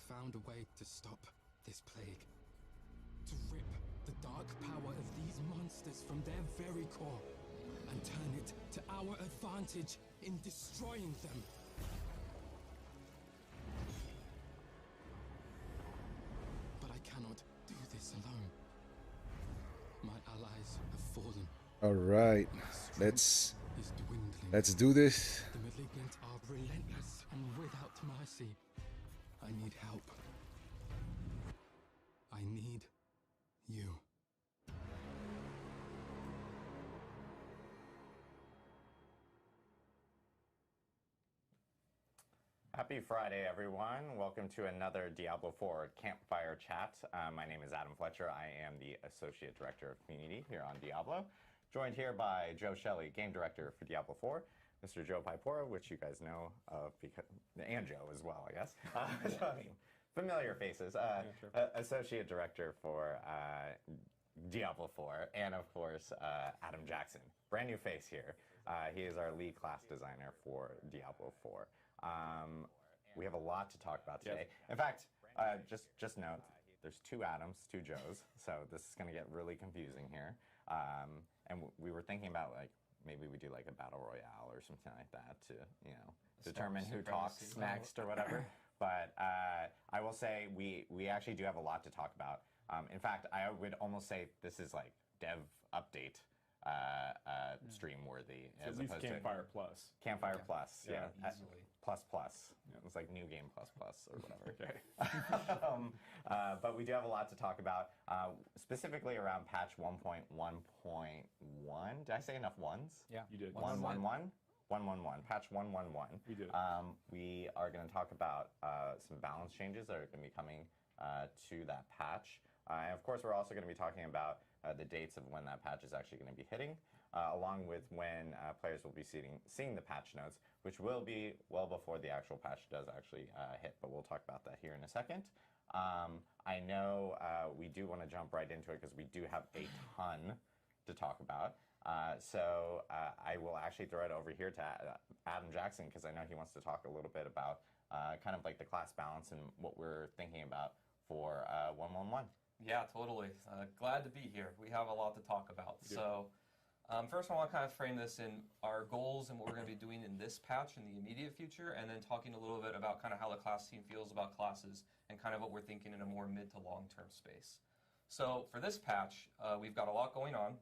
found a way to stop this plague. To rip the dark power of these monsters from their very core and turn it to our advantage in destroying them. But I cannot do this alone. My allies have fallen. All right, let's do this. The malignant are relentless and without mercy. I need help. I need you. Happy Friday, everyone. Welcome to another Diablo 4 Campfire Chat. My name is Adam Fletcher. I am the Associate Director of Community here on Diablo. Joined here by Joe Shelley, Game Director for Diablo 4. Mr. Joe Pipora, which you guys know of, and Joe as well, I guess. So, I mean, familiar faces. Associate Director for Diablo 4, and of course, Adam Jackson. Brand new face here. He is our lead class designer for Diablo 4. We have a lot to talk about today. Yes. In fact, just note, there's two Adams, two Joes, so this is going to get really confusing here. And we were thinking about, like, maybe we do like a battle royale or something like that to, you know, determine who talks next or whatever. But I will say we actually do have a lot to talk about. In fact, I would almost say this is like dev update stream worthy, so as at least opposed Campfire to Plus. Campfire Plus, yeah, easily. Plus. Yeah. It's like new game plus or whatever. Okay. But we do have a lot to talk about, specifically around patch 1.1.1. Did I say enough ones? Yeah, you did. 111. 111. Patch 111. We did. We are going to talk about some balance changes that are going to be coming to that patch. And of course, we're also going to be talking about the dates of when that patch is actually going to be hitting, along with when players will be seeing the patch notes, which will be well before the actual patch does actually hit, but we'll talk about that here in a second. I know we do want to jump right into it because we do have a ton to talk about. So I will actually throw it over here to Adam Jackson because I know he wants to talk a little bit about kind of like the class balance and what we're thinking about for 111. Yeah, totally. Glad to be here. We have a lot to talk about. So first I want to kind of frame this in our goals and what we're going to be doing in this patch in the immediate future, and then talking a little bit about kind of how the class team feels about classes and kind of what we're thinking in a more mid to long-term space. So for this patch, we've got a lot going on.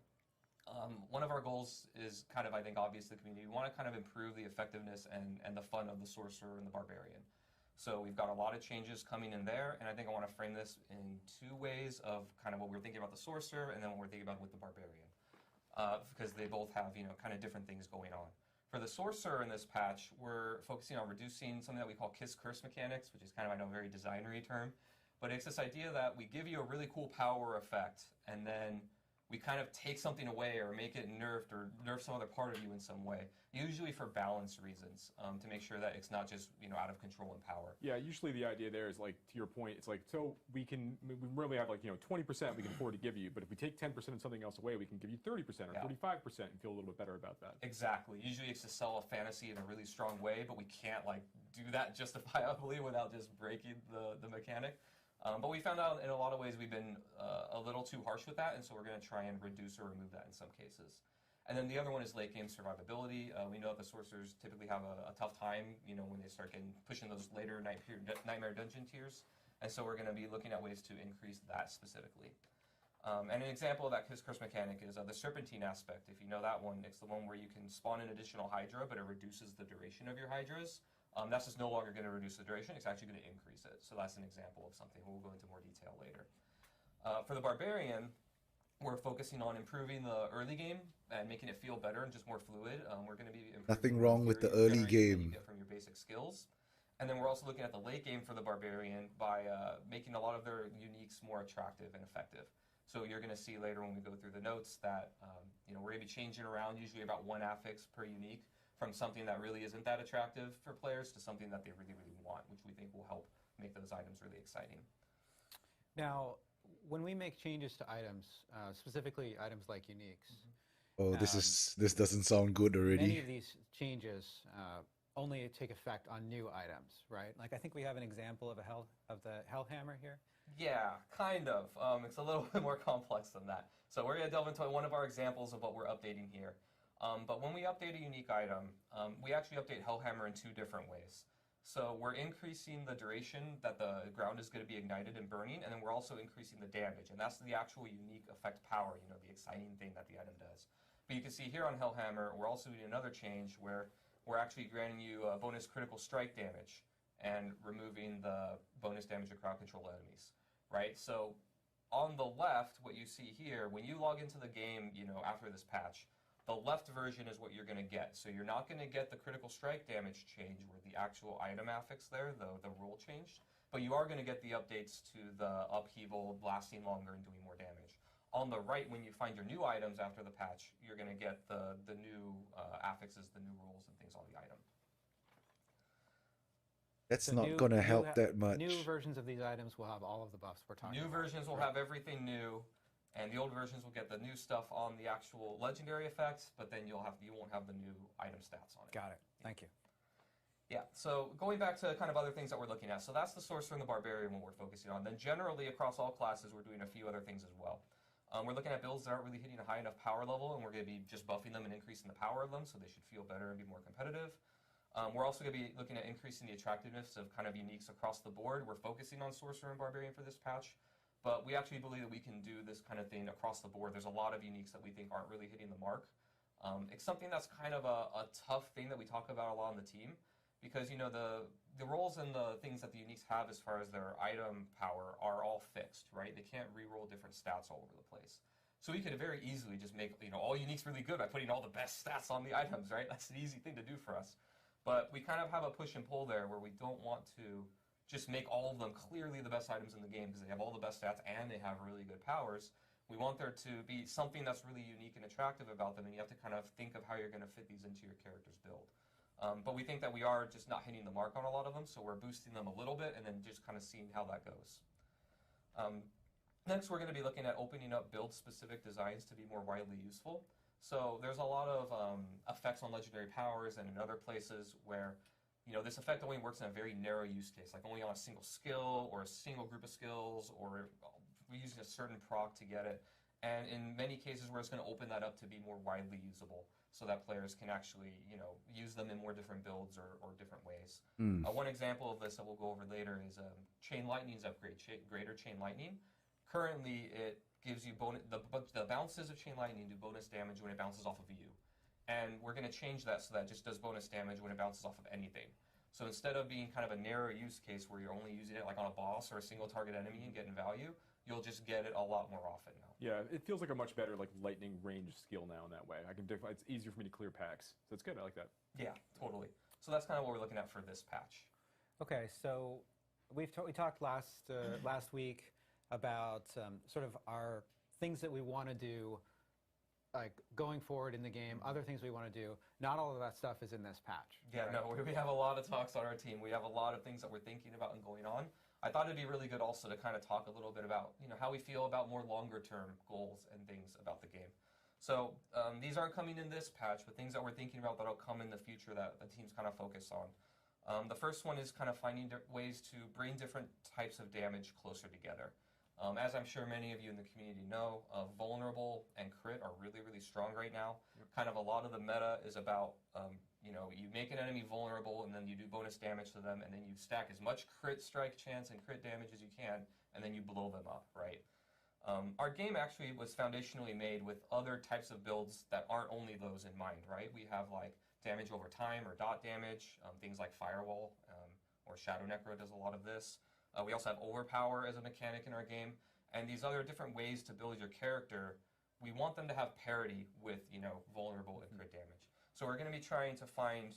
One of our goals is kind of, I think, obvious to the community. We want to kind of improve the effectiveness and the fun of the sorcerer and the barbarian. So we've got a lot of changes coming in there, and I think I want to frame this in two ways of kind of what we're thinking about the sorcerer and then what we're thinking about with the barbarian, because they both have, you know, kind of different things going on. For the sorcerer in this patch, we're focusing on reducing something that we call kiss curse mechanics, which is kind of, I know, a very designery term, but it's this idea that we give you a really cool power effect, and then we kind of take something away or make it nerfed or nerf some other part of you in some way, usually for balance reasons, to make sure that it's not just, you know, out of control and power. Yeah, usually the idea there is, like, to your point, it's like, so we really have, like, you know, 20% we can afford to give you, but if we take 10% of something else away, we can give you 30% or 45% and feel a little bit better about that. Exactly. Usually it's to sell a fantasy in a really strong way, but we can't, like, do that justifiably without just breaking the mechanic. But we found out in a lot of ways we've been a little too harsh with that, and so we're going to try and reduce or remove that in some cases. And then the other one is late game survivability. We know that the sorcerers typically have a tough time, you know, when they start pushing those later Nightmare Dungeon tiers, and so we're going to be looking at ways to increase that specifically. And an example of that kiss curse mechanic is the serpentine aspect. If you know that one, it's the one where you can spawn an additional Hydra, but it reduces the duration of your Hydras. That's just no longer going to reduce the duration, it's actually going to increase it. So that's an example of something. We'll go into more detail later. For the Barbarian, we're focusing on improving the early game and making it feel better and just more fluid. We're going to be improving Nothing wrong with the early game. You get from your basic skills. And then we're also looking at the late game for the Barbarian by making a lot of their uniques more attractive and effective. So you're going to see later when we go through the notes that you know, we're going to be changing around usually about one affix per unique, from something that really isn't that attractive for players to something that they really, really want, which we think will help make those items really exciting. Now, when we make changes to items, specifically items like uniques, oh, this doesn't sound good already. Many of these changes only take effect on new items, right? Like I think we have an example of the Hellhammer here. Yeah, kind of. It's a little bit more complex than that. So we're going to delve into one of our examples of what we're updating here. But when we update a unique item, we actually update Hellhammer in 2 different ways. So we're increasing the duration that the ground is going to be ignited and burning, and then we're also increasing the damage. And that's the actual unique effect power, you know, the exciting thing that the item does. But you can see here on Hellhammer, we're also doing another change where we're actually granting you bonus critical strike damage and removing the bonus damage to crowd control enemies, right? So on the left, what you see here, when you log into the game, you know, after this patch, the left version is what you're going to get. So you're not going to get the critical strike damage change where the actual item affix there, the rule changed, but you are going to get the updates to the upheaval, lasting longer, and doing more damage. On the right, when you find your new items after the patch, you're going to get the new affixes, the new rules, and things on the item. That's So not going to help that much. New versions of these items will have all of the buffs we're talking New about. versions will have everything new, and the old versions will get the new stuff on the actual legendary effects, but then you won't have the new item stats on it. Got it. Thank you. Yeah, so going back to kind of other things that we're looking at. So that's the sorcerer and the barbarian what we're focusing on. Then generally across all classes, we're doing a few other things as well. We're looking at builds that aren't really hitting a high enough power level, and we're going to be just buffing them and increasing the power of them, so they should feel better and be more competitive. We're also going to be looking at increasing the attractiveness of kind of uniques across the board. We're focusing on sorcerer and barbarian for this patch, but we actually believe that we can do this kind of thing across the board. There's a lot of uniques that we think aren't really hitting the mark. It's something that's kind of a tough thing that we talk about a lot on the team, because you know the roles and the things that the uniques have as far as their item power are all fixed, right? They can't re-roll different stats all over the place. So we could very easily just make all uniques really good by putting all the best stats on the items, right? That's an easy thing to do for us. But we kind of have a push and pull there where we don't want to just make all of them clearly the best items in the game because they have all the best stats and they have really good powers. We want there to be something that's really unique and attractive about them, and you have to kind of think of how you're going to fit these into your character's build. But we think that we are just not hitting the mark on a lot of them, so we're boosting them a little bit and then just kind of seeing how that goes. Next, we're going to be looking at opening up build-specific designs to be more widely useful. So there's a lot of effects on legendary powers and in other places where this effect only works in a very narrow use case, like only on a single skill or a single group of skills, or we're using a certain proc to get it. And in many cases, we're just going to open that up to be more widely usable so that players can actually, use them in more different builds or different ways. One example of this that we'll go over later is Chain Lightning's upgrade, Greater Chain Lightning. Currently, it gives you the bounces of Chain Lightning do bonus damage when it bounces off of you. And we're going to change that so that it just does bonus damage when it bounces off of anything. So instead of being kind of a narrow use case where you're only using it like on a boss or a single target enemy and getting value, you'll just get it a lot more often now. Yeah, it feels like a much better lightning range skill now in that way. It's easier for me to clear packs, so it's good. I like that. Yeah, totally. So that's kind of what we're looking at for this patch. Okay, so we talked last week about sort of our things that we want to do, like going forward in the game, other things we want to do. Not all of that stuff is in this patch. Yeah, right? No, we have a lot of talks on our team. We have a lot of things that we're thinking about and going on. I thought it'd be really good also to kind of talk a little bit about how we feel about more longer term goals and things about the game. So these aren't coming in this patch, but things that we're thinking about that'll come in the future that the team's kind of focus on. The first one is kind of finding ways to bring different types of damage closer together. As I'm sure many of you in the community know, vulnerable and crit are really, really strong right now. Yep. Kind of a lot of the meta is about, you make an enemy vulnerable and then you do bonus damage to them and then you stack as much crit strike chance and crit damage as you can and then you blow them up, right? Our game actually was foundationally made with other types of builds that aren't only those in mind, right? We have like damage over time or dot damage, things like Firewall or Shadow Necro does a lot of this. We also have Overpower as a mechanic in our game, and these other different ways to build your character, we want them to have parity with, vulnerable and crit damage. So we're going to be trying to find,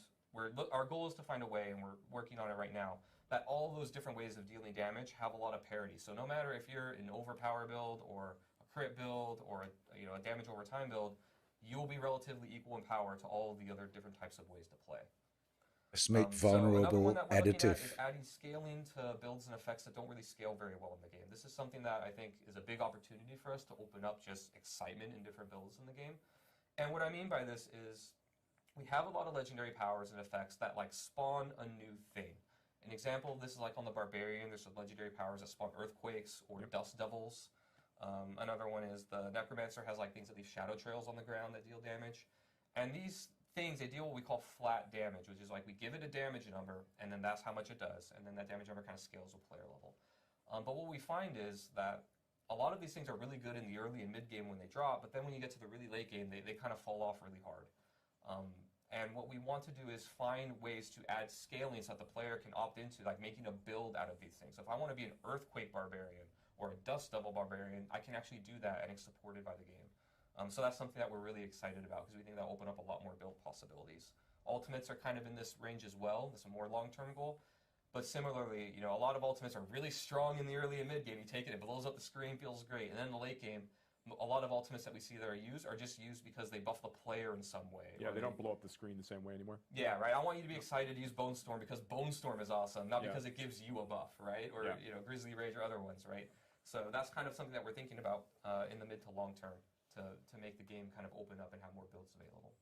our goal is to find a way, and we're working on it right now, that all those different ways of dealing damage have a lot of parity. So no matter if you're an Overpower build, or a crit build, or a damage over time build, you will be relatively equal in power to all of the other different types of ways to play. Let's make vulnerable additive. Is adding scaling to builds and effects that don't really scale very well in the game. This is something that I think is a big opportunity for us to open up just excitement in different builds in the game. And what I mean by this is we have a lot of legendary powers and effects that like spawn a new thing. An example of this is like on the barbarian, there's some legendary powers that spawn earthquakes or dust devils. Another one is the necromancer has like things that leave shadow trails on the ground that deal damage. And these things, they deal what we call flat damage, which is like we give it a damage number, and then that's how much it does, and then that damage number kind of scales with player level. But what we find is that a lot of these things are really good in the early and mid game when they drop, but then when you get to the really late game, they kind of fall off really hard. And what we want to do is find ways to add scaling so that the player can opt into like making a build out of these things. So if I want to be an earthquake barbarian or a dust devil barbarian, I can actually do that, and it's supported by the game. So that's something that we're really excited about because we think that'll open up a lot more build possibilities. Ultimates are kind of in this range as well. It's a more long-term goal. But similarly, you know, a lot of ultimates are really strong in the early and mid game. You take it, it blows up the screen, feels great. And then in the late game, a lot of ultimates that we see that are used are just used because they buff the player in some way. Yeah, they don't blow up the screen the same way anymore. Yeah, right. I want you to be excited to use Bone Storm because Bone Storm is awesome, not because it gives you a buff, right? Or you know, Grizzly Rage or other ones, right? So that's kind of something that we're thinking about in the mid to long term to make the game kind of open up and have more builds available.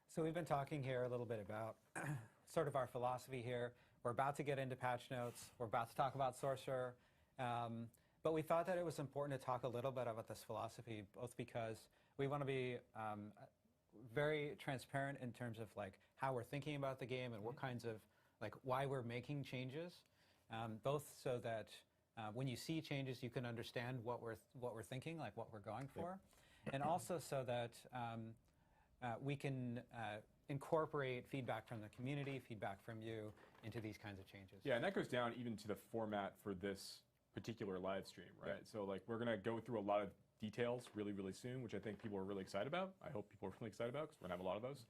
So we've been talking here a little bit about sort of our philosophy here. We're about to get into patch notes. We're about to talk about Sorcerer. But we thought that it was important to talk a little bit about this philosophy, both because we want to be very transparent in terms of like how we're thinking about the game and what kinds of, like why we're making changes, both so that when you see changes, you can understand what we're thinking, like what we're going for, and also so that we can incorporate feedback from the community, feedback from you into these kinds of changes. Yeah, and that goes down even to the format for this particular live stream, right? So like we're gonna go through a lot of details really, really soon, which I think people are really excited about. I hope people are really excited about because we're gonna have a lot of those.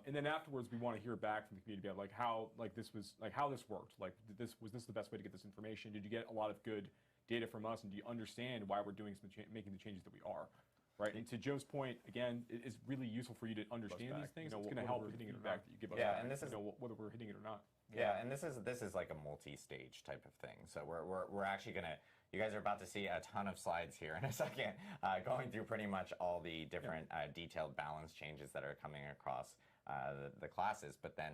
And then afterwards, we want to hear back from the community about like how how this worked. Like, was this the best way to get this information? Did you get a lot of good data from us, and do you understand why we're doing making the changes that we are? Right, and to Joe's point, again, it's really useful for you to understand these things. You know, it's going to help with hitting it back that you give us. Yeah, and this is whether we're hitting it or not. Yeah, and this is like a multi-stage type of thing. So we're actually gonna. You guys are about to see a ton of slides here in a second, going through pretty much all the different detailed balance changes that are coming across the classes. But then,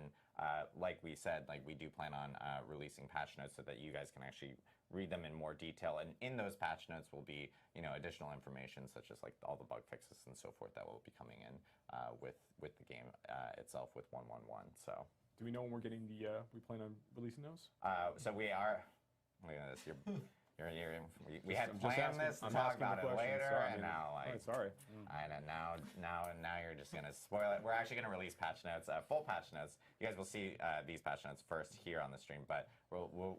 like we said, like we do plan on releasing patch notes so that you guys can actually read them in more detail. And in those patch notes will be, you know, additional information such as like all the bug fixes and so forth that will be coming in with the game itself with 1.1.1. So. Do we know when we're getting the? We plan on releasing those? So we are. Look at this. We had planned this to talk about it later, and now like. Sorry. And now you're just gonna spoil it. We're actually gonna release patch notes, full patch notes. You guys will see these patch notes first here on the stream, but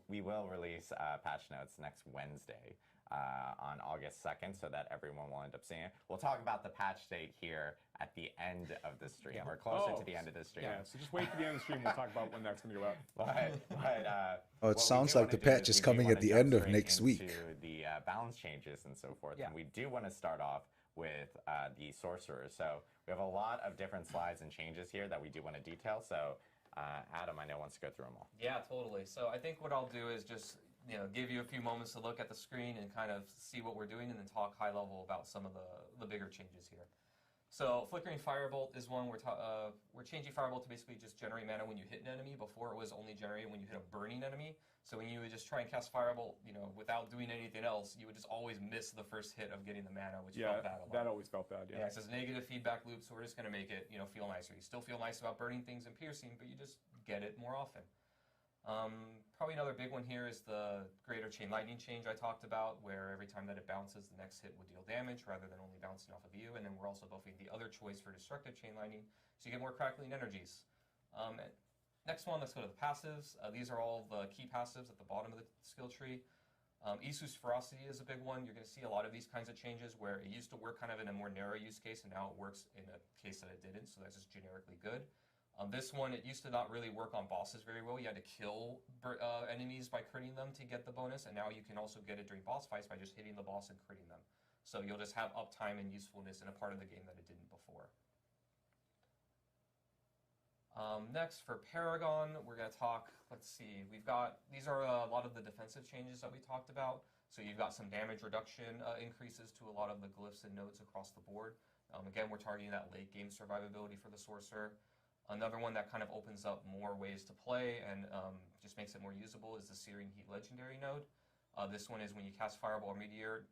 we will release patch notes next Wednesday. On August 2nd, so that everyone will end up seeing it. We'll talk about the patch date here at the end of the stream. We're closer to the end of the stream. Yeah, so just wait for the end of the stream. We'll talk about when that's going to go out. Oh, it sounds like the patch is coming at the end of next week. The balance changes and so forth. And we do want to start off with the sorcerers. So we have a lot of different slides and changes here that we do want to detail. So Adam, I know, wants to go through them all. Yeah, totally. So I think what I'll do is just give you a few moments to look at the screen and kind of see what we're doing, and then talk high level about some of the bigger changes here. So Flickering Firebolt is one we're changing Firebolt to basically just generate mana when you hit an enemy. Before it was only generated when you hit a burning enemy. So when you would just try and cast Firebolt, without doing anything else, you would just always miss the first hit of getting the mana, which felt bad a lot. That always felt bad. Yeah, it says negative feedback loop, so we're just going to make it feel nicer. You still feel nice about burning things and piercing, but you just get it more often. Probably another big one here is the Greater Chain Lightning change I talked about, where every time that it bounces, the next hit would deal damage rather than only bouncing off of you. And then we're also buffing the other choice for Destructive Chain Lightning, so you get more crackling energies. Next one, let's go to the passives. These are all the key passives at the bottom of the skill tree. Isu's Ferocity is a big one. You're going to see a lot of these kinds of changes where it used to work kind of in a more narrow use case, and now it works in a case that it didn't, so that's just generically good. This one, it used to not really work on bosses very well. You had to kill enemies by critting them to get the bonus, and now you can also get it during boss fights by just hitting the boss and critting them. So you'll just have uptime and usefulness in a part of the game that it didn't before. Next, for Paragon, we're going to talk, let's see, these are a lot of the defensive changes that we talked about. So you've got some damage reduction increases to a lot of the glyphs and nodes across the board. Again, we're targeting that late game survivability for the Sorcerer. Another one that kind of opens up more ways to play and just makes it more usable is the Searing Heat Legendary node. This one is when you cast Fireball or Meteor,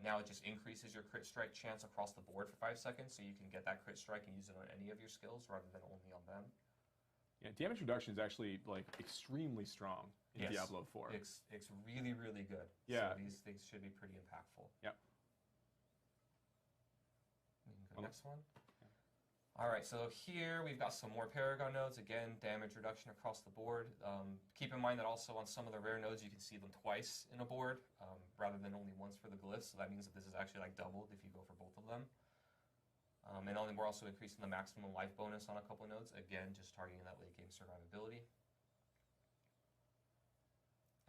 now it just increases your crit strike chance across the board for 5 seconds, so you can get that crit strike and use it on any of your skills rather than only on them. Yeah, damage reduction is actually like extremely strong in Yes. Diablo 4. It's really, really good. Yeah. So these things should be pretty impactful. Yep. We can go next one. All right, so here we've got some more Paragon nodes. Again, damage reduction across the board. Keep in mind that also on some of the rare nodes, you can see them twice in a board rather than only once for the glyphs. So that means that this is actually like doubled if you go for both of them. And only we're also increasing the maximum life bonus on a couple of nodes. Again, just targeting that late game survivability.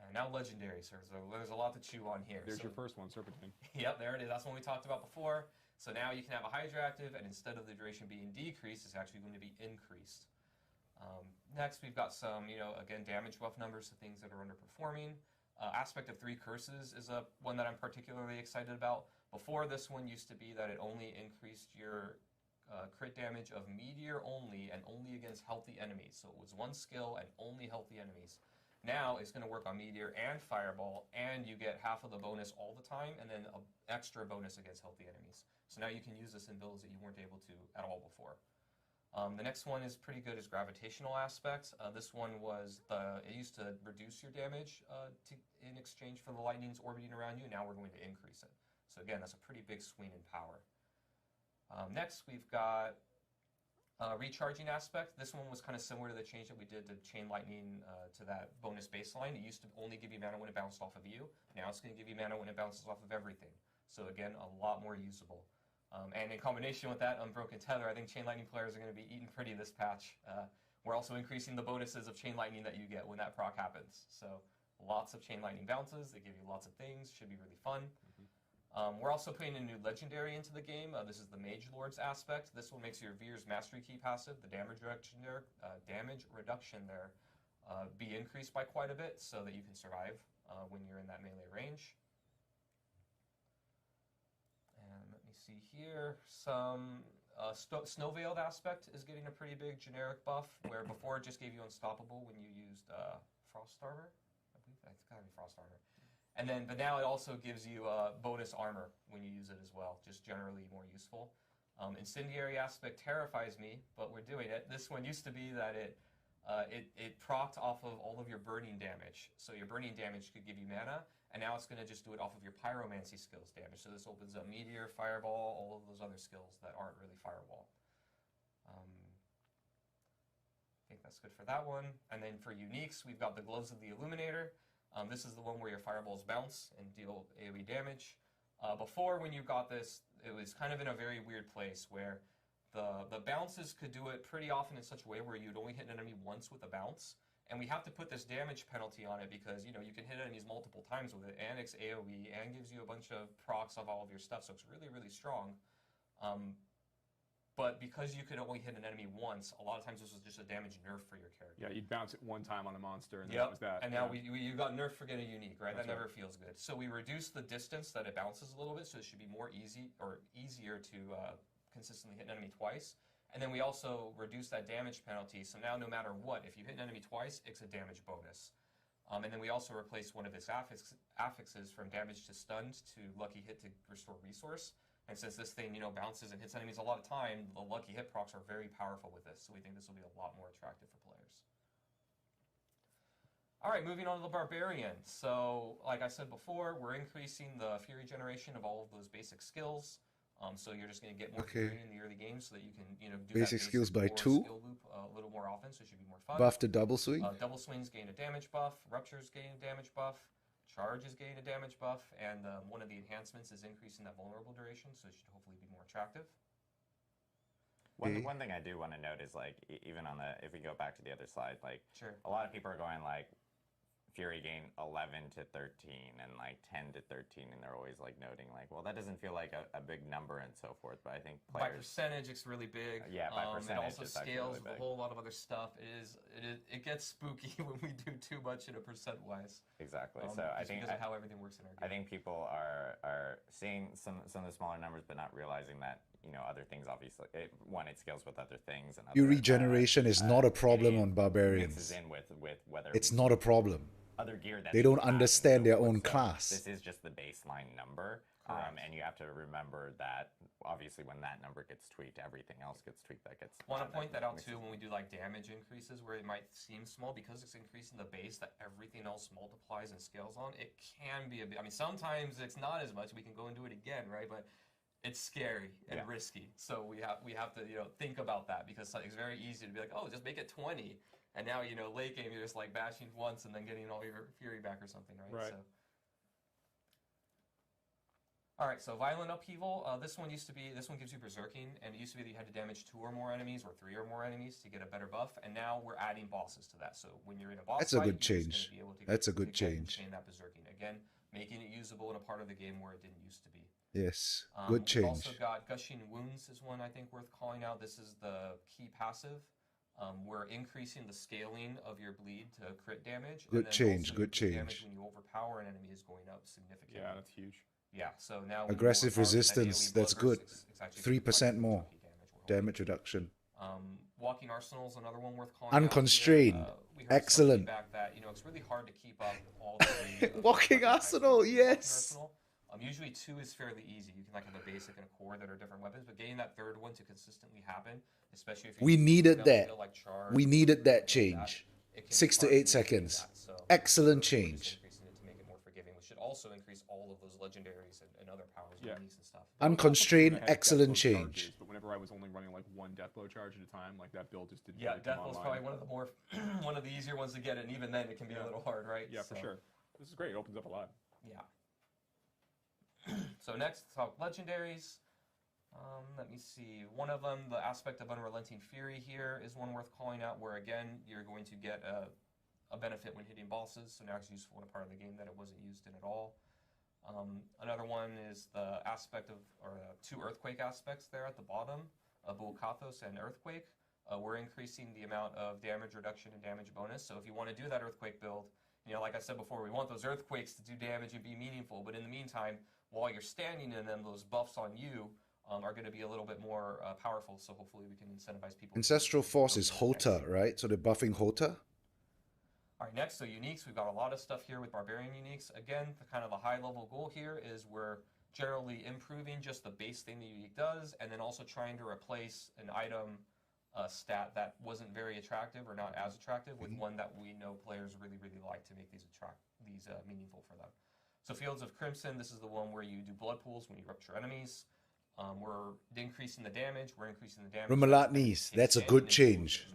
And now legendary, so there's a lot to chew on here. There's your first one, Serpentine. Yep, there it is. That's one we talked about before. So now you can have a Hydra active, and instead of the duration being decreased, it's actually going to be increased. Next, we've got some, again, damage buff numbers to things that are underperforming. Aspect of 3 Curses is one that I'm particularly excited about. Before, this one used to be that it only increased your crit damage of Meteor only and only against healthy enemies. So it was one skill and only healthy enemies. Now it's going to work on Meteor and Fireball, and you get half of the bonus all the time, and then an extra bonus against healthy enemies. So now you can use this in builds that you weren't able to at all before. The next one is pretty good, is Gravitational Aspects. This one was, it used to reduce your damage in exchange for the lightnings orbiting around you. Now we're going to increase it. So again, that's a pretty big swing in power. Next, we've got Recharging Aspect. This one was kind of similar to the change that we did to Chain Lightning to that bonus baseline. It used to only give you mana when it bounced off of you. Now it's going to give you mana when it bounces off of everything. So again, a lot more usable. And in combination with that Unbroken Tether, I think Chain Lightning players are going to be eating pretty this patch. We're also increasing the bonuses of Chain Lightning that you get when that proc happens. So lots of Chain Lightning bounces. They give you lots of things. Should be really fun. We're also putting a new legendary into the game. This is the Mage Lord's aspect. This one makes your Veer's Mastery Key passive, the damage reduction there, be increased by quite a bit so that you can survive when you're in that melee range. And let me see here. Some Snow Veiled aspect is getting a pretty big generic buff, where before it just gave you Unstoppable when you used Frost Armor. I believe that's gotta be Frost Armor. But now it also gives you bonus armor when you use it as well, just generally more useful. Incendiary Aspect terrifies me, but we're doing it. This one used to be that it procced off of all of your burning damage. So your burning damage could give you mana, and now it's going to just do it off of your pyromancy skills damage. So this opens up Meteor, Fireball, all of those other skills that aren't really Firewall. I think that's good for that one. And then for uniques, we've got the Gloves of the Illuminator. This is the one where your fireballs bounce and deal AoE damage. Before, when you got this, it was kind of in a very weird place where the bounces could do it pretty often in such a way where you'd only hit an enemy once with a bounce. And we have to put this damage penalty on it because, you can hit enemies multiple times with it, and it's AoE, and gives you a bunch of procs of all of your stuff, so it's really, really strong. But because you could only hit an enemy once, a lot of times this was just a damage nerf for your character. Yeah, you'd bounce it one time on a monster, and that was that. And now you got nerfed for getting unique, right? That's that never feels good. So we reduced the distance that it bounces a little bit, so it should be more easier to consistently hit an enemy twice. And then we also reduced that damage penalty, so now no matter what, if you hit an enemy twice, it's a damage bonus. And then we also replaced one of its affixes from damage to stunned to lucky hit to restore resource. And since this thing, bounces and hits enemies a lot of time, the lucky hit procs are very powerful with this. So we think this will be a lot more attractive for players. All right, moving on to the Barbarian. So, like I said before, we're increasing the Fury generation of all of those basic skills. So you're just going to get more Fury in the early game so that you can, do basic that skills by 2. skill loop a little more often, so it should be more fun. Buff to double swing. Double swings gain a damage buff. Ruptures gain a damage buff. Charges gain a damage buff, and one of the enhancements is increasing that vulnerable duration, so it should hopefully be more attractive. One thing I do want to note is, even on if we go back to the other slide, Sure. A lot of people are going, Fury gain 11 to 13 and 10 to 13, and they're always noting well, that doesn't feel like a big number and so forth, but I think players... By percentage, it's really big. Yeah, by percentage, it also it's actually scales really with a big. whole lot of other stuff. It gets spooky when we do too much in a percent-wise. Exactly. So I think because of how everything works in our game. I think people are seeing some of the smaller numbers, but not realizing that you know, other things. Obviously, it scales with other things. And Your other, regeneration is not a problem it on barbarians. mixes in with whether It's not a problem. other gear that They don't have and understand so their forth. own So class. This is just the baseline number, and you have to remember that obviously when that number gets tweaked, everything else gets tweaked. That gets. Want to point that out too when we do like damage increases, where it might seem small because it's increasing the base that everything else multiplies and scales on. It can be a bit. I mean, sometimes it's not as much. We can go and do it again, right? But it's scary and risky. So we have to think about that, because it's very easy to be like, oh, just make it 20. And now, late game, you're just like bashing once and then getting all your fury back or something, right? Right. So. All right, so violent upheaval. This one gives you berserking, and it used to be that you had to damage 2 or more enemies or 3 or more enemies to get a better buff, and now we're adding bosses to that. So when you're in a boss That's a fight, good you're just change. gonna be able to That's a to good get change. and that berserking again, making it usable in a part of the game where it didn't used to be. Yes, good We've also change. got Gushing Wounds is one I think worth calling out. This is the key passive. We're increasing the scaling of your bleed to crit damage. Good and then change, also good your crit damage change. when you overpower an enemy is going up significantly. Yeah, that's huge. Yeah, so now when you Aggressive overpower with that resistance, AoE that's blood burst, good. it's actually 3% 25% more damage. damage reduction. Walking Arsenal's another one worth calling out Unconstrained. here. We heard some Excellent. feedback that it's really hard to keep up all three. of the Walking weapon types. Arsenal, Walking yes. Arsenal, usually 2 is fairly easy. You can have a basic and a core that are different weapons, but getting that third one to consistently happen, especially if you're We using needed a that. skill like charge We or needed that something like change. it can be 6 to hard 8 maintain seconds. that. So Excellent we're just change. increasing it to make it more forgiving, which should also increase all of those legendaries and other powers Yeah. and and stuff. Unconstrained, I had excellent death blow change. charges, but whenever I was only running like 1 death blow charge at a time, like that build just didn't Yeah, really come Death Blow's online. probably one of the more one of the easier ones to get, and even then it can be a little hard, right? Yeah, for sure. This is great. It opens up a lot. Yeah. So next, talk legendaries. Let me see. One of them, the aspect of Unrelenting Fury here, is one worth calling out, where again you're going to get a benefit when hitting bosses, so now it's useful in a part of the game that it wasn't used in at all. Another one is the aspect of, or 2 earthquake aspects there at the bottom, Bulkathos and Earthquake. We're increasing the amount of damage reduction and damage bonus, so if you want to do that earthquake build, like I said before, we want those earthquakes to do damage and be meaningful, but in the meantime, while you're standing in them, those buffs on you are going to be a little bit more powerful, so hopefully we can incentivize people. Ancestral Force is Hota, right? So they're buffing Hota? All right, next, so uniques. We've got a lot of stuff here with barbarian uniques. Again, the high-level goal here is we're generally improving just the base thing the unique does, and then also trying to replace an item stat that wasn't very attractive or not as attractive with one that we know players really, really like to make these meaningful for them. So Fields of Crimson, this is the one where you do blood pools when you rupture enemies. We're increasing the damage. We're increasing the damage. Rumelatnis, that's a good change.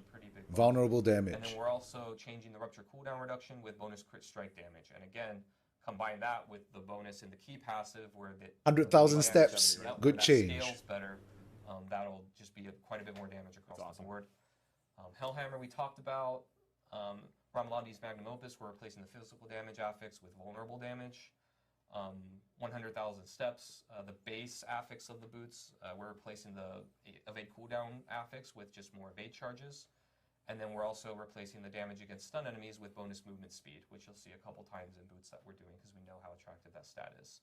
Vulnerable And then damage. we're also changing the rupture cooldown reduction with bonus crit strike damage. And again, combine that with the bonus in the key passive where the 100,000 steps, Yep, good that change. Scales better. That'll just be quite a bit more damage across the board. Hellhammer we talked about. Ramalandi's Magnum Opus, we're replacing the physical damage affix with vulnerable damage. 100,000 steps. The base affix of the boots, we're replacing the evade cooldown affix with just more evade charges. And then we're also replacing the damage against stun enemies with bonus movement speed, which you'll see a couple times in boots that we're doing because we know how attractive that stat is.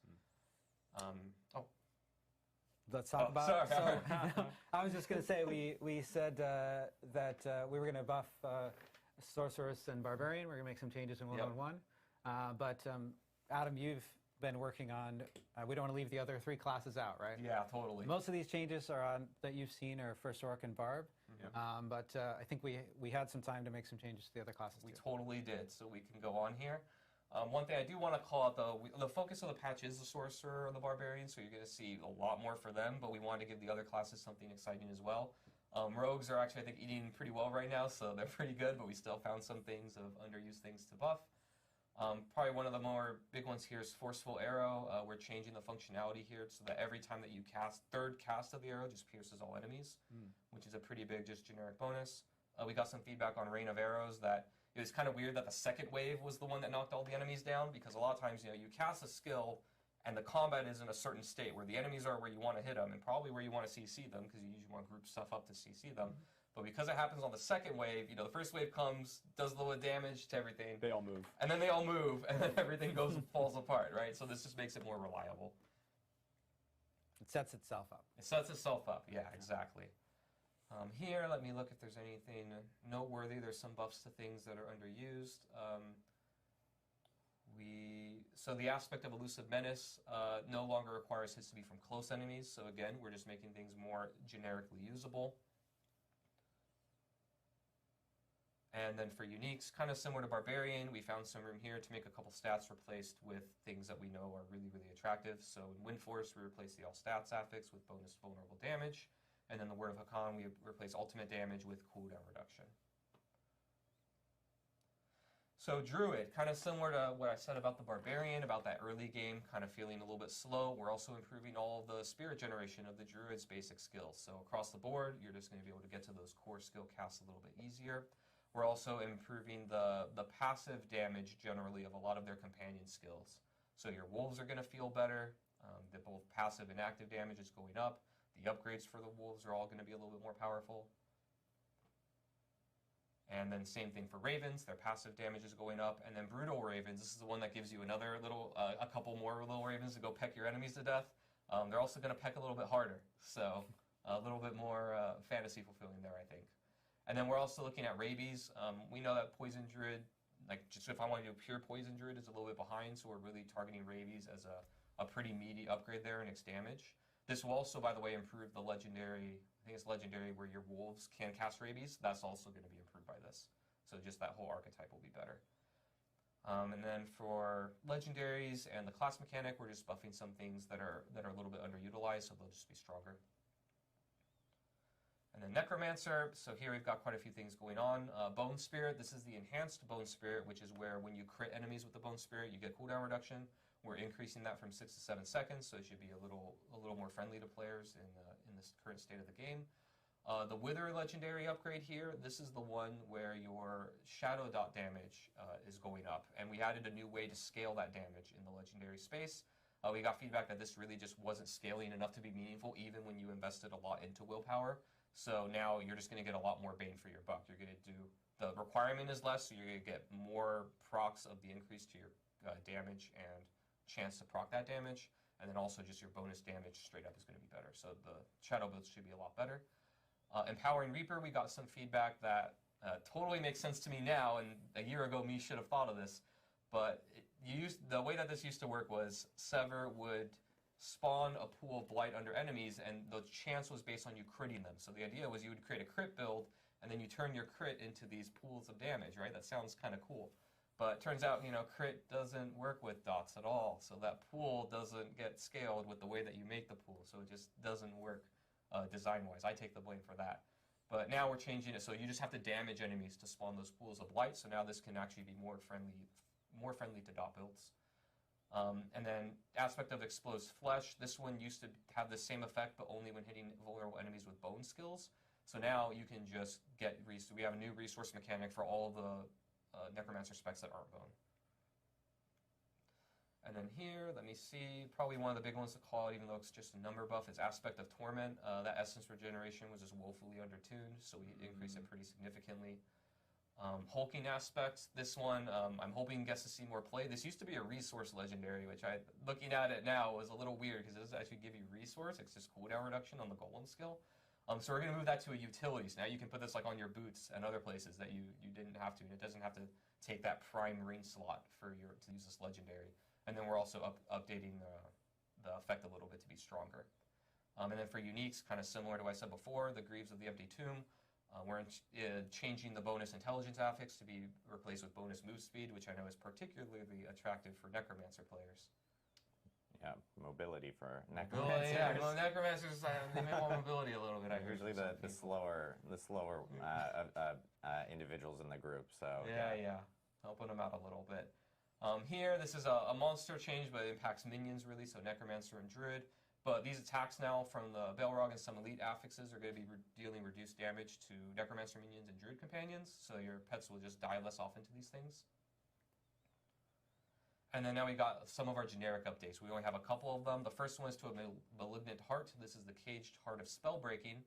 Let's talk about. sorry. So, I was just going to say we said that we were going to buff sorceress and barbarian. We're going to make some changes in 1-on-1. But Adam, you've been working on. We don't want to leave the other 3 classes out, right? Yeah, totally. Most of these changes that you've seen are First Orc and Barb. But I think we had some time to make some changes to the other classes We too. totally did, so we can go on here. One thing I do want to call out, though, the focus of the patch is the Sorcerer or the Barbarian, so you're going to see a lot more for them, but we wanted to give the other classes something exciting as well. Rogues are actually, I think, eating pretty well right now, so they're pretty good, but we still found some things of underused things to buff. Probably one of the more big ones here is Forceful Arrow. We're changing the functionality here so that every time that you cast, third cast of the arrow just pierces all enemies, which is a pretty big just generic bonus. We got some feedback on Rain of Arrows that it was kind of weird that the second wave was the one that knocked all the enemies down, because a lot of times, you cast a skill and the combat is in a certain state where the enemies are where you want to hit them and probably where you want to CC them, because you usually want to group stuff up to CC them. But because it happens on the second wave, the first wave comes, does a little damage to everything. They all move. And then they all move, and then everything falls apart, right? So this just makes it more reliable. It sets itself up. It sets itself up, yeah, exactly. Here, let me look if there's anything noteworthy. There's some buffs to things that are underused. So the aspect of Elusive Menace no longer requires hits to be from close enemies. So again, we're just making things more generically usable. And then for uniques, kind of similar to Barbarian, we found some room here to make a couple stats replaced with things that we know are really, really attractive. So in Wind Force, we replace the all stats affix with bonus vulnerable damage. And then the Word of Hakan, we replace ultimate damage with cooldown reduction. So Druid, kind of similar to what I said about the Barbarian, about that early game kind of feeling a little bit slow. We're also improving all of the spirit generation of the Druid's basic skills. So across the board, you're just going to be able to get to those core skill casts a little bit easier. We're also improving the passive damage generally of a lot of their companion skills. So your wolves are going to feel better. Both passive and active damage is going up. The upgrades for the wolves are all going to be a little bit more powerful. And then same thing for ravens. Their passive damage is going up. And then brutal ravens, this is the one that gives you another little, a couple more little ravens to go peck your enemies to death. They're also going to peck a little bit harder. So a little bit more fantasy fulfilling there, I think. And then we're also looking at rabies. We know that Poison Druid, like just if I want to do pure Poison Druid, is a little bit behind, so we're really targeting rabies as a pretty meaty upgrade there in its damage. This will also, by the way, improve the legendary, I think it's legendary where your wolves can cast rabies. That's also going to be improved by this. So just that whole archetype will be better. And then for legendaries and the class mechanic, we're just buffing some things that are a little bit underutilized, so they'll just be stronger. And then Necromancer, so here we've got quite a few things going on. Bone Spirit, this is the enhanced Bone Spirit, which is where when you crit enemies with the Bone Spirit, you get cooldown reduction. We're increasing that from 6 to 7 seconds, so it should be a little more friendly to players in this current state of the game. The Wither legendary upgrade here, this is the one where your shadow dot damage is going up, and we added a new way to scale that damage in the legendary space. We got feedback that this really just wasn't scaling enough to be meaningful, even when you invested a lot into willpower. So now you're just going to get a lot more bang for your buck. You're going to do, the requirement is less, so you're going to get more procs of the increase to your damage and chance to proc that damage. And then also just your bonus damage straight up is going to be better. So the shadow builds should be a lot better. Empowering Reaper, we got some feedback that totally makes sense to me now, and a year ago me should have thought of this. But the way that this used to work was Sever would spawn a pool of blight under enemies, and the chance was based on you critting them. So the idea was you would create a crit build, and then you turn your crit into these pools of damage, right? That sounds kind of cool. But it turns out, crit doesn't work with dots at all. So that pool doesn't get scaled with the way that you make the pool. So it just doesn't work design-wise. I take the blame for that. But now we're changing it, so you just have to damage enemies to spawn those pools of blight. So now this can actually be more friendly to dot builds. And then aspect of Exposed Flesh, this one used to have the same effect, but only when hitting vulnerable enemies with bone skills. So now you can just get, we have a new resource mechanic for all the Necromancer specs that aren't bone. And then here, let me see, probably one of the big ones to call it, even though it's just a number buff, is Aspect of Torment. That Essence Regeneration was just woefully undertuned, so we increased it pretty significantly. Hulking aspects, this one I'm hoping gets to see more play. This used to be a resource legendary, which looking at it now was a little weird because it doesn't actually give you resource, it's just cooldown reduction on the golem skill. So we're going to move that to a utility. So now you can put this like on your boots and other places that you didn't have to, and it doesn't have to take that prime ring slot to use this legendary. And then we're also updating the effect a little bit to be stronger. And then for uniques, kind of similar to what I said before, the Greaves of the Empty Tomb. We're changing the bonus intelligence affix to be replaced with bonus move speed, which I know is particularly attractive for Necromancer players. Yeah, mobility for Necromancers. Yeah, well, Necromancers, they may want mobility a little bit. Usually the slower individuals in the group. So yeah, helping them out a little bit. Here, this is a monster change, but it impacts minions really, so Necromancer and Druid. But these attacks now from the Balrog and some elite affixes are going to be dealing reduced damage to Necromancer minions and Druid companions, so your pets will just die less often to these things. And then now we got some of our generic updates. We only have a couple of them. The first one is to a Malignant Heart. This is the Caged Heart of Spellbreaking.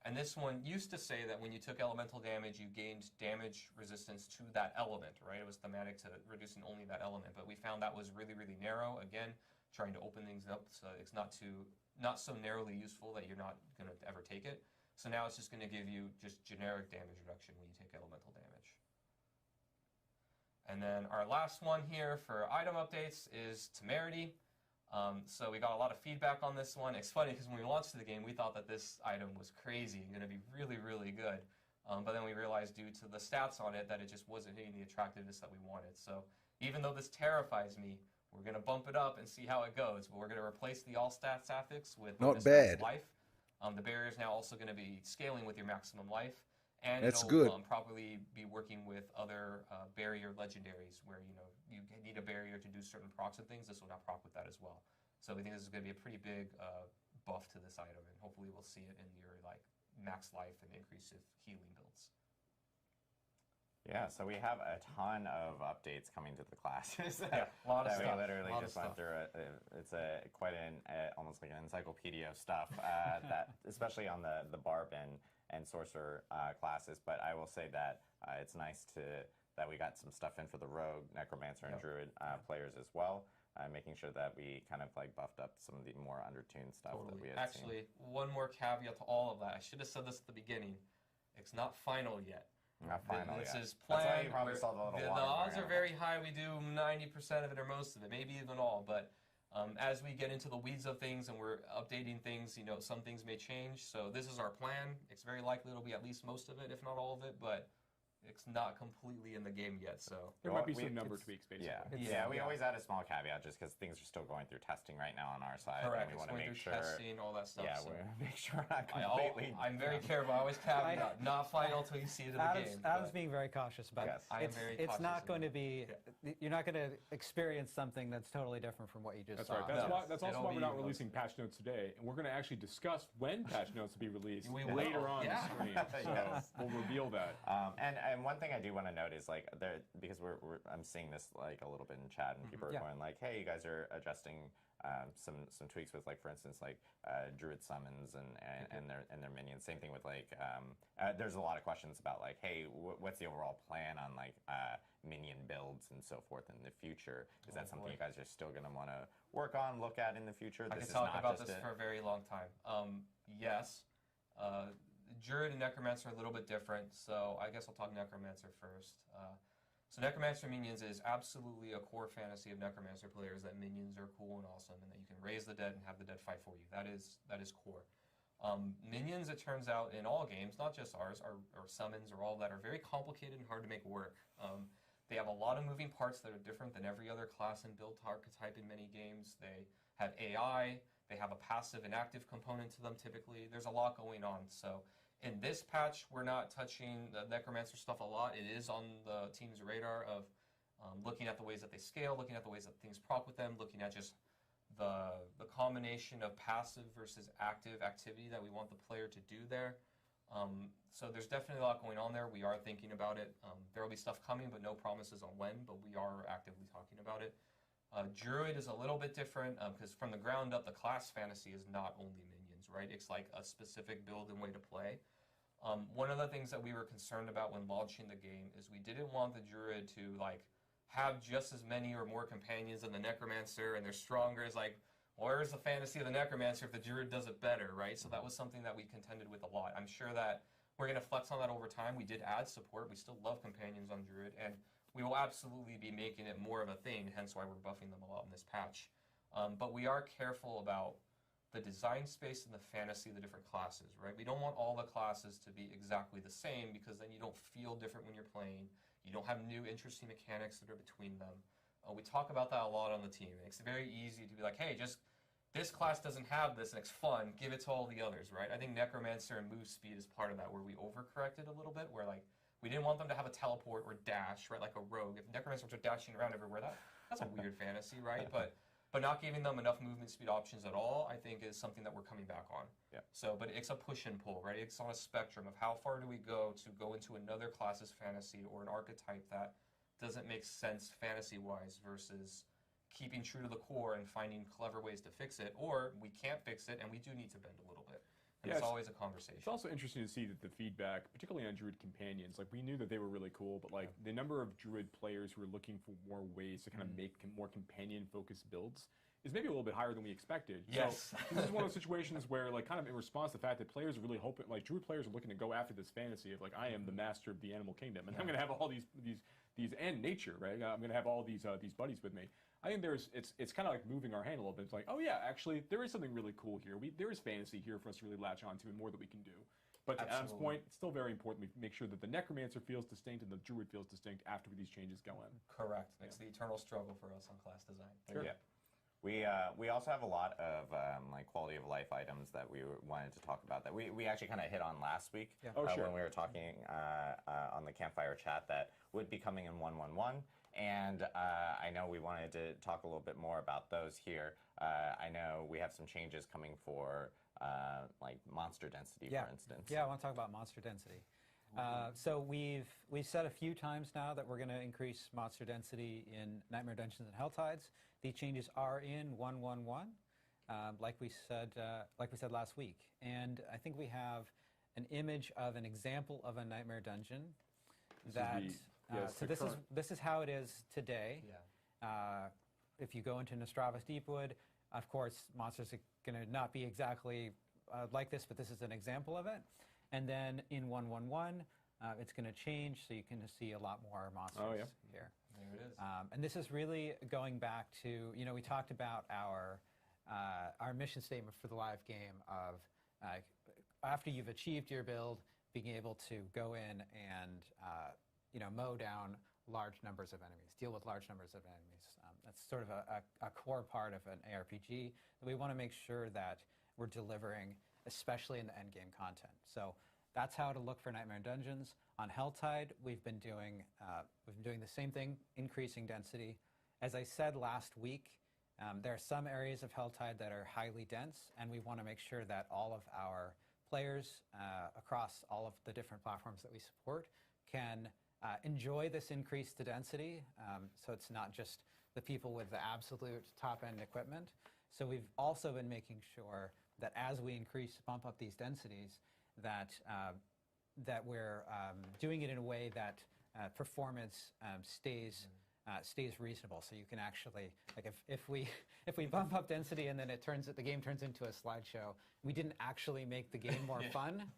And this one used to say that when you took elemental damage, you gained damage resistance to that element, right? It was thematic to reducing only that element, but we found that was really, really narrow. Again, trying to open things up, so it's not so narrowly useful that you're not going to ever take it. So now it's just going to give you just generic damage reduction when you take elemental damage. And then our last one here for item updates is Temerity. So we got a lot of feedback on this one. It's funny because when we launched the game, we thought that this item was crazy and going to be really, really good. But then we realized due to the stats on it that it just wasn't hitting the attractiveness that we wanted. So even though this terrifies me, we're going to bump it up and see how it goes. But we're going to replace the all stats affix with Not bonus bad. life. The barrier is now also going to be scaling with your maximum life. And That's it'll good. probably be working with other barrier legendaries where you need a barrier to do certain procs and things. This will now proc with that as well. So we think this is going to be a pretty big buff to this item, and hopefully we'll see it in your max life and increasive healing builds. Yeah, so we have a ton of updates coming to the classes. Yeah, a lot of that stuff. We literally just went through it. It's quite almost like an encyclopedia of stuff, that especially on the Barb and Sorcerer classes. But I will say that it's nice that we got some stuff in for the Rogue, Necromancer, and Druid players as well. Making sure that we kind of buffed up some of the more undertuned stuff that we had Actually, one more caveat to all of that. I should have said this at the beginning. It's not final yet. Not final This yet. is planned. That's why you probably saw the little the odds are very high we do 90% of it or most of it, maybe even all. But as we get into the weeds of things and we're updating things, some things may change. So this is our plan. It's very likely it'll be at least most of it, if not all of it. But it's not completely in the game yet, so there might be some number tweaks, basically. Yeah, we always add a small caveat just because things are still going through testing right now on our side. Correct. And we want to make sure testing, all that stuff. Yeah, so. we make sure we're not completely. I'm very careful. I always caveat, not final until you see it in the game. Adam's being very cautious about it. I am very cautious. It's not going to be. You're not going to experience something that's totally different from what you just saw. Right. That's also why we're not releasing patch notes today, and we're going to actually discuss when patch notes will be released later on the stream. So we'll reveal that. And one thing I do want to note is because I'm seeing this a little bit in chat, and people are going hey, you guys are adjusting some tweaks with for instance Druid summons and their minions. Same thing with there's a lot of questions about hey, what's the overall plan on minion builds and so forth in the future? Is that something you guys are still going to want to work on, look at in the future? I can talk about this for a very long time. Yes. Druid and Necromancer are a little bit different, so I guess I'll talk Necromancer first. So Necromancer minions is absolutely a core fantasy of Necromancer players, that minions are cool and awesome, and that you can raise the dead and have the dead fight for you. That is core. Minions, it turns out, in all games, not just ours, or summons or all that, are very complicated and hard to make work. They have a lot of moving parts that are different than every other class and build archetype in many games. They have AI, they have a passive and active component to them typically. There's a lot going on, so in this patch, we're not touching the Necromancer stuff a lot. It is on the team's radar of looking at the ways that they scale, looking at the ways that things proc with them, looking at just the combination of passive versus active activity that we want the player to do there. So there's definitely a lot going on there. We are thinking about it. There will be stuff coming, but no promises on when, but we are actively talking about it. Druid is a little bit different because from the ground up, the class fantasy is not only minions, right? It's a specific build and way to play. One of the things that we were concerned about when launching the game is we didn't want the Druid to have just as many or more companions than the Necromancer, and they're stronger. It's where's the fantasy of the Necromancer if the Druid does it better, right? So that was something that we contended with a lot. I'm sure that we're going to flex on that over time. We did add support. We still love companions on Druid, and we will absolutely be making it more of a thing, hence why we're buffing them a lot in this patch. But we are careful about the design space and the fantasy of the different classes, right? We don't want all the classes to be exactly the same because then you don't feel different when you're playing. You don't have new interesting mechanics that are between them. We talk about that a lot on the team. It's very easy to be hey, just this class doesn't have this and it's fun, give it to all the others, right? I think Necromancer and move speed is part of that, where we overcorrected a little bit, where we didn't want them to have a teleport or dash, right, like a rogue. If Necromancers are dashing around everywhere, that's a weird fantasy, right? But not giving them enough movement speed options at all, I think, is something that we're coming back on. Yeah. So, but it's a push and pull, right? It's on a spectrum of how far do we go to go into another class's fantasy or an archetype that doesn't make sense fantasy-wise versus keeping true to the core and finding clever ways to fix it, or we can't fix it and we do need to bend a little bit. And it's always a conversation. It's also interesting to see that the feedback, particularly on Druid companions, like we knew that they were really cool, but like the number of Druid players who are looking for more ways to kind of make more companion-focused builds is maybe a little bit higher than we expected. Yes. So this is one of those situations where, like, kind of in response to the fact that players are really hoping, like, Druid players are looking to go after this fantasy of, like, I am the master of the animal kingdom, and I'm going to have all these and nature, right? I'm going to have all these buddies with me. I think it's kind of like moving our hand a little bit. It's like, oh yeah, actually, there is something really cool here. There is fantasy here for us to really latch onto and more that we can do. But to Adam's point, it's still very important we make sure that the Necromancer feels distinct and the Druid feels distinct after these changes go in. Correct. It's the eternal struggle for us on class design. Sure. Yeah. We also have a lot of like quality of life items that we wanted to talk about that we actually kind of hit on last week when we were talking on the Campfire Chat that would be coming in 1.1.1. And I know we wanted to talk a little bit more about those here. I know we have some changes coming for like monster density, for instance. Yeah, I want to talk about monster density. So we've said a few times now that we're going to increase monster density in Nightmare Dungeons and Helltides. These changes are in 1.1.1, like we said last week. And I think we have an image of an example of a Nightmare Dungeon. This is how it is today. Yeah. If you go into Nostravus Deepwood, of course, monsters are going to not be exactly like this, but this is an example of it. And then in 1.1.1, it's going to change, so you can see a lot more monsters here. There it is. And this is really going back to, we talked about our mission statement for the live game of after you've achieved your build, being able to go in and mow down large numbers of enemies, deal with large numbers of enemies. That's sort of a core part of an ARPG. We want to make sure that we're delivering, especially in the endgame content. So that's how to look for Nightmare Dungeons. On Helltide, we've been doing the same thing, increasing density. As I said last week, there are some areas of Helltide that are highly dense, and we want to make sure that all of our players across all of the different platforms that we support can enjoy this increased density, so it's not just the people with the absolute top-end equipment. So we've also been making sure that as we bump up these densities, that we're doing it in a way that performance stays reasonable. So you can actually, like, if we bump up density and then the game turns into a slideshow, we didn't actually make the game more fun.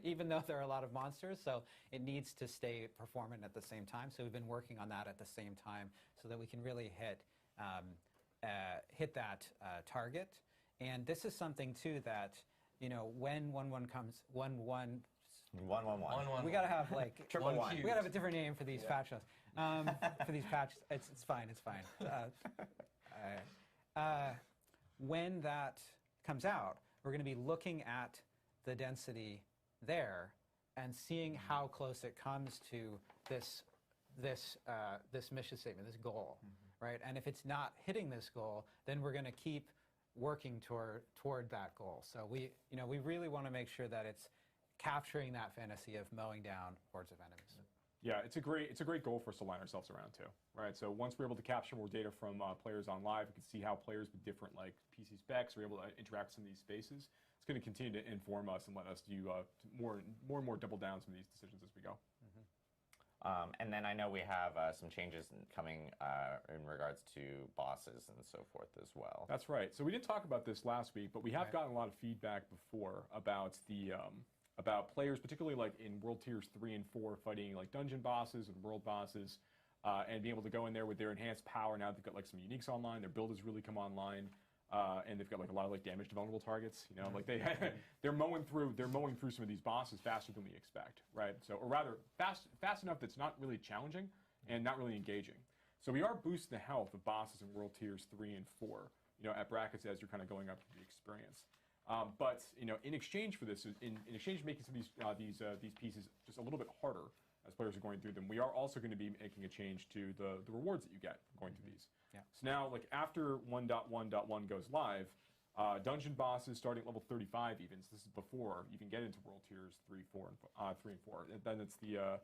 Even though there are a lot of monsters, so it needs to stay performant at the same time. So we've been working on that at the same time so that we can really hit that target. And this is something too that when 1.1 comes, 1.1. We gotta have like Triple one. We gotta have a different name for these patches. For these patches, it's fine. It's fine. When that comes out, we're going to be looking at the density there and seeing how close it comes to this mission statement, this goal, right? And if it's not hitting this goal, then we're going to keep working toward that goal. So we really want to make sure that it's capturing that fantasy of mowing down hordes of enemies. Yeah, it's a great goal for us to line ourselves around too, right? So once we're able to capture more data from players on live, we can see how players with different like PC specs are able to interact with some of these spaces. It's going to continue to inform us and let us do more and more double down some of these decisions as we go. And then I know we have some changes coming in regards to bosses and so forth as well. That's right. So we didn't talk about this last week, but we have gotten a lot of feedback before about the about players, particularly like in World Tiers 3 and 4, fighting like dungeon bosses and world bosses, and being able to go in there with their enhanced power. Now they've got like some uniques online. Their build has really come online. And they've got like a lot of like damage to vulnerable targets, like they're mowing through some of these bosses faster than we expect, right? So, or rather, fast enough that's not really challenging and not really engaging. So we are boosting the health of bosses in World Tiers 3 and 4, at brackets as you're kind of going up to the experience. But in exchange for this, in exchange for making some of these pieces just a little bit harder as players are going through them, we are also going to be making a change to the rewards that you get going through these. Yeah. So now, like after 1.1.1 goes live, dungeon bosses starting at level 35 even. So this is before you even get into World Tiers 3 and 4. And then it's the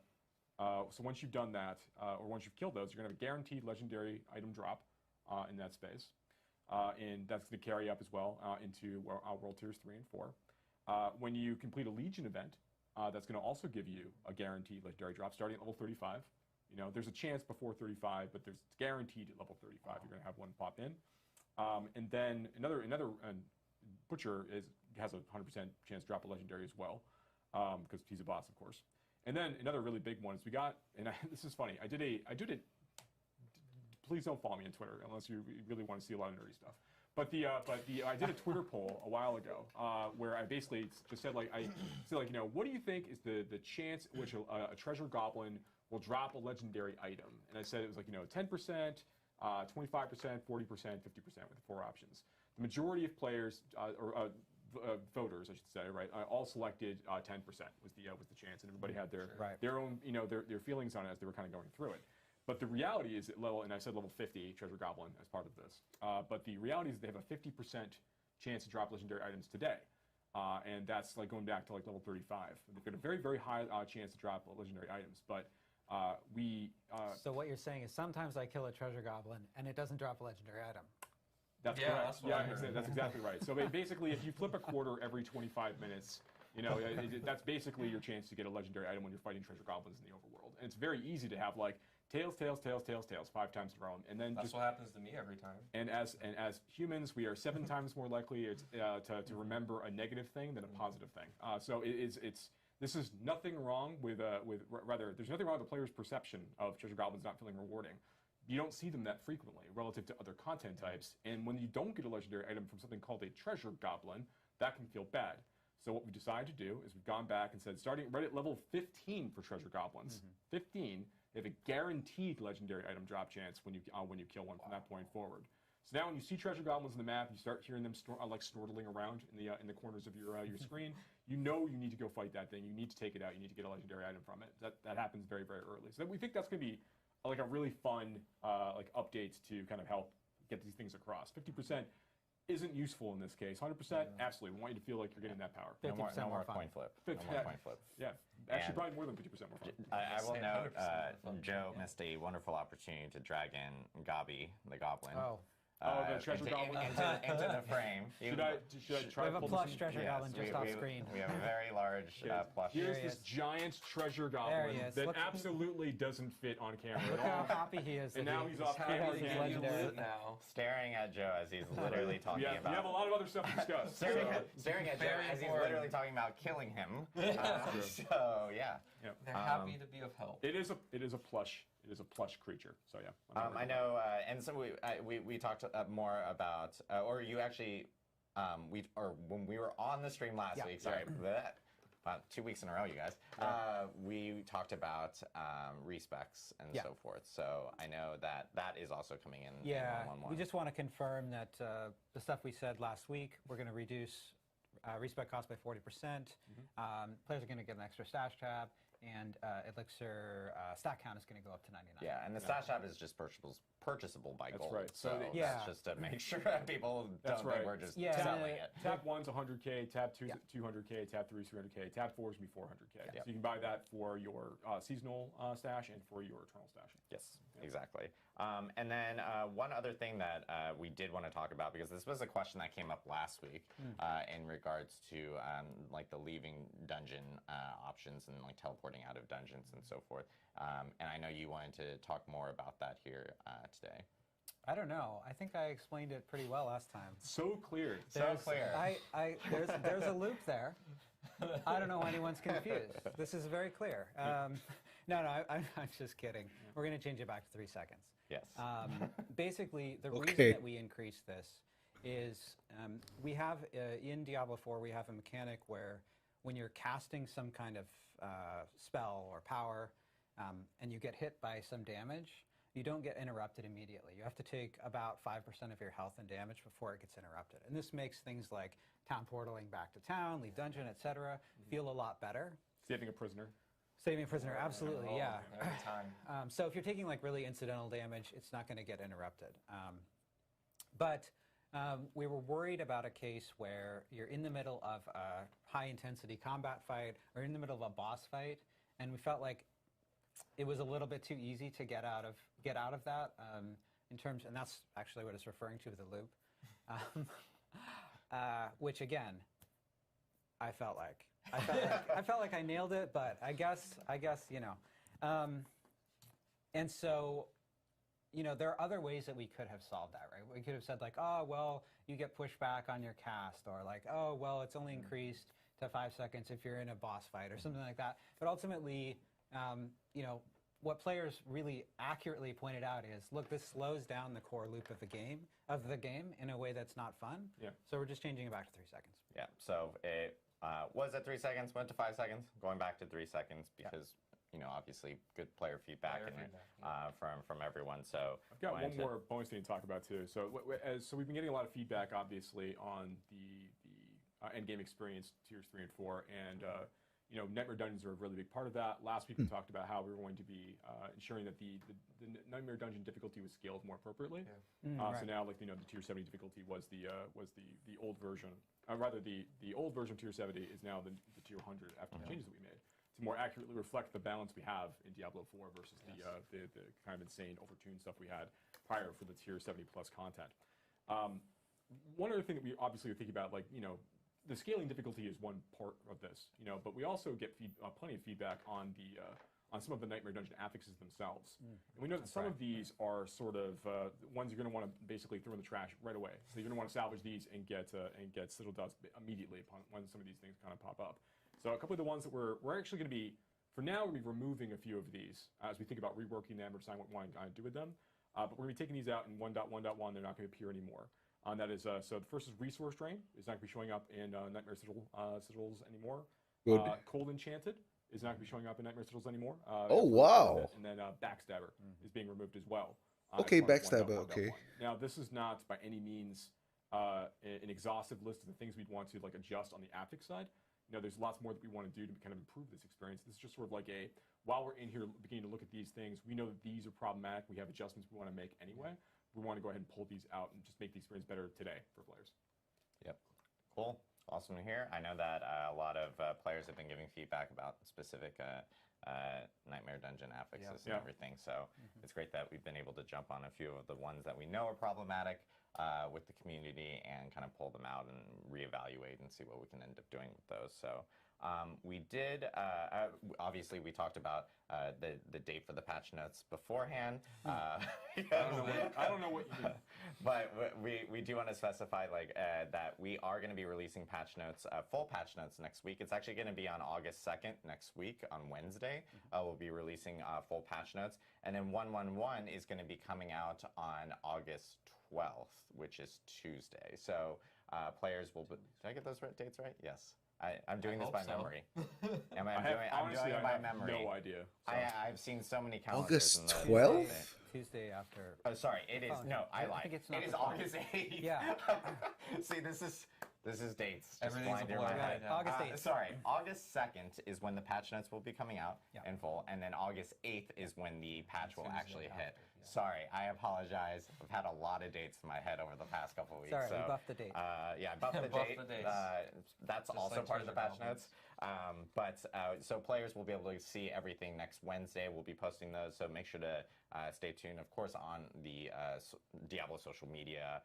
so once you've done that, or once you've killed those, you're going to have a guaranteed legendary item drop in that space, and that's going to carry up as well into World Tiers 3 and 4. When you complete a Legion event, that's going to also give you a guaranteed legendary drop starting at level 35. You know, there's a chance before 35, but it's guaranteed at level 35. You're going to have one pop in. And then another Butcher has a 100% chance to drop a legendary as well, because he's a boss, of course. And then another really big one is we got, and this is funny. I did it. Please don't follow me on Twitter unless you really want to see a lot of nerdy stuff. But I did a Twitter poll a while ago where I basically just said you know, what do you think is the chance at which a treasure goblin will drop a legendary item? And I said it was like, you know, 10%, 25%, 40%, 50% with the 4 options. The majority of players voters, I should say, right, all selected 10% was the chance, and everybody had their own, you know, their feelings on it as they were kind of going through it. But the reality is at level, and I said level 50 treasure goblin as part of this, but the reality is they have a 50% chance to drop legendary items today, and that's like going back to like level 35. They've got a very, very high chance to drop legendary items, but so what you're saying is sometimes I kill a treasure goblin and it doesn't drop a legendary item. That's correct. That's exactly right. So basically, if you flip a quarter every 25 minutes, you know, that's basically your chance to get a legendary item when you're fighting treasure goblins in the overworld. And it's very easy to have like tails, 5 times in a row, and then that's what happens to me every time. And as humans, we are 7 times more likely to remember a negative thing than a positive thing. So this is nothing wrong with rather there's nothing wrong with the player's perception of treasure goblins not feeling rewarding. You don't see them that frequently relative to other content types, and when you don't get a legendary item from something called a treasure goblin, that can feel bad. So what we decided to do is we've gone back and said, starting right at level 15 for treasure goblins, 15, they have a guaranteed legendary item drop chance when you kill one from that point forward. So now when you see treasure goblins in the map, you start hearing them like snortling around in the corners of your screen. You know you need to go fight that thing. You need to take it out. You need to get a legendary item from it. That happens very, very early. So we think that's going to be like a really fun like updates to kind of help get these things across. 50% isn't useful in this case. 100%, absolutely. We want you to feel like you're getting that power. 50% no more coin flip. No more coin flip. Yeah, actually probably more than 50% more fun. I will note, Joe missed a wonderful opportunity to drag in Gabi, the goblin. The treasure goblin into the frame. Should I try? We have a plush treasure goblin just off screen. We have a very large plush. Here's this giant treasure goblin that absolutely doesn't fit on camera Look at all. how happy he is. And now he's off camera again. Now. Staring at Joe as he's literally talking about. We have a lot of other stuff to discuss. Staring at Joe as he's literally talking about killing him. So yeah. They're happy to be of help. It is a plush. It is a plush creature. So yeah. I know, and so we talked more about, or you actually, when we were on the stream last week. Sorry, about 2 weeks in a row, you guys. We talked about respecs and so forth. So I know that is also coming in. Yeah, in 1.1.1. we just want to confirm that the stuff we said last week, we're going to reduce respec cost by 40%. Players are going to get an extra stash tab. And Elixir stat count is going to go up to 99. Yeah, and the stash tab is just purchasable by gold. Right. So that's just to make sure people don't think we're just selling it. Tab 1's 100K, tab 2's 200K, tab 3's 300K, tab 4's be 400K. So you can buy that for your seasonal stash and for your eternal stash. Yes, exactly. And then one other thing that we did want to talk about, because this was a question that came up last week in regards to like the leaving dungeon options and like teleporting out of dungeons and so forth. And I know you wanted to talk more about that here today. I don't know. I think I explained it pretty well last time. So clear. So clear. There's a loop there. I don't know why anyone's confused. This is very clear. No, I'm just kidding. We're going to change it back to 3 seconds. Yes. Basically, the reason that we increased this is we have, in Diablo 4, we have a mechanic where when you're casting some kind of spell or power and you get hit by some damage, you don't get interrupted immediately. You have to take about 5% of your health and damage before it gets interrupted. And this makes things like town portaling back to town, leave dungeon, etc. feel a lot better. Saving a prisoner. Saving a prisoner, absolutely, yeah. Every time. So if you're taking like really incidental damage, it's not going to get interrupted. But we were worried about a case where you're in the middle of a high-intensity combat fight or in the middle of a boss fight, and we felt like it was a little bit too easy to get out of that in terms, and that's actually what it's referring to with the loop, which again, I felt like I nailed it, but I guess you know, and so. You know, there are other ways that we could have solved that, right? We could have said like, oh, well, you get pushback on your cast, or like, oh, well, it's only increased to 5 seconds if you're in a boss fight, or something like that. But ultimately, you know, what players really accurately pointed out is, look, this slows down the core loop of the game in a way that's not fun. Yeah. So we're just changing it back to 3 seconds. Yeah. So it was at 3 seconds, went to 5 seconds, going back to 3 seconds because. You know, obviously, good player feedback, from everyone. So I've got one more bonus thing to talk about too. So so we've been getting a lot of feedback, obviously, on the end game experience tiers 3 and 4, and you know, Nightmare Dungeons are a really big part of that. Last week we talked about how we were going to be ensuring that the Nightmare Dungeon difficulty was scaled more appropriately. Yeah. Right. So now, like, you know, the tier 70 difficulty was the old version. Rather, the old version of tier 70 is now the tier 100 after the changes that we made, to more accurately reflect the balance we have in Diablo 4 versus the kind of insane overtuned stuff we had prior for the tier 70 plus content. One other thing that we obviously are thinking about, like, you know, the scaling difficulty is one part of this, you know, but we also get plenty of feedback on some of the Nightmare Dungeon affixes themselves. And we know that some of these are sort of ones you're going to want to basically throw in the trash right away. So you're going to want to salvage these and get Citadel Dust immediately upon when some of these things kind of pop up. So a couple of the ones that we're actually going to be, for now, we'll be removing a few of these as we think about reworking them or deciding what we want to do with them. But we're going to be taking these out in 1.1.1. They're not going to appear anymore. That is, so the first is Resource Drain. It's not going to be showing up in Nightmare Citadels anymore. Good. Cold Enchanted is not going to be showing up in Nightmare Citadels anymore. Oh, wow. And then Backstabber is being removed as well. Okay, Backstabber, okay. Now, this is not by any means an exhaustive list of the things we'd want to like adjust on the affix side. You know, there's lots more that we want to do to kind of improve this experience. This is just sort of like while we're in here beginning to look at these things, we know that these are problematic. We have adjustments we want to make anyway. We want to go ahead and pull these out and just make the experience better today for players. Yep. Cool. Awesome to hear. I know that a lot of players have been giving feedback about specific Nightmare Dungeon affixes and everything. So it's great that we've been able to jump on a few of the ones that we know are problematic with the community and kind of pull them out and reevaluate and see what we can end up doing with those. So we did, obviously we talked about the date for the patch notes beforehand. I don't know what you did. But we do want to specify like that we are going to be releasing patch notes, full patch notes next week. It's actually going to be on August 2nd next week on Wednesday. We'll be releasing full patch notes. And then 1.1.1 is going to be coming out on August 12th, which is Tuesday. So players will be, did I get those dates right? Yes. I'm doing this by memory. I'm doing it by memory. No idea. So. I've seen so many calendars. August 12th? Tuesday after. Oh, sorry. It is. No, I lied. It is August 8th. Yeah. See, this is dates. Just Everything's flying a through blur my head. right now. August 8th. Sorry. August 2nd is when the patch notes will be coming out in full, and then August 8th is when the patch will actually hit. Sorry, I apologize. I've had a lot of dates in my head over the past couple of weeks. Sorry, so, we buffed the date. Yeah, buff the Buff date. the dates. That's Just also like part of the treasure patch notes. So players will be able to see everything next Wednesday. We'll be posting those, so make sure to stay tuned. Of course, on the Diablo social media,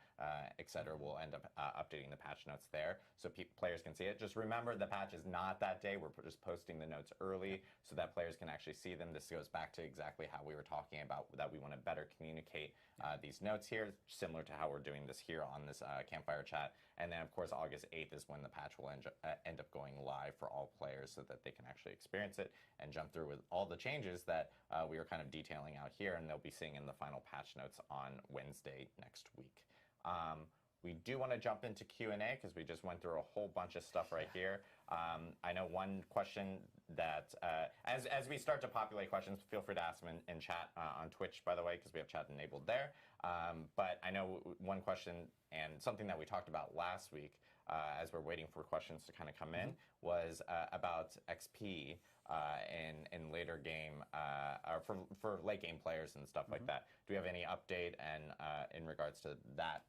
etc. We'll end up updating the patch notes there, so players can see it. Just remember, the patch is not that day. We're just posting the notes early so that players can actually see them. This goes back to exactly how we were talking about that we want to better communicate these notes here, similar to how we're doing this here on this Campfire Chat. And then, of course, August 8th is when the patch will end up going live for all players so that they can actually experience it and jump through with all the changes that we are kind of detailing out here, and they'll be seeing in the final patch notes on Wednesday next week. We do want to jump into Q&A because we just went through a whole bunch of stuff right here. I know one question that, as we start to populate questions, feel free to ask them in chat on Twitch, by the way, because we have chat enabled there. But I know one question, and something that we talked about last week, as we're waiting for questions to kind of come in, was about XP in later game, or for late game players and stuff like that. Do we have any update and in regards to that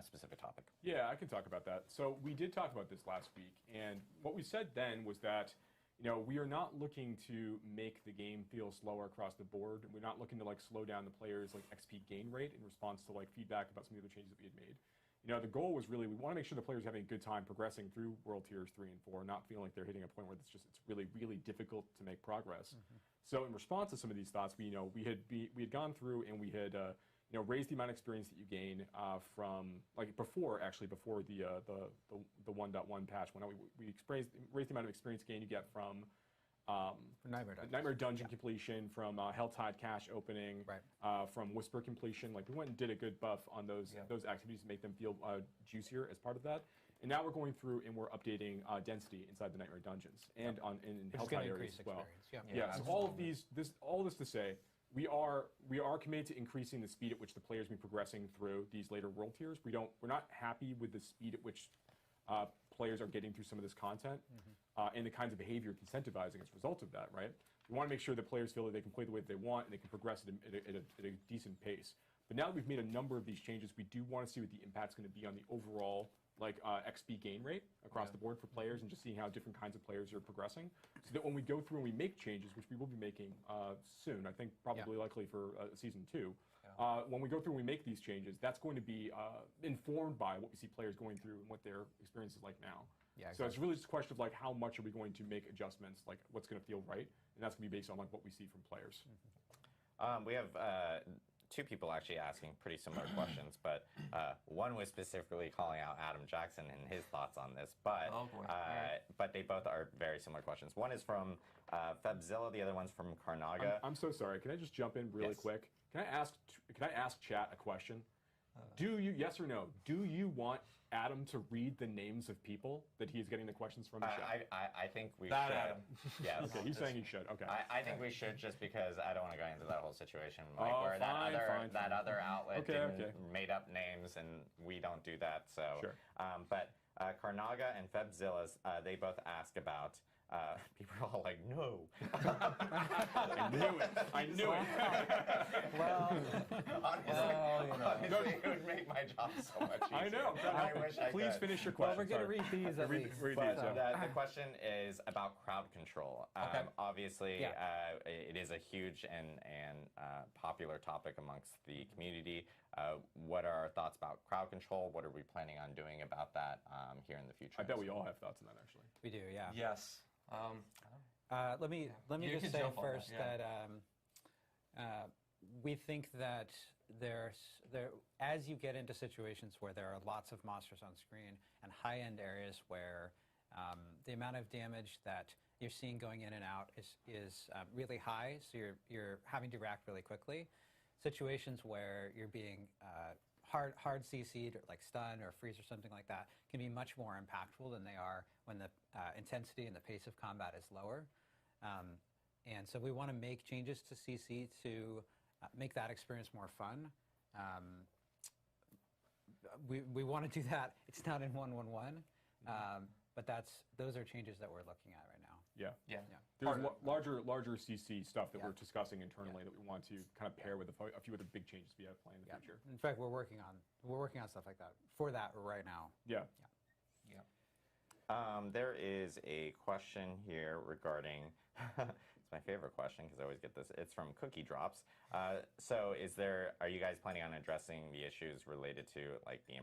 specific topic? Yeah, I can talk about that. So we did talk about this last week, and what we said then was that, you know, we are not looking to make the game feel slower across the board. We're not looking to like slow down the players' like XP gain rate in response to like feedback about some of the other changes that we had made. You the goal was really, we want to make sure the players are having a good time progressing through World Tiers 3 and 4, not feeling like they're hitting a point where it's really, really difficult to make progress. So in response to some of these thoughts, we had gone through and we had raised the amount of experience that you gain from, like before the 1.1 patch went out, we raised the amount of experience gain you get from Nightmare Dungeon completion, from Helltide cache opening, from Whisper completion. Like we went and did a good buff on those activities to make them feel juicier as part of that. And now we're going through and we're updating density inside the Nightmare Dungeons and in Helltide areas as well. So all this to say, we are committed to increasing the speed at which the players be progressing through these later world tiers. We're not happy with the speed at which players are getting through some of this content and the kinds of behavior incentivizing as a result of that, right? We want to make sure that players feel that they can play the way that they want and they can progress at a decent pace. But now that we've made a number of these changes, we do want to see what the impact's going to be on the overall XP gain rate across the board for players, and just seeing how different kinds of players are progressing, so that when we go through and we make changes, which we will be making soon, I think probably likely for Season 2, when we go through and we make these changes, that's going to be informed by what we see players going through and what their experience is like now. So it's really just a question of like how much are we going to make adjustments, like what's going to feel right, and that's going to be based on like what we see from players. We have two people actually asking pretty similar questions, but one was specifically calling out Adam Jackson and his thoughts on this, but but they both are very similar questions. One is from Febzilla, the other one's from Karnaga. I'm so sorry. Can I just jump in really quick? Can I ask chat a question? Do you, yes or no, do you want Adam to read the names of people that he's getting the questions from the chat? I think we should. Adam. Yes. Okay, he's saying he should. Okay. I think we should, just because I don't want to go into that whole situation, like where that other outlet made up names and we don't do that. So, but Karnaga and Febzilla, they both ask about. People are all like, no. I knew it. Well, honestly, it would make my job so much easier. I know. I wish I Please could. finish your well, question. we're going to read these at least. Read But these, the question is about crowd control. Obviously, it is a huge and popular topic amongst the community. What are our thoughts about crowd control? What are we planning on doing about that here in the future? I bet we all have thoughts on that, actually. We do, yeah. Yes. Let me You just can say jump on first that, that we think that as you get into situations where there are lots of monsters on screen and high-end areas where the amount of damage that you're seeing going in and out is really high, so you're having to react really quickly. Situations where you're being hard CC'd, or like stun or freeze or something like that, can be much more impactful than they are when the intensity and the pace of combat is lower. And so we want to make changes to CC to make that experience more fun. We want to do that. It's not in 1.1.1, but those are changes that we're looking at right now. Yeah. There's larger CC stuff that we're discussing internally that we want to kind of pair with a few other big changes we have planned in the future. In fact, we're working on stuff like that for that right now. There is a question here regarding. It's my favorite question because I always get this. It's from Cookie Drops. So, are you guys planning on addressing the issues related to like the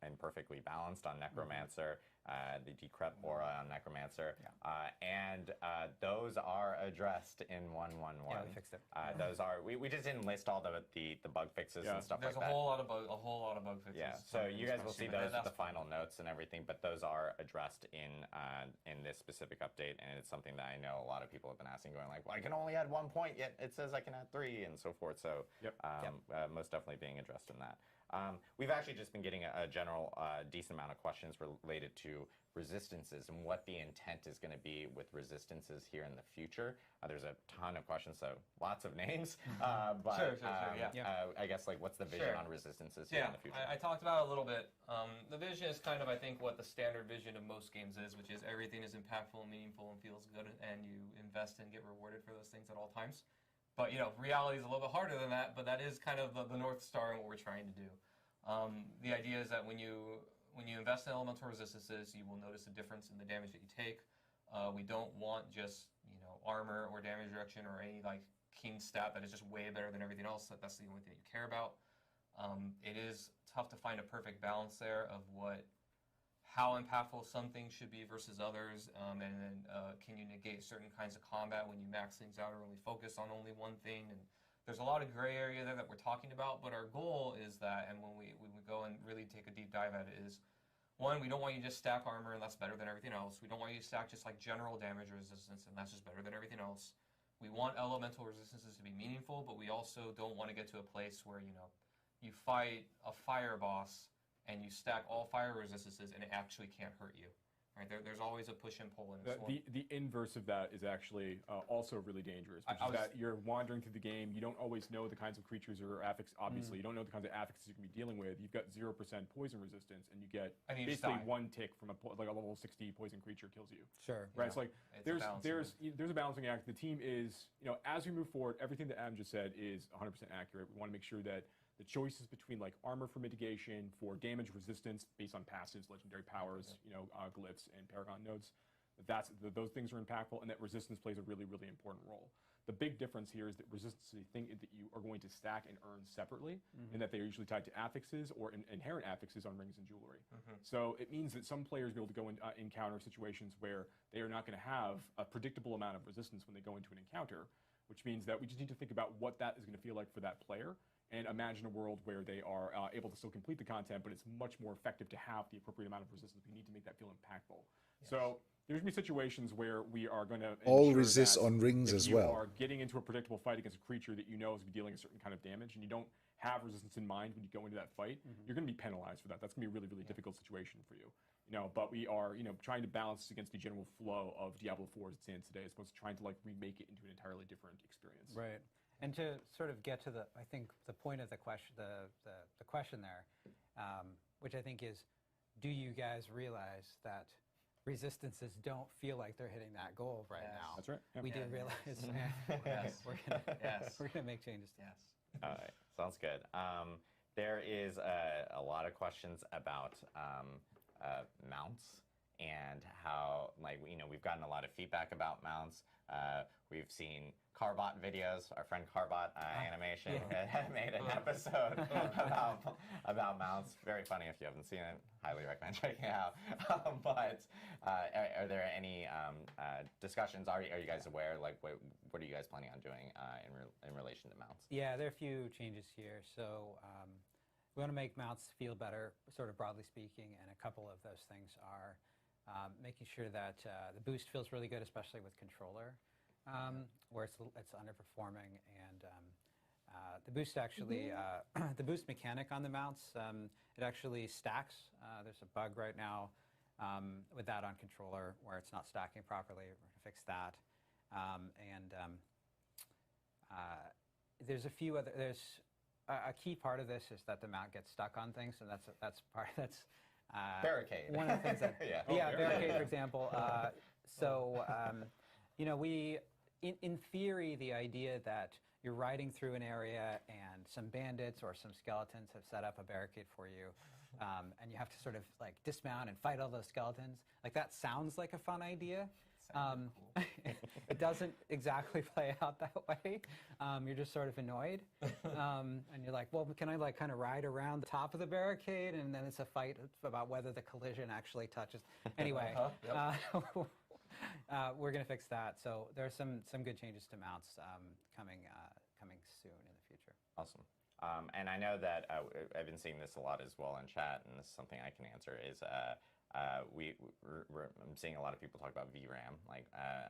imperfectly balanced on Necromancer, the decrep aura on Necromancer, and those are addressed in 1.1.1. Yeah, we fixed it. Those are. We just didn't list all the bug fixes and stuff There's like that. a whole lot of bug fixes. Yeah, so you guys will see those with the final notes and everything, but those are addressed in this specific update, and it's something that I know a lot of people have been asking, going like, well, I can only add 1 point, yet it says I can add 3, and so forth. So most definitely being addressed in that. We've actually just been getting a general decent amount of questions related to resistances and what the intent is going to be with resistances here in the future. There's a ton of questions, so lots of names. But I guess like what's the vision on resistances here in the future? I talked about it a little bit. The vision is kind of, I think, what the standard vision of most games is, which is everything is impactful and meaningful and feels good, and you invest and get rewarded for those things at all times. But reality is a little bit harder than that. But that is kind of the North Star and what we're trying to do. The idea is that when you invest in elemental resistances, you will notice a difference in the damage that you take. We don't want just armor or damage reduction or any like king stat that is just way better than everything else. That's the only thing that you care about. It is tough to find a perfect balance there of how impactful some things should be versus others, and then can you negate certain kinds of combat when you max things out or only focus on only one thing. And there's a lot of gray area there that we're talking about, but our goal is that, and when we go and really take a deep dive at it, is one, we don't want you to just stack armor and that's better than everything else. We don't want you to stack just like general damage resistance and that's just better than everything else. We want elemental resistances to be meaningful, but we also don't want to get to a place where, you fight a fire boss and you stack all fire resistances and it actually can't hurt you. Right? There's always a push and pull in this one. The inverse of that is actually also really dangerous, which is that you're wandering through the game. You don't always know the kinds of creatures or affixes. Obviously, you don't know the kinds of affixes you're going to be dealing with. You've got 0% poison resistance, and you get basically one tick from a level 60 poison creature kills you. Sure. Right. It's like there's a balancing act. The team is, as we move forward, everything that Adam just said is 100% accurate. We want to make sure that the choices between like armor for mitigation, for damage resistance based on passives, legendary powers, glyphs, and paragon nodes, those things are impactful, and that resistance plays a really, really important role. The big difference here is that resistance is a thing that you are going to stack and earn separately, and that they are usually tied to affixes or inherent affixes on rings and jewelry. So it means that some players will be able to go and encounter situations where they are not going to have a predictable amount of resistance when they go into an encounter, which means that we just need to think about what that is going to feel like for that player, and imagine a world where they are able to still complete the content, but it's much more effective to have the appropriate amount of resistance. We need to make that feel impactful. Yes. So there's going to be situations where we are going to all resist on rings as well. If you are getting into a predictable fight against a creature that you know is going to be dealing a certain kind of damage, and you don't have resistance in mind when you go into that fight, you're going to be penalized for that. That's going to be a really, really difficult situation for you. But we are, trying to balance this against the general flow of Diablo 4 as it stands today, as opposed to trying to like remake it into an entirely different experience. Right. And to sort of get to I think the point of the question, the question there, which I think is, do you guys realize that resistances don't feel like they're hitting that goal right now? That's right. Yep. We did realize we're gonna make changes to All right, sounds good. There is a lot of questions about mounts and how, we've gotten a lot of feedback about mounts. We've seen Carbot videos. Our friend Carbot Animation had made an episode about mounts. Very funny. If you haven't seen it, highly recommend checking it out. But are there any discussions? Are you guys aware? Like, what are you guys planning on doing in relation to mounts? Yeah, there are a few changes here. So we want to make mounts feel better, sort of broadly speaking, and a couple of those things are making sure that the boost feels really good, especially with controller. Where it's underperforming, and the boost actually, the boost mechanic on the mounts, it actually stacks. There's a bug right now with that on controller where it's not stacking properly. We're going to fix that, there's a few other. There's a key part of this is that the mount gets stuck on things, and that's barricade. One of the things that barricade, for example. We. In theory, the idea that you're riding through an area and some bandits or some skeletons have set up a barricade for you, and you have to sort of like dismount and fight all those skeletons, like that sounds like a fun idea. Cool. It doesn't exactly play out that way. You're just sort of annoyed, and you're like, well, can I like kind of ride around the top of the barricade? And then it's a fight about whether the collision actually touches. Anyway. We're going to fix that. So there are some good changes to mounts coming soon in the future. Awesome. And I know that I've been seeing this a lot as well in chat, and this is something I can answer, is I'm seeing a lot of people talk about VRAM, like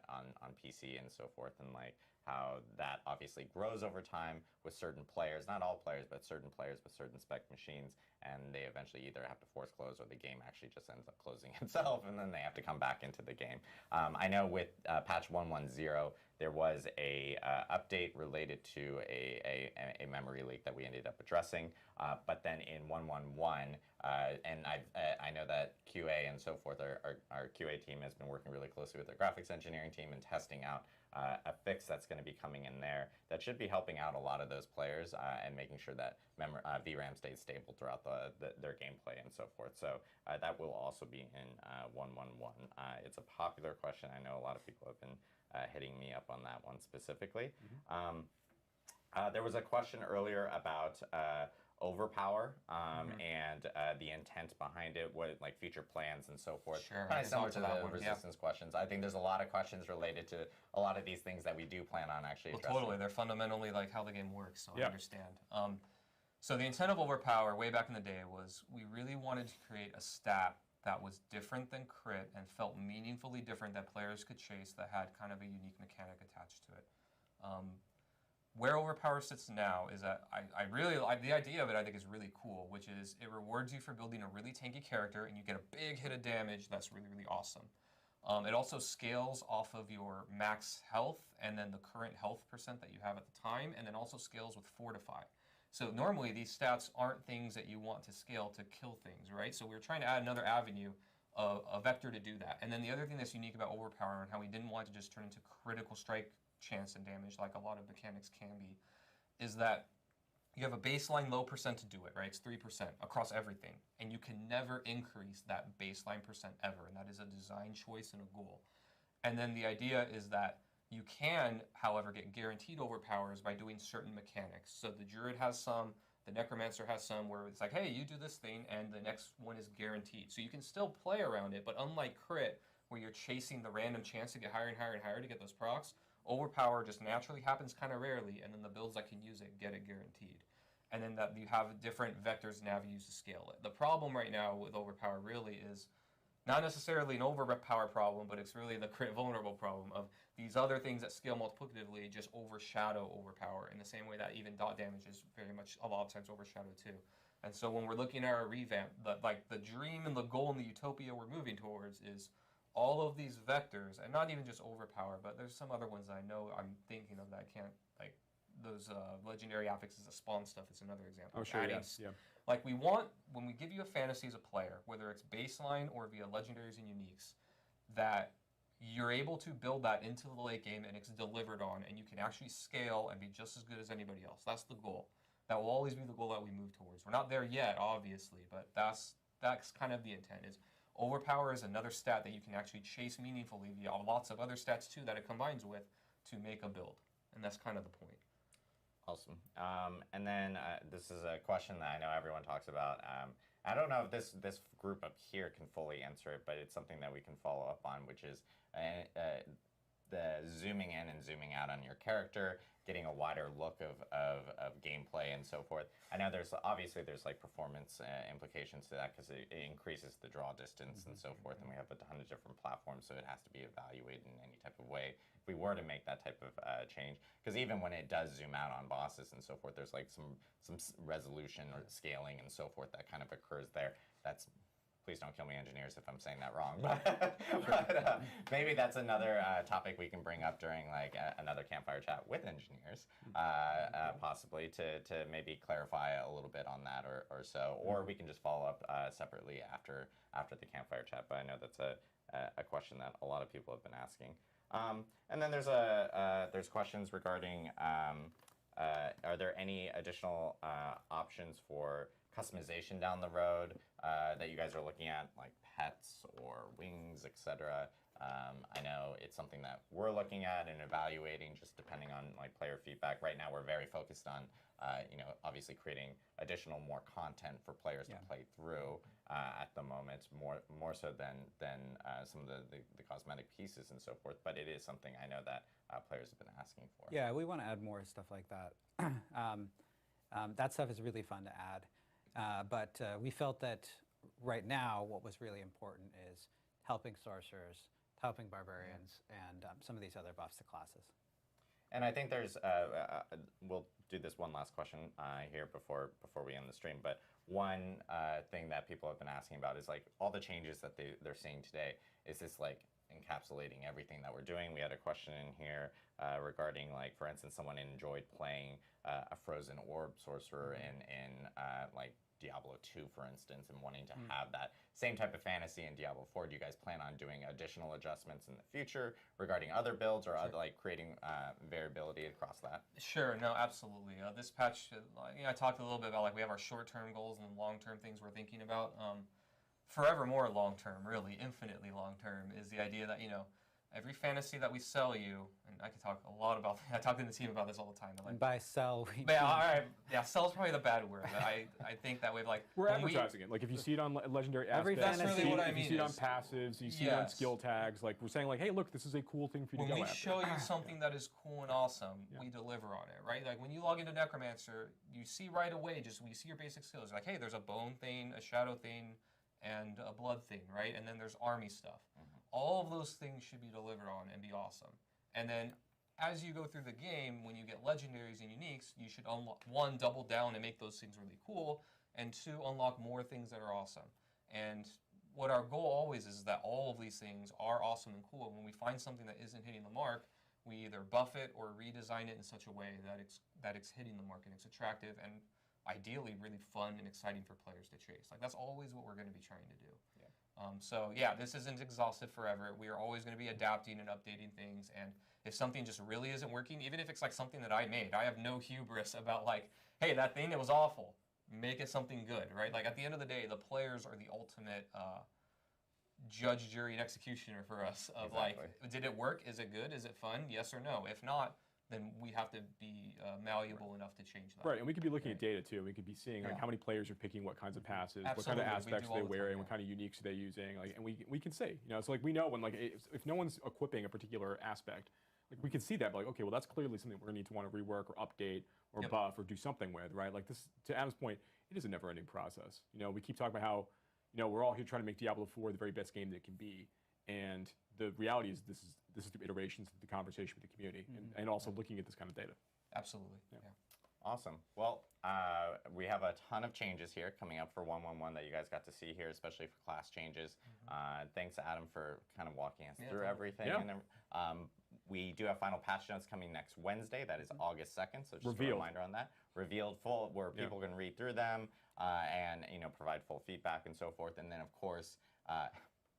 on PC and so forth, and like how that obviously grows over time with certain players, not all players, but certain players with certain spec machines, and they eventually either have to force close or the game actually just ends up closing itself, and then they have to come back into the game. I know with patch 1.10, there was a update related to a memory leak that we ended up addressing, but then in 1.11, and I know that QA and so forth, our QA team has been working really closely with their graphics engineering team and testing out a fix that's going to be coming in there that should be helping out a lot of those players and making sure that VRAM stays stable throughout their gameplay and so forth. So that will also be in 1.11. It's a popular question. I know a lot of people have been hitting me up on that one specifically. There was a question earlier about overpower, and understand the intent behind it, what like future plans and so forth. Sure, Kind I of can similar talk to to the them, resistance questions. I think there's a lot of questions related to a lot of these things that we do plan on actually Well, addressing. totally. They're fundamentally like how the game works, so I Yeah. understand. So the intent of Overpower way back in the day was we really wanted to create a stat that was different than crit and felt meaningfully different that players could chase that had kind of a unique mechanic attached to it. Where Overpower sits now is that I really like the idea of it. I think is really cool, which is it rewards you for building a really tanky character and you get a big hit of damage. That's really, really awesome. It also scales off of your max health and then the current health percent that you have at the time, and then also scales with Fortify. So normally these stats aren't things that you want to scale to kill things, right? So we're trying to add another avenue, a vector to do that. And then the other thing that's unique about Overpower and how we didn't want to just turn into critical strike chance and damage like a lot of mechanics can be, is that you have a baseline low percent to do it, right? It's 3% across everything. And you can never increase that baseline percent ever. And that is a design choice and a goal. And then the idea is that you can, however, get guaranteed overpowers by doing certain mechanics. So the Druid has some, the Necromancer has some where it's like, hey, you do this thing and the next one is guaranteed. So you can still play around it, but unlike crit, where you're chasing the random chance to get higher and higher and higher to get those procs, overpower just naturally happens kind of rarely, and then the builds that can use it get it guaranteed. And then that you have different vectors and avenues to scale it. The problem right now with overpower really is not necessarily an overpower problem, but it's really the crit vulnerable problem of these other things that scale multiplicatively just overshadow overpower in the same way that even dot damage is very much a lot of times overshadowed too. And so when we're looking at our revamp, the dream and the goal and the utopia we're moving towards is all of these vectors, and not even just overpower, but there's some other ones I know I'm thinking of that I can't, like those legendary affixes that spawn stuff is another example. Oh, sure, Adding yes, yeah. Like we want, when we give you a fantasy as a player, whether it's baseline or via legendaries and uniques, that you're able to build that into the late game and it's delivered on, and you can actually scale and be just as good as anybody else. That's the goal. That will always be the goal that we move towards. We're not there yet, obviously, but that's kind of the intent. Is overpower is another stat that you can actually chase meaningfully via lots of other stats too that it combines with to make a build, and that's kind of the point. Awesome. And then this is a question that I know everyone talks about. I don't know if this group up here can fully answer it, but it's something that we can follow up on, which is the zooming in and zooming out on your character, getting a wider look of gameplay and so forth. I know there's obviously like performance implications to that because it increases the draw distance and so forth, and we have a ton of different platforms, so it has to be evaluated in any type of way if we were to make that type of change. Because even when it does zoom out on bosses and so forth, there's like some resolution or scaling and so forth that kind of occurs there. Please don't kill me, engineers, if I'm saying that wrong. But maybe that's another topic we can bring up during like another campfire chat with engineers, possibly to maybe clarify a little bit on that or so. Or we can just follow up separately after the campfire chat. But I know that's a question that a lot of people have been asking. And then there's questions regarding are there any additional options for customization down the road that you guys are looking at, like pets or wings, etc. I know it's something that we're looking at and evaluating, just depending on like player feedback. Right now, we're very focused on, obviously creating more content for players to play through at the moment, more so than some of the cosmetic pieces and so forth. But it is something I know that players have been asking for. Yeah, we want to add more stuff like that. That stuff is really fun to add. But we felt that right now what was really important is helping sorcerers, helping barbarians, and some of these other buffs to classes. And I think there's, we'll do this one last question here before we end the stream, but one thing that people have been asking about is like all the changes that they're seeing today, is this like encapsulating everything that we're doing? We had a question in here regarding like, for instance, someone enjoyed playing a frozen orb sorcerer in like Diablo 2, for instance, and wanting to have that same type of fantasy in Diablo 4. Do you guys plan on doing additional adjustments in the future regarding other builds or other, like creating variability across that? Sure, no, absolutely. This patch, I talked a little bit about like we have our short-term goals and long-term things we're thinking about. Forevermore long-term, really, infinitely long-term, is the idea that, every fantasy that we sell you, and I can talk a lot about I talk to the team about this all the time. They're And like, by sell, we but yeah, mean- all right, yeah, sell is probably the bad word. But I think that way, like We're when we- advertising it. Like if you see it on legendary Every aspects, fantasy- if you That's really what I if you mean see it on is- passives, you see it on Yes. skill tags. Like we're saying, like, hey, look, this is a cool thing for you to when go we after. show you something that is cool and awesome, we deliver on it, right? Like when you log into Necromancer, you see right away, just when you see your basic skills, like, hey, there's a bone thing, a shadow thing, and a blood thing, right? And then there's army stuff. All of those things should be delivered on and be awesome. And then as you go through the game, when you get legendaries and uniques, you should unlock, one, double down and make those things really cool, and two, unlock more things that are awesome. And what our goal always is that all of these things are awesome and cool. When we find something that isn't hitting the mark, we either buff it or redesign it in such a way that it's hitting the mark and it's attractive and ideally really fun and exciting for players to chase. Like that's always what we're going to be trying to do. So yeah, this isn't exhaustive forever. We are always going to be adapting and updating things. And if something just really isn't working, even if it's like something that I made, I have no hubris about like, hey, that thing, it was awful. Make it something good, right? Like at the end of the day, the players are the ultimate judge, jury, and executioner for us. Of like, did it work? Is it good? Is it fun? Yes or no? If not, then we have to be malleable enough to change that. Right, and we could be looking at data too. We could be seeing like how many players are picking what kinds of passes, what Absolutely, kind of we aspects do are they all the time, wearing, what kind of uniques are they using, like, and we can say, you know, so like we know when like if no one's equipping a particular aspect, like we can see that, but like okay, well that's clearly something we're gonna need to want to rework or update or buff or do something with, right? Like this, to Adam's point, it is a never-ending process. You know, we keep talking about how, you know, we're all here trying to make Diablo 4 the very best game that it can be, and the reality is this is through iterations of the conversation with the community, and also looking at this kind of data. Absolutely. Yeah. Awesome. Well, we have a ton of changes here coming up for 1.1.1 that you guys got to see here, especially for class changes. Thanks, Adam, for kind of walking us through everything. Yeah. And we do have final patch notes coming next Wednesday. That is August 2nd. So just a reminder on that. Revealed full, where people can read through them and provide full feedback and so forth. And then, of course,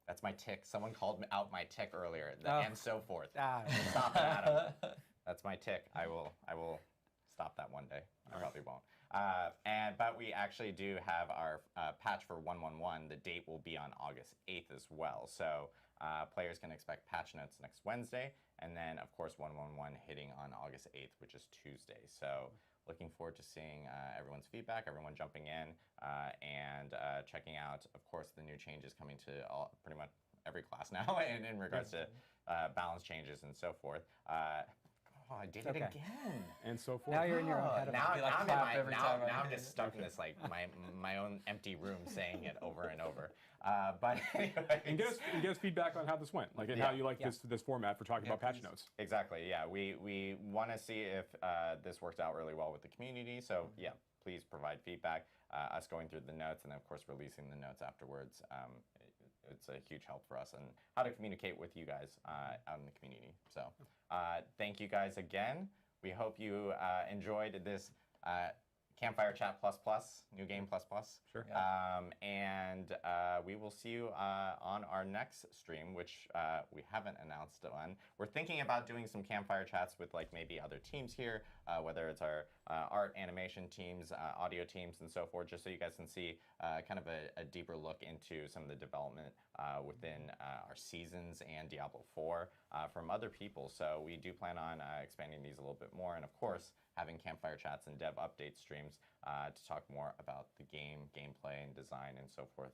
that's my tick. Someone called out my tick earlier, and so forth. Stop it, Adam. That's my tick. I will stop that one day. I probably won't. But we actually do have our patch for 1.1.1. The date will be on August 8th as well. So players can expect patch notes next Wednesday, and then of course 1.1.1 hitting on August 8th, which is Tuesday. So looking forward to seeing everyone's feedback, everyone jumping in, and checking out, of course, the new changes coming to pretty much every class now, and in regards to balance changes and so forth. Oh, I did it again. And so forth. Now you're in your own head. Now, Be like now, I'm, in clap my, every now, time I- now I'm just stuck in this like my own empty room saying it over and over. But And anyways, get us feedback on how this went, like and how you like this format for talking about patch notes. exactly. Yeah, we want to see if this works out really well with the community. So yeah, please provide feedback. Us going through the notes and of course releasing the notes afterwards. It's a huge help for us and how to communicate with you guys out in the community. So thank you guys again. We hope you enjoyed this Campfire Chat ++, New Game ++. Sure. And we will see you on our next stream, which we haven't announced on. We're thinking about doing some Campfire Chats with like maybe other teams here, whether it's our art, animation teams, audio teams, and so forth, just so you guys can see kind of a deeper look into some of the development within our seasons and Diablo 4 from other people. So we do plan on expanding these a little bit more, and of course, having Campfire Chats and dev update streams to talk more about the game, gameplay, and design, and so forth.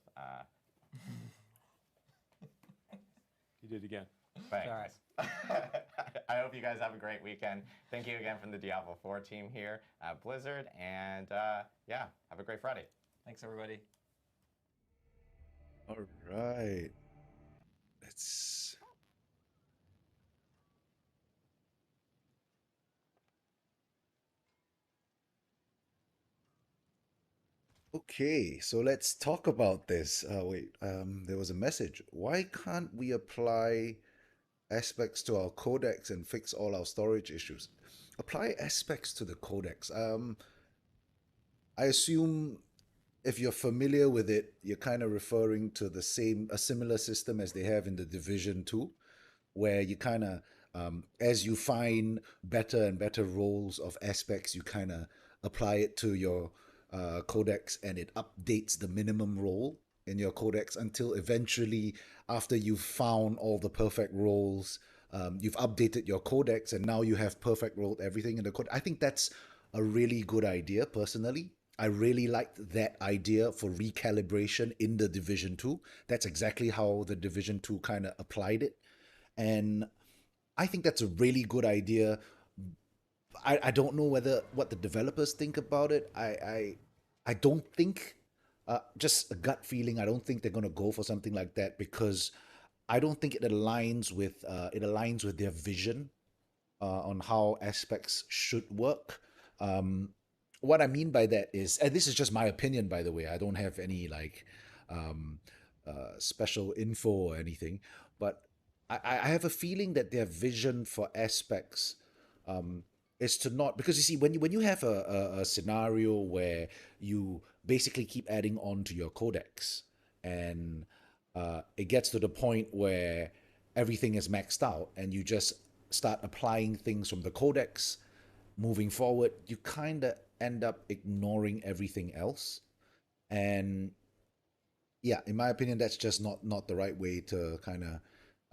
You did it again. Thanks. I hope you guys have a great weekend. Thank you again from the Diablo 4 team here at Blizzard, and yeah, have a great Friday. Thanks, everybody. All right. Let's. Okay, so let's talk about this. There was a message. Why can't we apply aspects to our codex and fix all our storage issues? Apply aspects to the codex. I assume if you're familiar with it, you're kind of referring to a similar system as they have in the Division 2, where you kind of, as you find better and better roles of aspects, you kind of apply it to your codex and it updates the minimum role in your codex until eventually, after you've found all the perfect roles, you've updated your codex, and now you have perfect rolled everything in the code. I think that's a really good idea, personally. I really liked that idea for recalibration in the Division 2. That's exactly how the Division 2 kind of applied it. And I think that's a really good idea. I don't know what the developers think about it. I don't think, just a gut feeling, I don't think they're going to go for something like that, because I don't think it aligns with their vision on how aspects should work. What I mean by that is, and this is just my opinion, by the way, I don't have any like special info or anything, but I have a feeling that their vision for aspects is to not, because you see, when you have a scenario where you basically keep adding on to your codex, and it gets to the point where everything is maxed out and you just start applying things from the codex moving forward, you kind of end up ignoring everything else. And yeah, in my opinion, that's just not the right way to kind of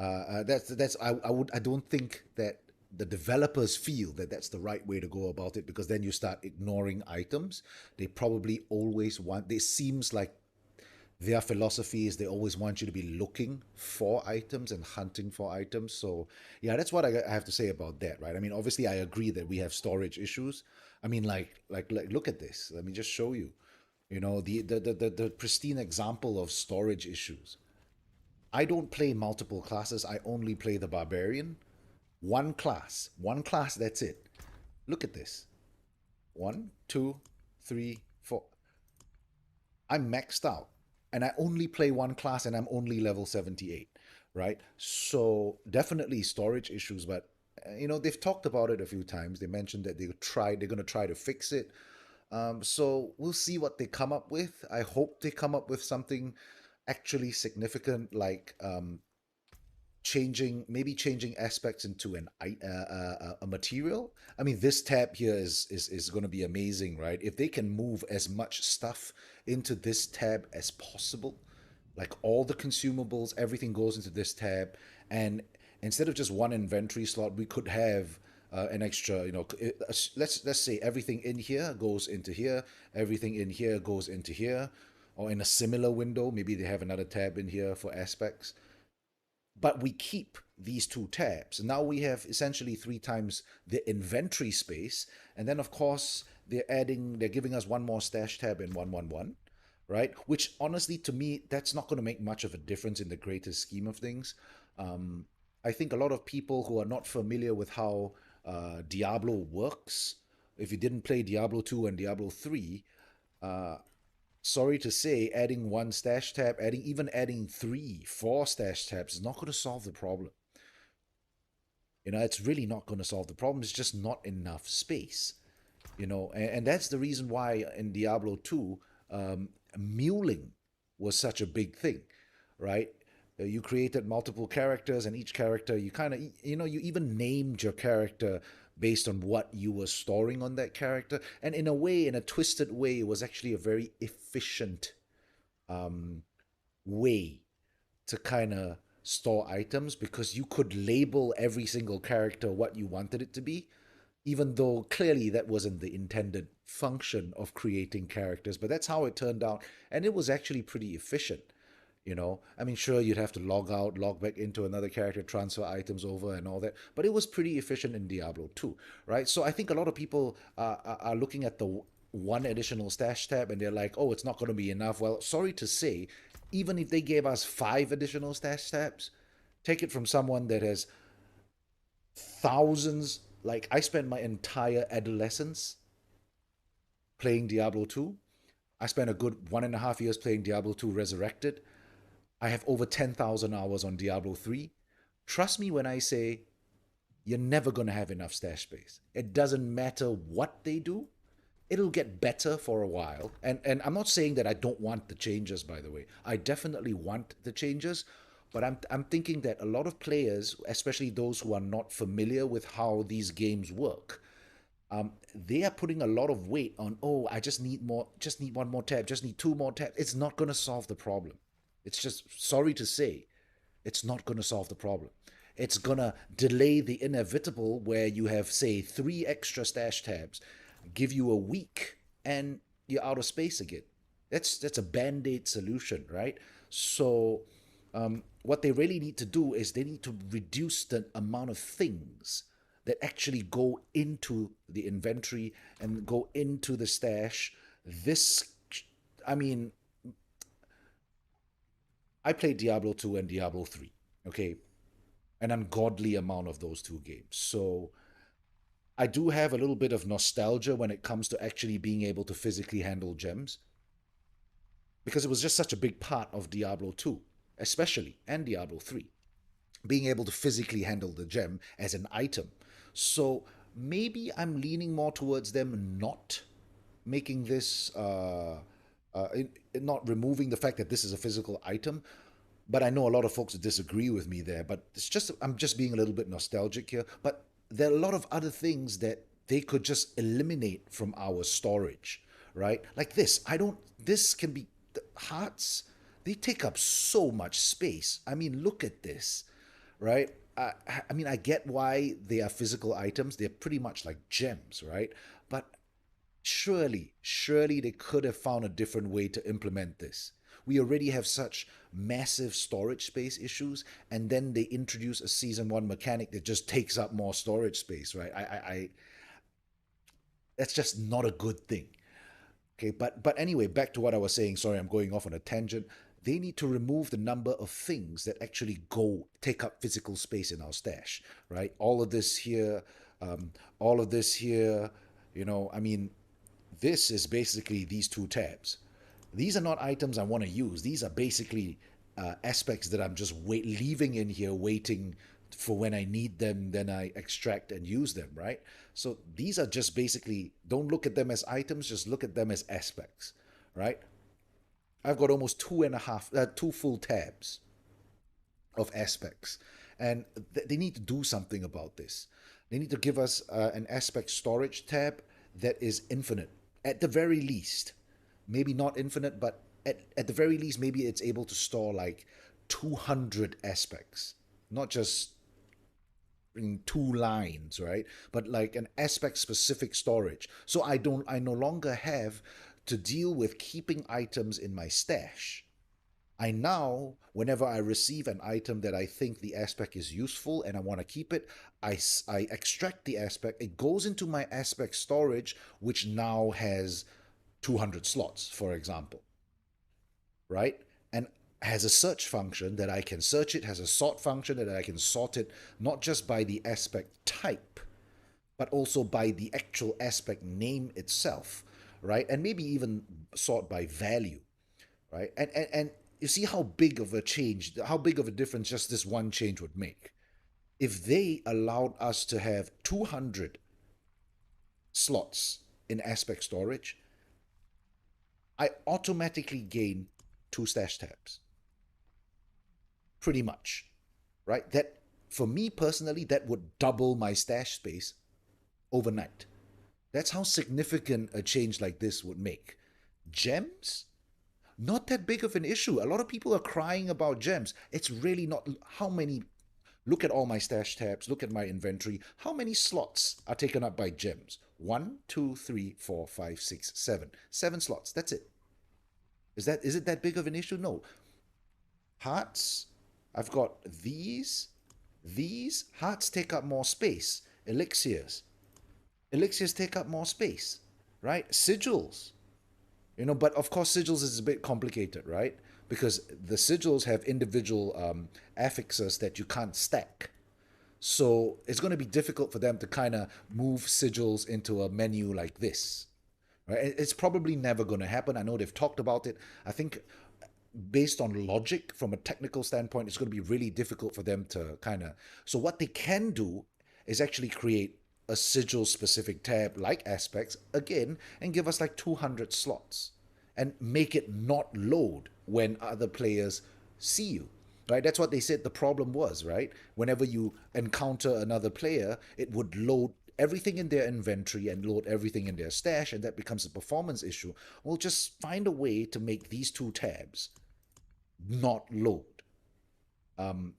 I don't think that the developers feel that that's the right way to go about it, because then you start ignoring items. They probably always want, it seems like their philosophy is they always want you to be looking for items and hunting for items. So yeah, that's what I have to say about that, right? I mean, obviously I agree that we have storage issues. I mean, like look at this. Let me just show you. You know, the pristine example of storage issues. I don't play multiple classes. I only play the barbarian. One class, that's it. Look at this. 1, 2, 3, 4. I'm maxed out, and I only play one class, and I'm only level 78, right? So definitely storage issues, but you know, they've talked about it a few times. They mentioned that they're going to try to fix it. So we'll see what they come up with. I hope they come up with something actually significant, like changing aspects into a material. I mean, this tab here is going to be amazing, right? If they can move as much stuff into this tab as possible, like all the consumables, everything goes into this tab, and instead of just one inventory slot, we could have an extra, you know, let's say everything in here goes into here, everything in here goes into here, or in a similar window, maybe they have another tab in here for aspects. But we keep these two tabs. Now we have essentially 3 times the inventory space. And then, of course, they're giving us one more stash tab in 111, right? Which, honestly, to me, that's not going to make much of a difference in the greater scheme of things. I think a lot of people who are not familiar with how Diablo works, if you didn't play Diablo 2 and Diablo 3, sorry to say, adding one stash tab, adding 3, 4 stash tabs is not going to solve the problem. You know, it's really not going to solve the problem. It's just not enough space. You know, and that's the reason why in Diablo 2, muling was such a big thing, right? You created multiple characters, and each character, you kind of, you know, you even named your character based on what you were storing on that character. And in a way, in a twisted way, it was actually a very efficient way to kind of store items, because you could label every single character what you wanted it to be, even though clearly that wasn't the intended function of creating characters. But that's how it turned out, and it was actually pretty efficient. You know, I mean, sure, you'd have to log out, log back into another character, transfer items over and all that, but it was pretty efficient in Diablo 2, right? So I think a lot of people are looking at the one additional stash tab and they're like, oh, it's not going to be enough. Well, sorry to say, even if they gave us 5 additional stash tabs, take it from someone that has thousands. Like, I spent my entire adolescence playing Diablo 2. I spent a good 1.5 years playing Diablo 2 Resurrected. I have over 10,000 hours on Diablo 3. Trust me when I say you're never going to have enough stash space. It doesn't matter what they do. It'll get better for a while. And I'm not saying that I don't want the changes, by the way. I definitely want the changes. But I'm thinking that a lot of players, especially those who are not familiar with how these games work, they are putting a lot of weight on, oh, I just need one more tab, just need 2 more tabs. It's not going to solve the problem. It's just, sorry to say, it's not going to solve the problem. It's going to delay the inevitable where you have, say, 3 extra stash tabs, give you a week, and you're out of space again. That's a band-aid solution, right? So what they really need to do is they need to reduce the amount of things that actually go into the inventory and go into the stash. I mean, I played Diablo 2 and Diablo 3, okay? An ungodly amount of those 2 games. So I do have a little bit of nostalgia when it comes to actually being able to physically handle gems, because it was just such a big part of Diablo 2, especially, and Diablo 3, being able to physically handle the gem as an item. So maybe I'm leaning more towards them not making this, not removing the fact that this is a physical item. But I know a lot of folks disagree with me there. But it's just, I'm just being a little bit nostalgic here. But there are a lot of other things that they could just eliminate from our storage, right? Like this. This can be, the hearts, they take up so much space. I mean, look at this, right? I mean, I get why they are physical items. They're pretty much like gems, right? But surely they could have found a different way to implement this. We already have such massive storage space issues, and then they introduce a Season 1 mechanic that just takes up more storage space, right? That's just not a good thing. Okay, but anyway, back to what I was saying. Sorry, I'm going off on a tangent. They need to remove the number of things that actually take up physical space in our stash, right? All of this here, you know, I mean, this is basically these 2 tabs. These are not items I want to use. These are basically aspects that I'm just leaving in here, waiting for when I need them, then I extract and use them, right? So these are just basically, don't look at them as items, just look at them as aspects, right? I've got almost 2 full tabs of aspects, and they need to do something about this. They need to give us an aspect storage tab that is infinite, at the very least. Maybe not infinite, but at the very least, maybe it's able to store like 200 aspects, not just in 2 lines, right? But like an aspect specific storage. So I no longer have to deal with keeping items in my stash. I now, whenever I receive an item that I think the aspect is useful and I want to keep it, I extract the aspect. It goes into my aspect storage, which now has 200 slots, for example, right? And has a search function that I can search it, has a sort function that I can sort it, not just by the aspect type, but also by the actual aspect name itself, right? And maybe even sort by value, right? And you see how big of a change, how big of a difference just this one change would make. If they allowed us to have 200 slots in aspect storage, I automatically gain 2 stash tabs. Pretty much, right? That, for me personally, that would double my stash space overnight. That's how significant a change like this would make. Gems? Not that big of an issue. A lot of people are crying about gems. It's really not. How many? Look at all my stash tabs. Look at my inventory. How many slots are taken up by gems? 1, 2, 3, 4, 5, 6, 7. 7 slots. That's it. Is it that big of an issue? No. Hearts. I've got these. These hearts take up more space. Elixirs. Elixirs take up more space, right? Sigils. You know, but of course sigils is a bit complicated, right? Because the sigils have individual affixes that you can't stack. So it's going to be difficult for them to kind of move sigils into a menu like this. Right? It's probably never going to happen. I know they've talked about it. I think based on logic, from a technical standpoint, it's going to be really difficult for them to kind of... So what they can do is actually create a sigil-specific tab like aspects, again, and give us like 200 slots. And make it not load when other players see you. Right? That's what they said the problem was, right? Whenever you encounter another player, it would load everything in their inventory and load everything in their stash, and that becomes a performance issue, we'll just find a way to make these two tabs not load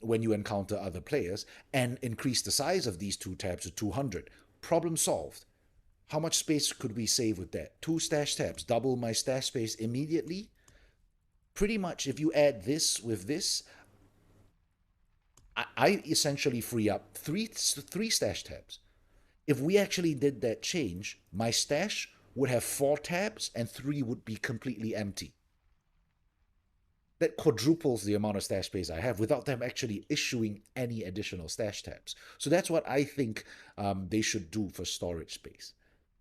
when you encounter other players, and increase the size of these two tabs to 200. Problem solved. How much space could we save with that? 2 stash tabs, double my stash space immediately. Pretty much, if you add this with this, I essentially free up three stash tabs. If we actually did that change, my stash would have 4 tabs and 3 would be completely empty. That quadruples the amount of stash space I have without them actually issuing any additional stash tabs. So that's what I think they should do for storage space.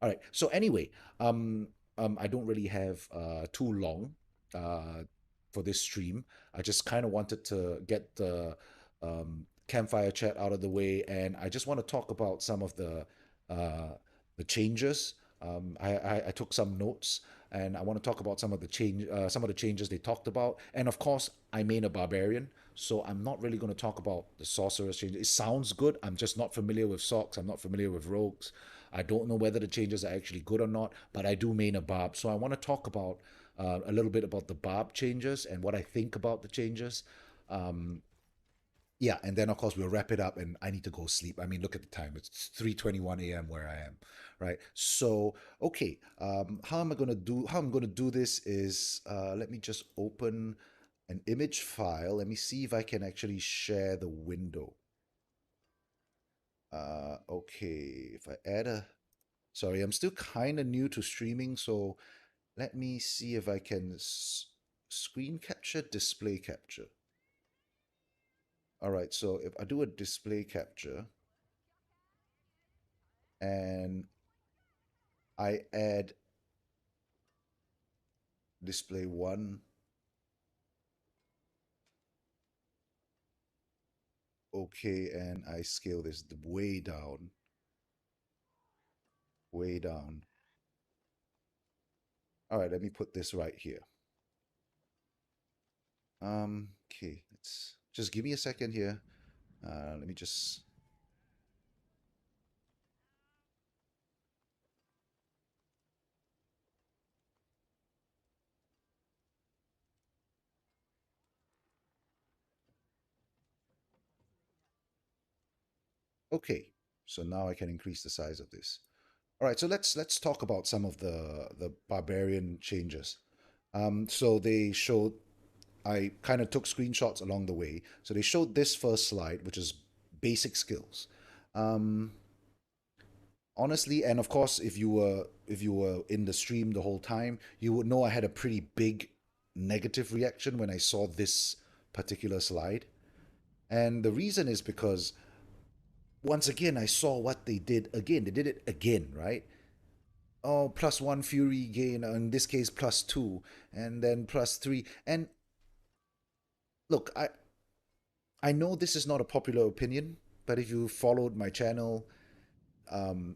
All right. So anyway, I don't really have too long for this stream. I just kind of wanted to get the Campfire Chat out of the way, and I just want to talk about some of the changes. I took some notes, and I want to talk about some of the changes they talked about. And of course, I main a barbarian, so I'm not really going to talk about the sorcerer's changes. It sounds good. I'm just not familiar with socks. I'm not familiar with rogues. I don't know whether the changes are actually good or not, but I do main a barb, so I want to talk about a little bit about the barb changes and what I think about the changes. Yeah, and then of course we'll wrap it up, and I need to go sleep. I mean, look at the time; it's 3:21 a.m. where I am, right? So, okay, how I'm gonna do this is let me just open an image file. Let me see if I can actually share the window. Okay, if I add a, sorry, I'm still kind of new to streaming, so let me see if I can screen capture, display capture. All right, so if I do a display capture and I add display 1, okay, and I scale this way down, way down. All right, let me put this right here. Okay, let's just give me a second here. Let me just. Okay, so now I can increase the size of this. All right, so let's talk about some of the barbarian changes. So they showed, I kind of took screenshots along the way. So they showed this first slide, which is basic skills. Honestly, and of course, if you were in the stream the whole time, you would know I had a pretty big negative reaction when I saw this particular slide. And the reason is because once again, I saw what they did again. They did it again, right? Oh, +1 fury gain, in this case +2, and then +3. And look, I know this is not a popular opinion, but if you followed my channel,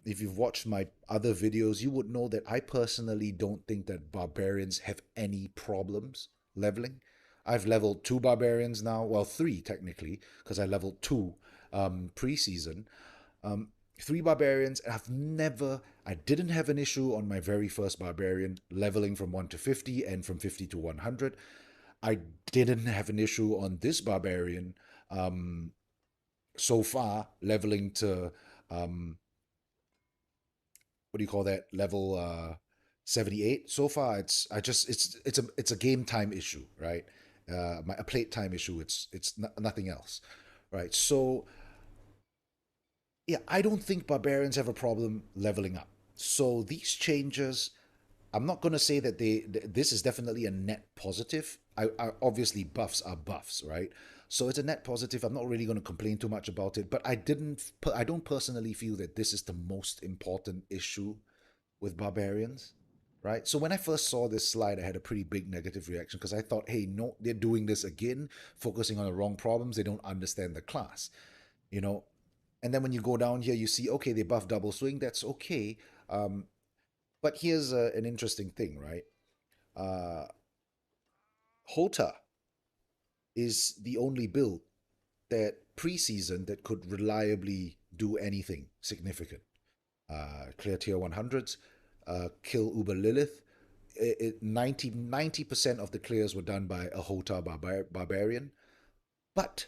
if you've watched my other videos, you would know that I personally don't think that barbarians have any problems leveling. I've leveled 2 barbarians now, well, 3 technically, because I leveled 2 pre-season. 3 barbarians, and I didn't have an issue on my very first barbarian leveling from 1 to 50 and from 50 to 100. I didn't have an issue on this barbarian so far leveling to what do you call that, level 78. So far it's a game time issue, right? A plate time issue. It's nothing else, right? So yeah, I don't think barbarians have a problem leveling up. So these changes, I'm not going to say that this is definitely a net positive. I obviously buffs are buffs, right? So it's a net positive. I'm not really going to complain too much about it, but I don't personally feel that this is the most important issue with barbarians, right? So when I first saw this slide, I had a pretty big negative reaction because I thought, hey, no, they're doing this again, focusing on the wrong problems. They don't understand the class, you know? And then when you go down here, you see, okay, they buff double swing. That's okay. But here's an interesting thing, right? Hota is the only build that preseason that could reliably do anything significant. clear tier 100s, kill Uber Lilith. 90% of the clears were done by a Hota barbarian, but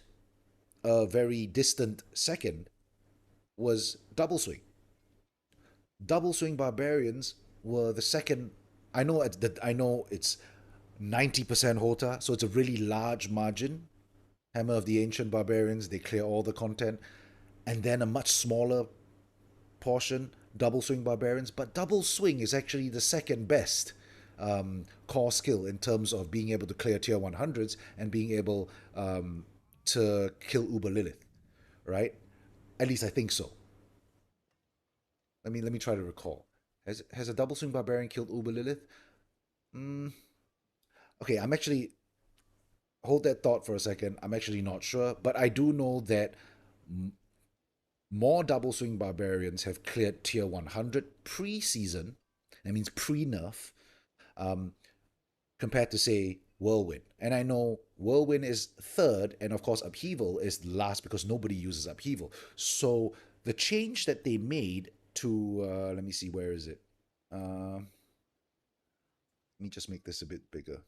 a very distant second was double swing. Double swing barbarians were the second. I know it's 90% Hota, so it's a really large margin. Hammer of the Ancient Barbarians, they clear all the content, and then a much smaller portion, double swing barbarians. But double swing is actually the second best core skill in terms of being able to clear tier 100s and being able to kill Uber Lilith, right? At least I think so. Let me try to recall. Has a double swing barbarian killed Uber Lilith? Okay, I'm actually hold that thought for a second. I'm actually not sure, but I do know that more double swing barbarians have cleared tier 100 pre-season. That means pre-nerf, compared to say whirlwind. And I know whirlwind is third, and of course upheaval is last because nobody uses upheaval. So the change that they made to let me see, where is it? Let me just make this a bit bigger.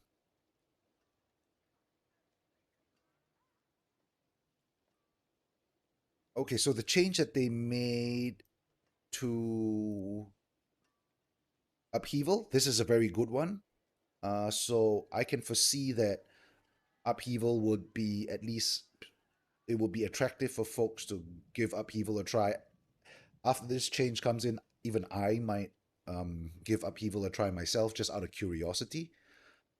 Okay, so the change that they made to upheaval, this is a very good one. So I can foresee that upheaval would be, at least it would be attractive for folks to give upheaval a try. After this change comes in, even I might give upheaval a try myself, just out of curiosity.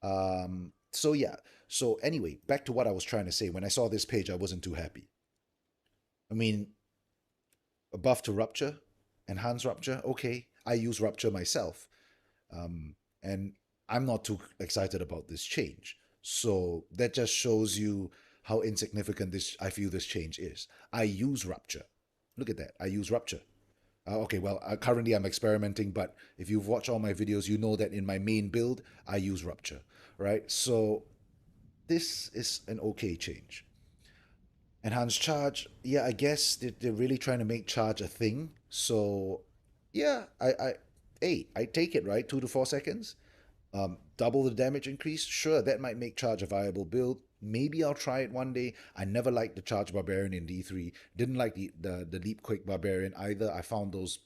So yeah. So anyway, back to what I was trying to say. When I saw this page, I wasn't too happy. I mean, a buff to rupture, enhance rupture. Okay, I use rupture myself, and I'm not too excited about this change. So that just shows you how insignificant I feel this change is. I use rupture. Look at that. I use rupture. Okay, well, currently I'm experimenting, but if you've watched all my videos, you know that in my main build, I use rupture, right? So this is an okay change. Enhanced charge, yeah, I guess they're really trying to make charge a thing. So yeah, I take it, right? 2 to 4 seconds. Double the damage increase, sure, that might make charge a viable build. Maybe I'll try it one day. I never liked the charge barbarian in D3. Didn't like the leap quick barbarian either. I found those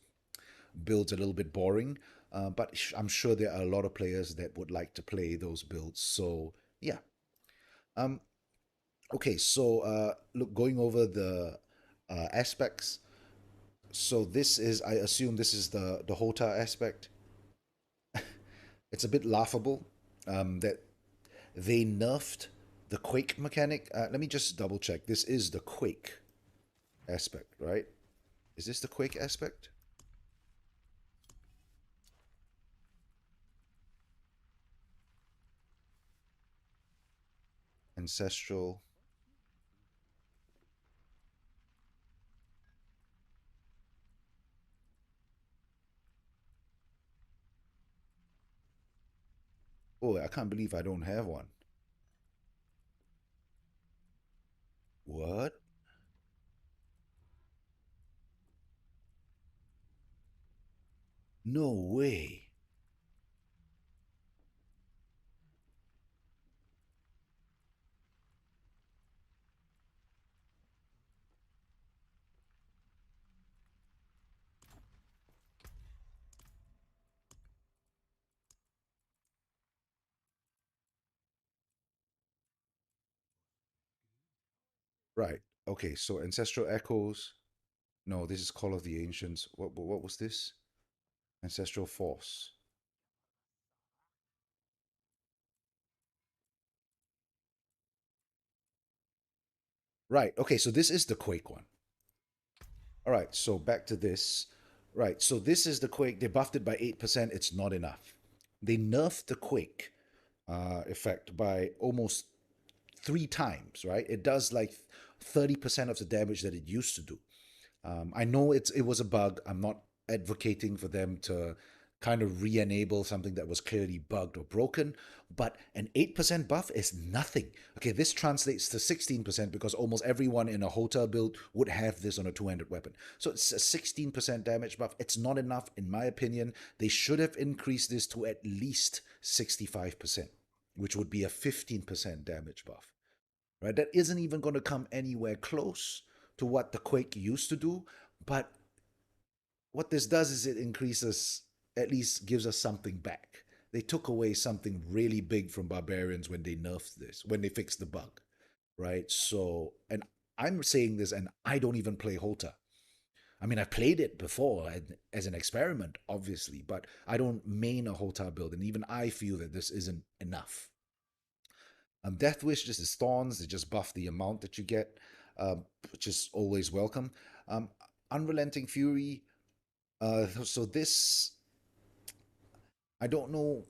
builds a little bit boring. But I'm sure there are a lot of players that would like to play those builds. So yeah. Okay, so look, going over the aspects. So this is, I assume this is the Hota aspect. It's a bit laughable that they nerfed the Quake mechanic. Let me just double check. This is the Quake aspect, right? Is this the Quake aspect? Ancestral. Oh, I can't believe I don't have one. What? No way. Right. Okay, so Ancestral Echoes. No, this is Call of the Ancients. What was this? Ancestral Force. Right. Okay, so this is the Quake one. All right, so back to this. Right, so this is the Quake. They buffed it by 8%. It's not enough. They nerfed the Quake effect by almost 3 times, right? It does like 30% of the damage that it used to do. I know it was a bug. I'm not advocating for them to kind of re-enable something that was clearly bugged or broken. But an 8% buff is nothing. Okay, this translates to 16% because almost everyone in a Hota build would have this on a two-handed weapon. So it's a 16% damage buff. It's not enough, in my opinion. They should have increased this to at least 65%, which would be a 15% damage buff. Right? That isn't even going to come anywhere close to what the Quake used to do, but what this does is it increases, at least gives us something back. They took away something really big from barbarians when they nerfed this, when they fixed the bug, right? So, and I'm saying this, and I don't even play Hota. I mean, I played it before as an experiment, obviously, but I don't main a Hota build, and even I feel that this isn't enough. Death Wish just is thorns. They just buff the amount that you get, which is always welcome. Unrelenting Fury. So this, I don't know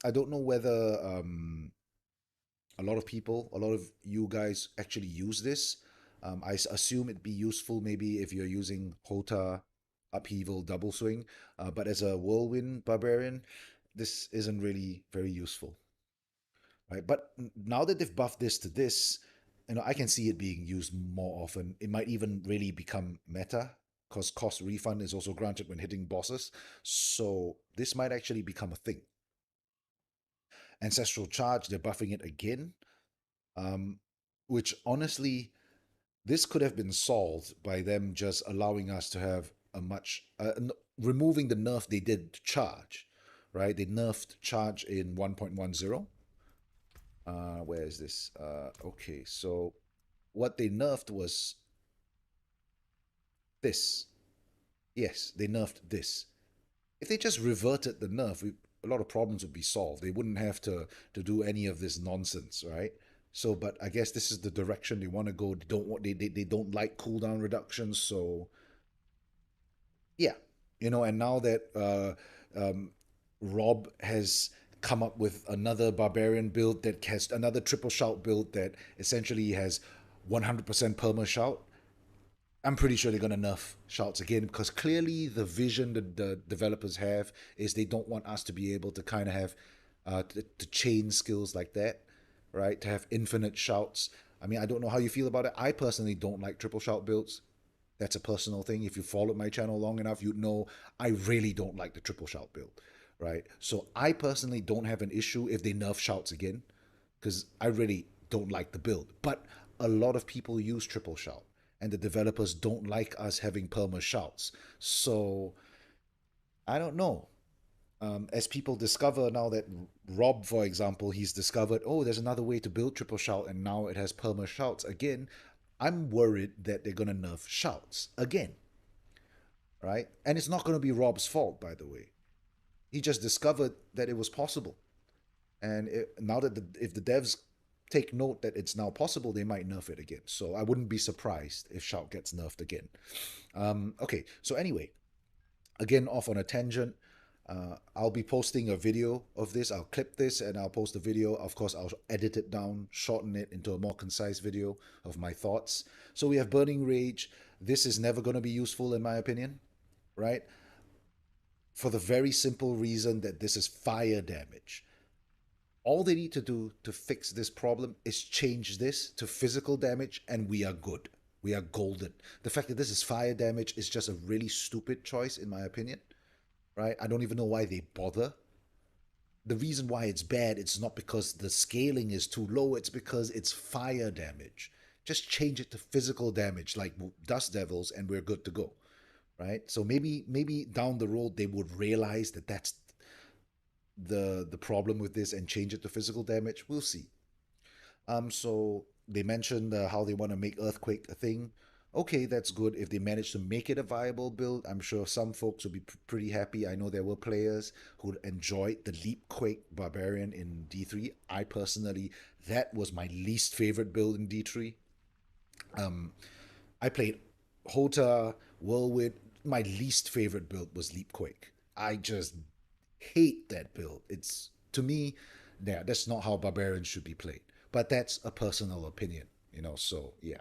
whether a lot of people, a lot of you guys actually use this. I assume it'd be useful maybe if you're using Hota, Upheaval, Double Swing, but as a whirlwind barbarian, this isn't really very useful. Right? But now that they've buffed this to this, I can see it being used more often. It might even really become meta, because cost refund is also granted when hitting bosses. So this might actually become a thing. Ancestral Charge, they're buffing it again, which honestly, this could have been solved by them just allowing us to have a much, removing the nerf they did to Charge, right? They nerfed Charge in 1.10. Where is this? Okay, so what they nerfed was this. Yes, they nerfed this. If they just reverted the nerf, a lot of problems would be solved. They wouldn't have to do any of this nonsense, right? So, but I guess this is the direction they want to go. They don't like cooldown reductions, so yeah, and now that Rob has come up with another barbarian build that has another triple shout build that essentially has 100% perma shout, I'm pretty sure they're going to nerf shouts again, because clearly the vision that the developers have is they don't want us to be able to kind of have to chain skills like that, right? To have infinite shouts. I mean, I don't know how you feel about it. I personally don't like triple shout builds. That's a personal thing. If you followed my channel long enough, you'd know I really don't like the triple shout build, right? So I personally don't have an issue if they nerf shouts again, because I really don't like the build. But a lot of people use triple shout, and the developers don't like us having perma shouts. So I don't know. As people discover now that Rob, for example, he's discovered, oh, there's another way to build triple shout, and now it has perma shouts again. I'm worried that they're going to nerf shouts again, right? And it's not going to be Rob's fault, by the way. He just discovered that it was possible. And now that if the devs take note that it's now possible, they might nerf it again. So I wouldn't be surprised if shout gets nerfed again. Okay, so anyway, again, off on a tangent. I'll be posting a video of this. I'll clip this and I'll post a video. Of course, I'll edit it down, shorten it into a more concise video of my thoughts. So we have Burning Rage. This is never going to be useful in my opinion, right? For the very simple reason that this is fire damage. All they need to do to fix this problem is change this to physical damage, and we are good. We are golden. The fact that this is fire damage is just a really stupid choice in my opinion. Right? I don't even know why they bother. The reason why it's bad, it's not because the scaling is too low, it's because it's fire damage. Just change it to physical damage like Dust Devils and we're good to go. Right? So maybe down the road they would realize that that's the problem with this and change it to physical damage. We'll see. So they mentioned how they want to make Earthquake a thing. Okay, that's good. If they manage to make it a viable build, I'm sure some folks will be pretty happy. I know there were players who enjoyed the Leapquake Barbarian in D3. I personally, that was my least favorite build in D3. I played Hota, Whirlwind. My least favorite build was Leapquake. I just hate that build. It's, to me, yeah, that's not how Barbarians should be played. But that's a personal opinion, so yeah.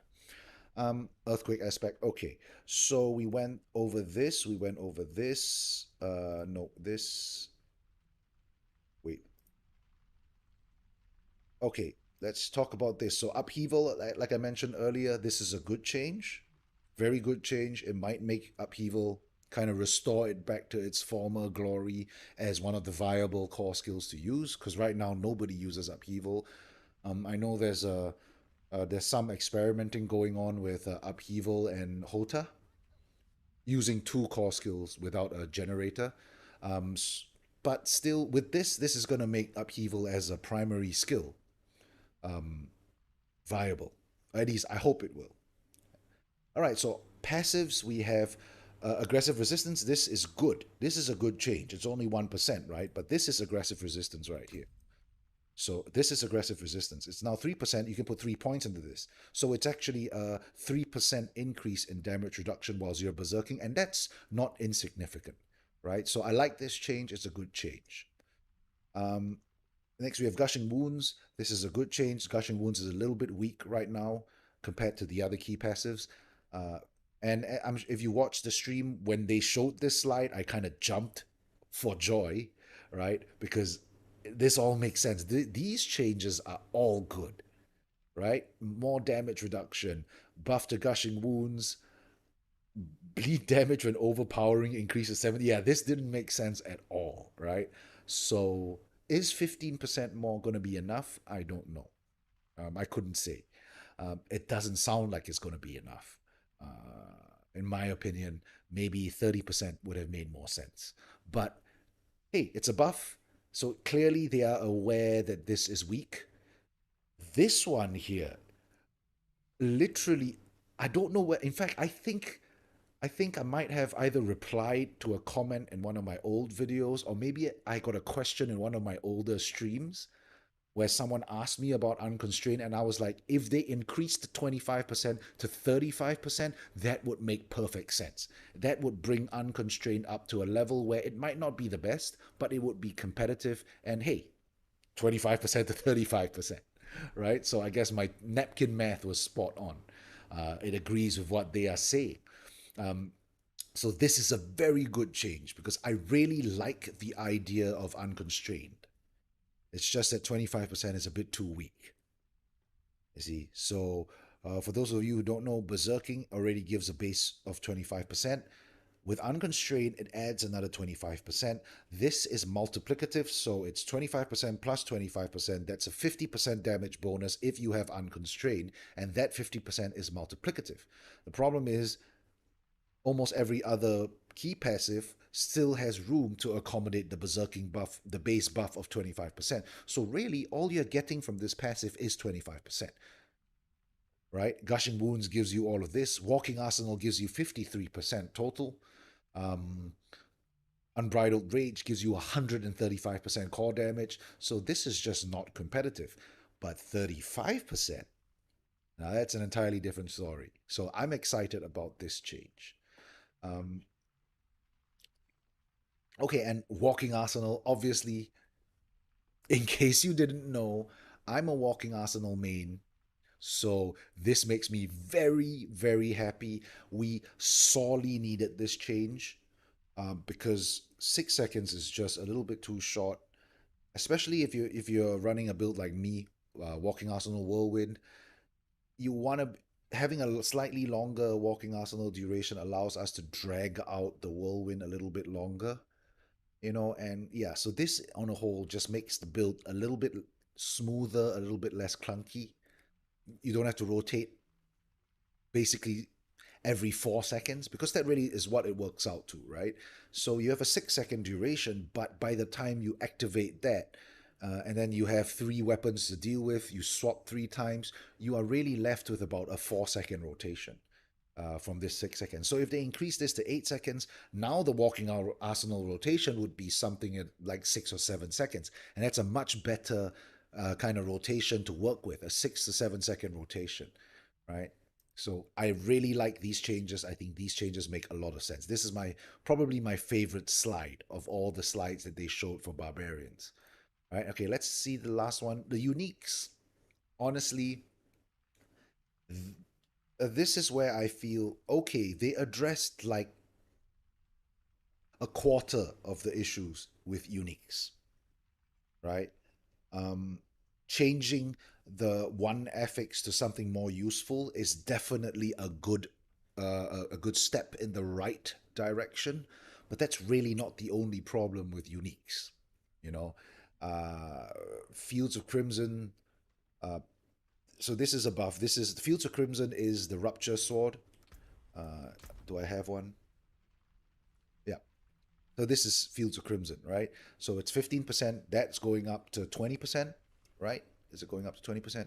Earthquake aspect. Okay, so we went over this. We went over this. No, this. Wait. Okay, let's talk about this. So upheaval, like I mentioned earlier, this is a good change. Very good change. It might make upheaval kind of restore it back to its former glory as one of the viable core skills to use. Because right now nobody uses upheaval. I know there's some experimenting going on with upheaval and Hota using two core skills without a generator. Um, but still, with this is going to make upheaval as a primary skill viable. At least I hope it will. All right, so passives, we have aggressive resistance. This is good. This is a good change. It's only 1%, right? But this is aggressive resistance right here. So this is aggressive resistance. It's now 3%. You can put 3 points into this. So it's actually a 3% increase in damage reduction while you're berserking, and that's not insignificant, right? So I like this change. It's a good change. Next, we have Gushing Wounds. This is a good change. Gushing Wounds is a little bit weak right now compared to the other key passives. And if you watch the stream, when they showed this slide, I kind of jumped for joy, right? Because this all makes sense. These changes are all good, right? More damage reduction, buff to Gushing Wounds, bleed damage when overpowering increases 70. Yeah, this didn't make sense at all, right? So is 15% more going to be enough? I don't know. I couldn't say. It doesn't sound like it's going to be enough. In my opinion, maybe 30% would have made more sense. But hey, it's a buff. So clearly they are aware that this is weak. This one here, literally, I don't know where. In fact, I think I might have either replied to a comment in one of my old videos, or maybe I got a question in one of my older streams where someone asked me about unconstrained, and I was like, if they increased 25% to 35%, that would make perfect sense. That would bring unconstrained up to a level where it might not be the best, but it would be competitive. And hey, 25% to 35%, right? So I guess my napkin math was spot on. It agrees with what they are saying. So this is a very good change because I really like the idea of unconstrained. It's just that 25% is a bit too weak. You see, so for those of you who don't know, berserking already gives a base of 25%. With unconstrained, it adds another 25%. This is multiplicative, so it's 25% plus 25%. That's a 50% damage bonus if you have unconstrained, and that 50% is multiplicative. The problem is almost every other key passive still has room to accommodate the berserking buff, the base buff of 25%. So really, all you're getting from this passive is 25%. Right? Gushing Wounds gives you all of this. Walking Arsenal gives you 53% total. Unbridled Rage gives you 135% core damage. So this is just not competitive. But 35%, now that's an entirely different story. So I'm excited about this change. Okay, and Walking Arsenal, obviously, in case you didn't know, I'm a Walking Arsenal main. So this makes me very, very happy. We sorely needed this change because 6 seconds is just a little bit too short, especially if you're running a build like me, Walking Arsenal Whirlwind. You want to having a slightly longer Walking Arsenal duration allows us to drag out the Whirlwind a little bit longer, and yeah, so this on a whole just makes the build a little bit smoother, a little bit less clunky. You don't have to rotate basically every 4 seconds because that really is what it works out to, right? So you have a 6-second duration, but by the time you activate that, and then you have 3 weapons to deal with, you swap 3 times, you are really left with about a 4-second rotation from this 6 seconds. So if they increase this to 8 seconds, now the Walking Arsenal rotation would be something at like 6 or 7 seconds. And that's a much better kind of rotation to work with, a 6 to 7 second rotation, right? So I really like these changes. I think these changes make a lot of sense. This is probably my favorite slide of all the slides that they showed for barbarians. Right? Okay, let's see the last one. The uniques. Honestly, this is where I feel, okay, they addressed like a quarter of the issues with uniques, right? Changing the one affix to something more useful is definitely a good step in the right direction, but that's really not the only problem with uniques. You know, Fields of Crimson. So this is a buff. This is Fields of Crimson is the Rupture Sword. Do I have one? Yeah. So this is Fields of Crimson, right? So it's 15%. That's going up to 20%, right? Is it going up to 20%?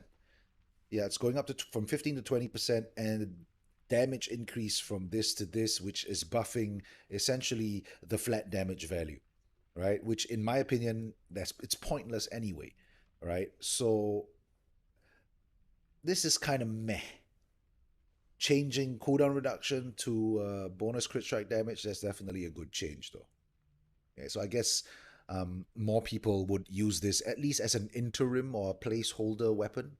Yeah, it's going up to from 15 to 20%, and damage increase from this to this, which is buffing essentially the flat damage value, right? Which, in my opinion, it's pointless anyway, right? So this is kind of meh. Changing cooldown reduction to bonus crit strike damage, that's definitely a good change, though. Yeah, so I guess more people would use this at least as an interim or a placeholder weapon.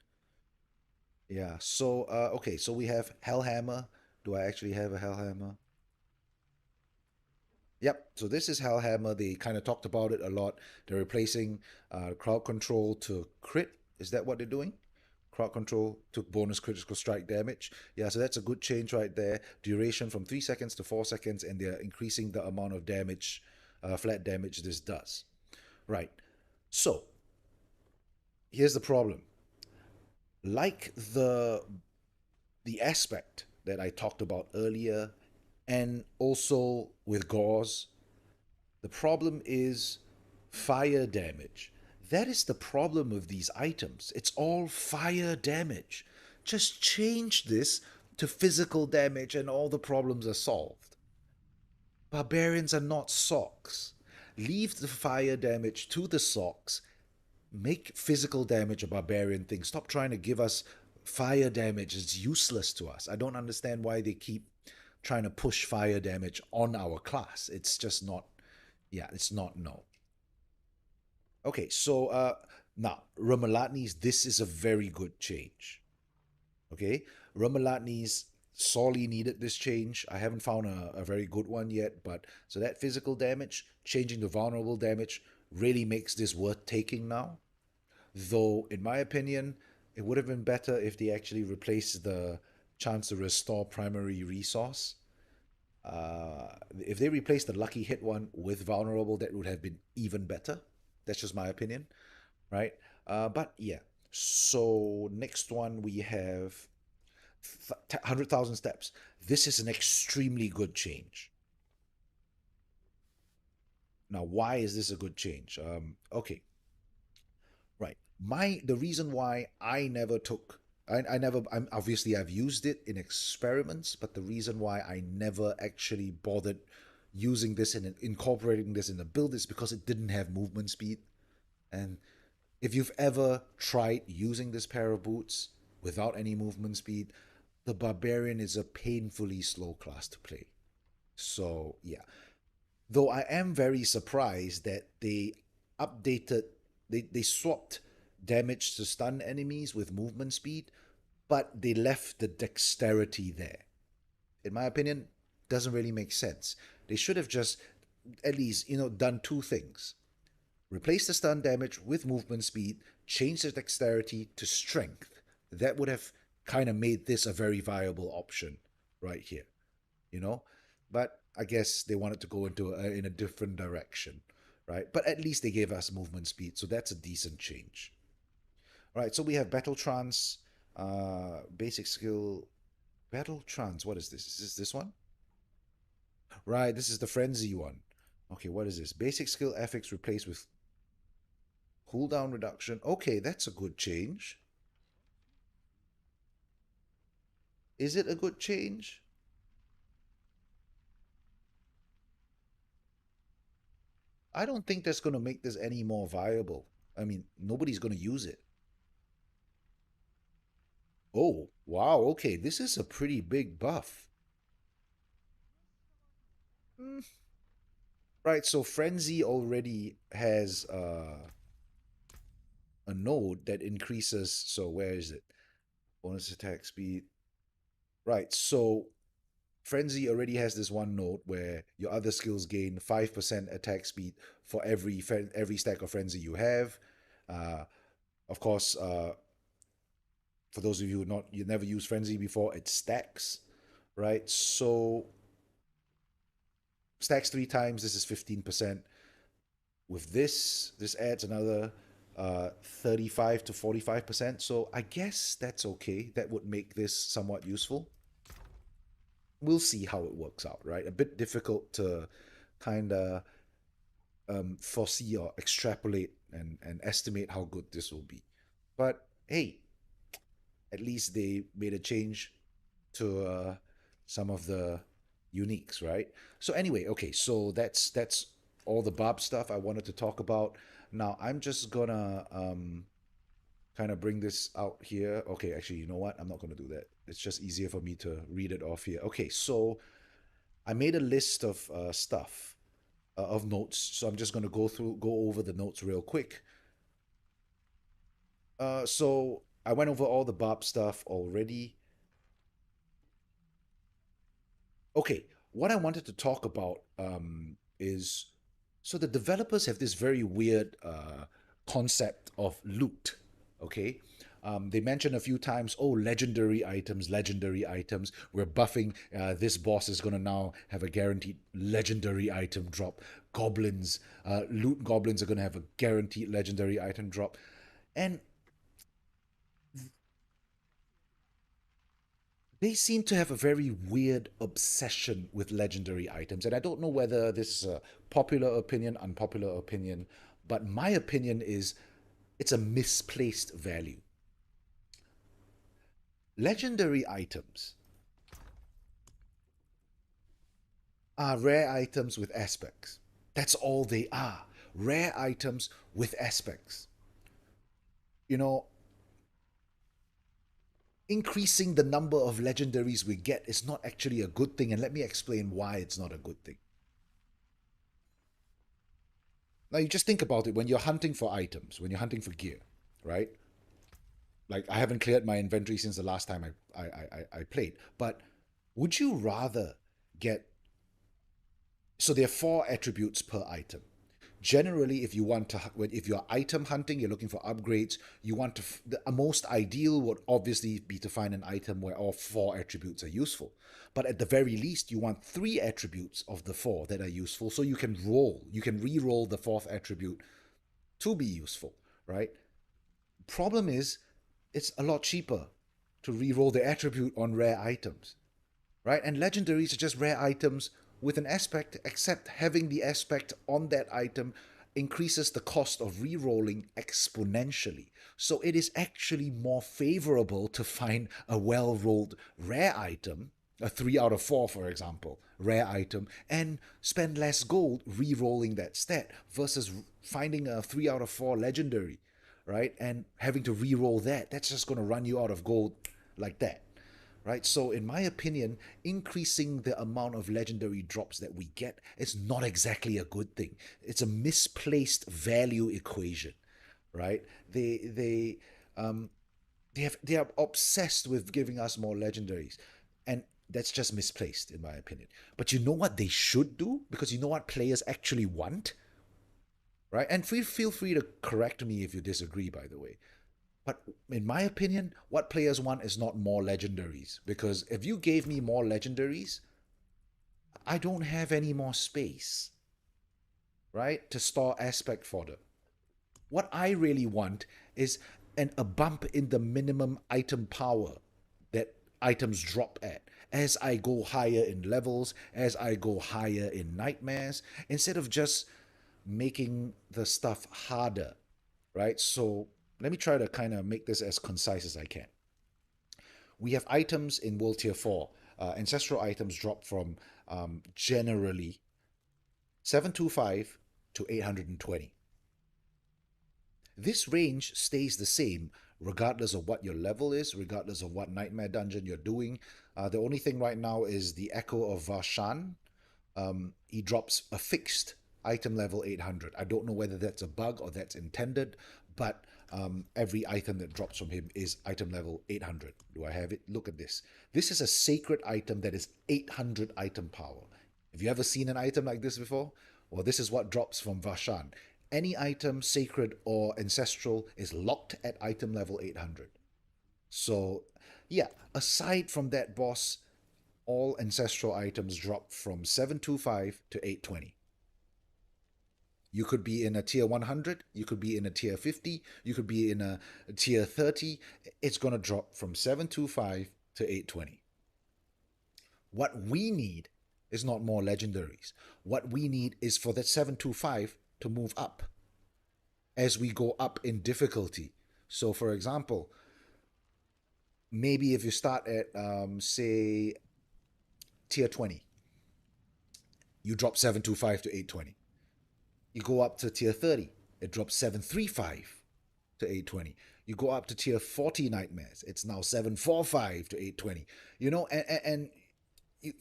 Yeah, so, okay, so we have Hellhammer. Do I actually have a Hellhammer? Yep, so this is Hellhammer. They kind of talked about it a lot. They're replacing crowd control to crit. Is that what they're doing? Crowd control to bonus critical strike damage. Yeah, so that's a good change right there. Duration from 3 seconds to 4 seconds, and they're increasing the amount of damage, flat damage this does. Right, so here's the problem. Like the aspect that I talked about earlier, and also with gauze, the problem is fire damage. That is the problem with these items. It's all fire damage. Just change this to physical damage and all the problems are solved. Barbarians are not socks. Leave the fire damage to the socks. Make physical damage a barbarian thing. Stop trying to give us fire damage. It's useless to us. I don't understand why they keep trying to push fire damage on our class. It's just not, yeah, it's not, no. Okay, so now, Ramalatni's, this is a very good change. Okay, Ramalatni's sorely needed this change. I haven't found a very good one yet, but so that physical damage, changing the vulnerable damage, really makes this worth taking now. Though, in my opinion, it would have been better if they actually replaced the chance to restore primary resource. If they replaced the lucky hit one with vulnerable, that would have been even better. That's just my opinion, right? But yeah, so next one we have 100,000 steps. This is an extremely good change. Now, why is this a good change? Okay, right. The reason why I never took, obviously I've used it in experiments, but the reason why I never actually bothered using this and incorporating this in the build is because it didn't have movement speed. And if you've ever tried using this pair of boots without any movement speed, the Barbarian is a painfully slow class to play. So yeah, though I am very surprised that they updated, they swapped damage to stun enemies with movement speed, but they left the dexterity there. In my opinion, doesn't really make sense. They should have just at least, done two things. Replace the stun damage with movement speed, change the dexterity to strength. That would have kind of made this a very viable option right here, But I guess they wanted to go into in a different direction, right? But at least they gave us movement speed, so that's a decent change. All right, so we have Battle Trance, basic skill, Battle Trance. What is this? Is this one? Right, this is the Frenzy one. Okay, what is this? Basic skill affix replaced with cooldown reduction. Okay, that's a good change. Is it a good change? I don't think that's going to make this any more viable. I mean, nobody's going to use it. Oh, wow, okay, this is a pretty big buff. Right, so Frenzy already has a node that increases, so where is it? Bonus attack speed. Right, so Frenzy already has this one note where your other skills gain 5% attack speed for every stack of Frenzy you have. Of course, for those of you you never used Frenzy before, it stacks, right? So stacks 3 times, this is 15%. With this adds another 35 to 45%. So I guess that's okay. That would make this somewhat useful. We'll see how it works out, right? A bit difficult to kind of foresee or extrapolate and estimate how good this will be. But hey, at least they made a change to some of the uniques, right? So anyway, okay, so that's all the Barb stuff I wanted to talk about. Now I'm just gonna kind of bring this out here. Okay, actually, you know what? I'm not gonna do that. It's just easier for me to read it off here. Okay, so I made a list of stuff of notes. So I'm just gonna go over the notes real quick. So I went over all the Barb stuff already. Okay, what I wanted to talk about is, so the developers have this very weird concept of loot, okay? They mentioned a few times, oh, legendary items. We're buffing, this boss is going to now have a guaranteed legendary item drop. Goblins, loot goblins are going to have a guaranteed legendary item drop. And they seem to have a very weird obsession with legendary items. And I don't know whether this is a popular opinion, unpopular opinion, but my opinion is it's a misplaced value. Legendary items are rare items with aspects. That's all they are. Rare items with aspects. You know, increasing the number of legendaries we get is not actually a good thing, and let me explain why it's not a good thing. Now, you just think about it when you're hunting for items, when you're hunting for gear, right? Like, I haven't cleared my inventory since the last time I played, but would you rather get... So there are 4 attributes per item. Generally, if you're item hunting, you're looking for upgrades, you want to... The most ideal would obviously be to find an item where all 4 attributes are useful. But at the very least, you want 3 attributes of the 4 that are useful, so you can re-roll the 4th attribute to be useful, right? Problem is, it's a lot cheaper to re-roll the attribute on rare items, right? And legendaries are just rare items with an aspect, except having the aspect on that item increases the cost of re-rolling exponentially. So it is actually more favorable to find a well-rolled rare item, a 3 out of 4, for example, rare item, and spend less gold re-rolling that stat versus finding a 3 out of 4 legendary, right? And having to re-roll that's just going to run you out of gold like that. Right? So in my opinion, increasing the amount of legendary drops that we get is not exactly a good thing. It's a misplaced value equation, right? They are obsessed with giving us more legendaries, and that's just misplaced in my opinion. But you know what they should do? Because you know what players actually want, right? And feel free to correct me if you disagree, by the way. But in my opinion, what players want is not more legendaries. Because if you gave me more legendaries, I don't have any more space, right, to store aspect fodder. What I really want is a bump in the minimum item power that items drop at as I go higher in levels, as I go higher in nightmares, instead of just making the stuff harder, right? So let me try to kind of make this as concise as I can. We have items in World Tier 4. Ancestral items drop from generally 725 to 820. This range stays the same regardless of what your level is, regardless of what nightmare dungeon you're doing. The only thing right now is the Echo of Varshan. He drops a fixed item level 800. I don't know whether that's a bug or that's intended, but every item that drops from him is item level 800. Do I have it? Look at this. This is a sacred item that is 800 item power. Have you ever seen an item like this before? Well, this is what drops from Vashan. Any item, sacred or ancestral, is locked at item level 800. So, yeah, aside from that boss, all ancestral items drop from 725 to 820. You could be in a tier 100, you could be in a tier 50, you could be in a tier 30. It's going to drop from 725 to 820. What we need is not more legendaries. What we need is for that 725 to move up as we go up in difficulty. So, for example, maybe if you start at, say, tier 20, you drop 725 to 820. You go up to tier 30, it drops 735 to 820. You go up to tier 40 nightmares, it's now 745 to 820. You know, and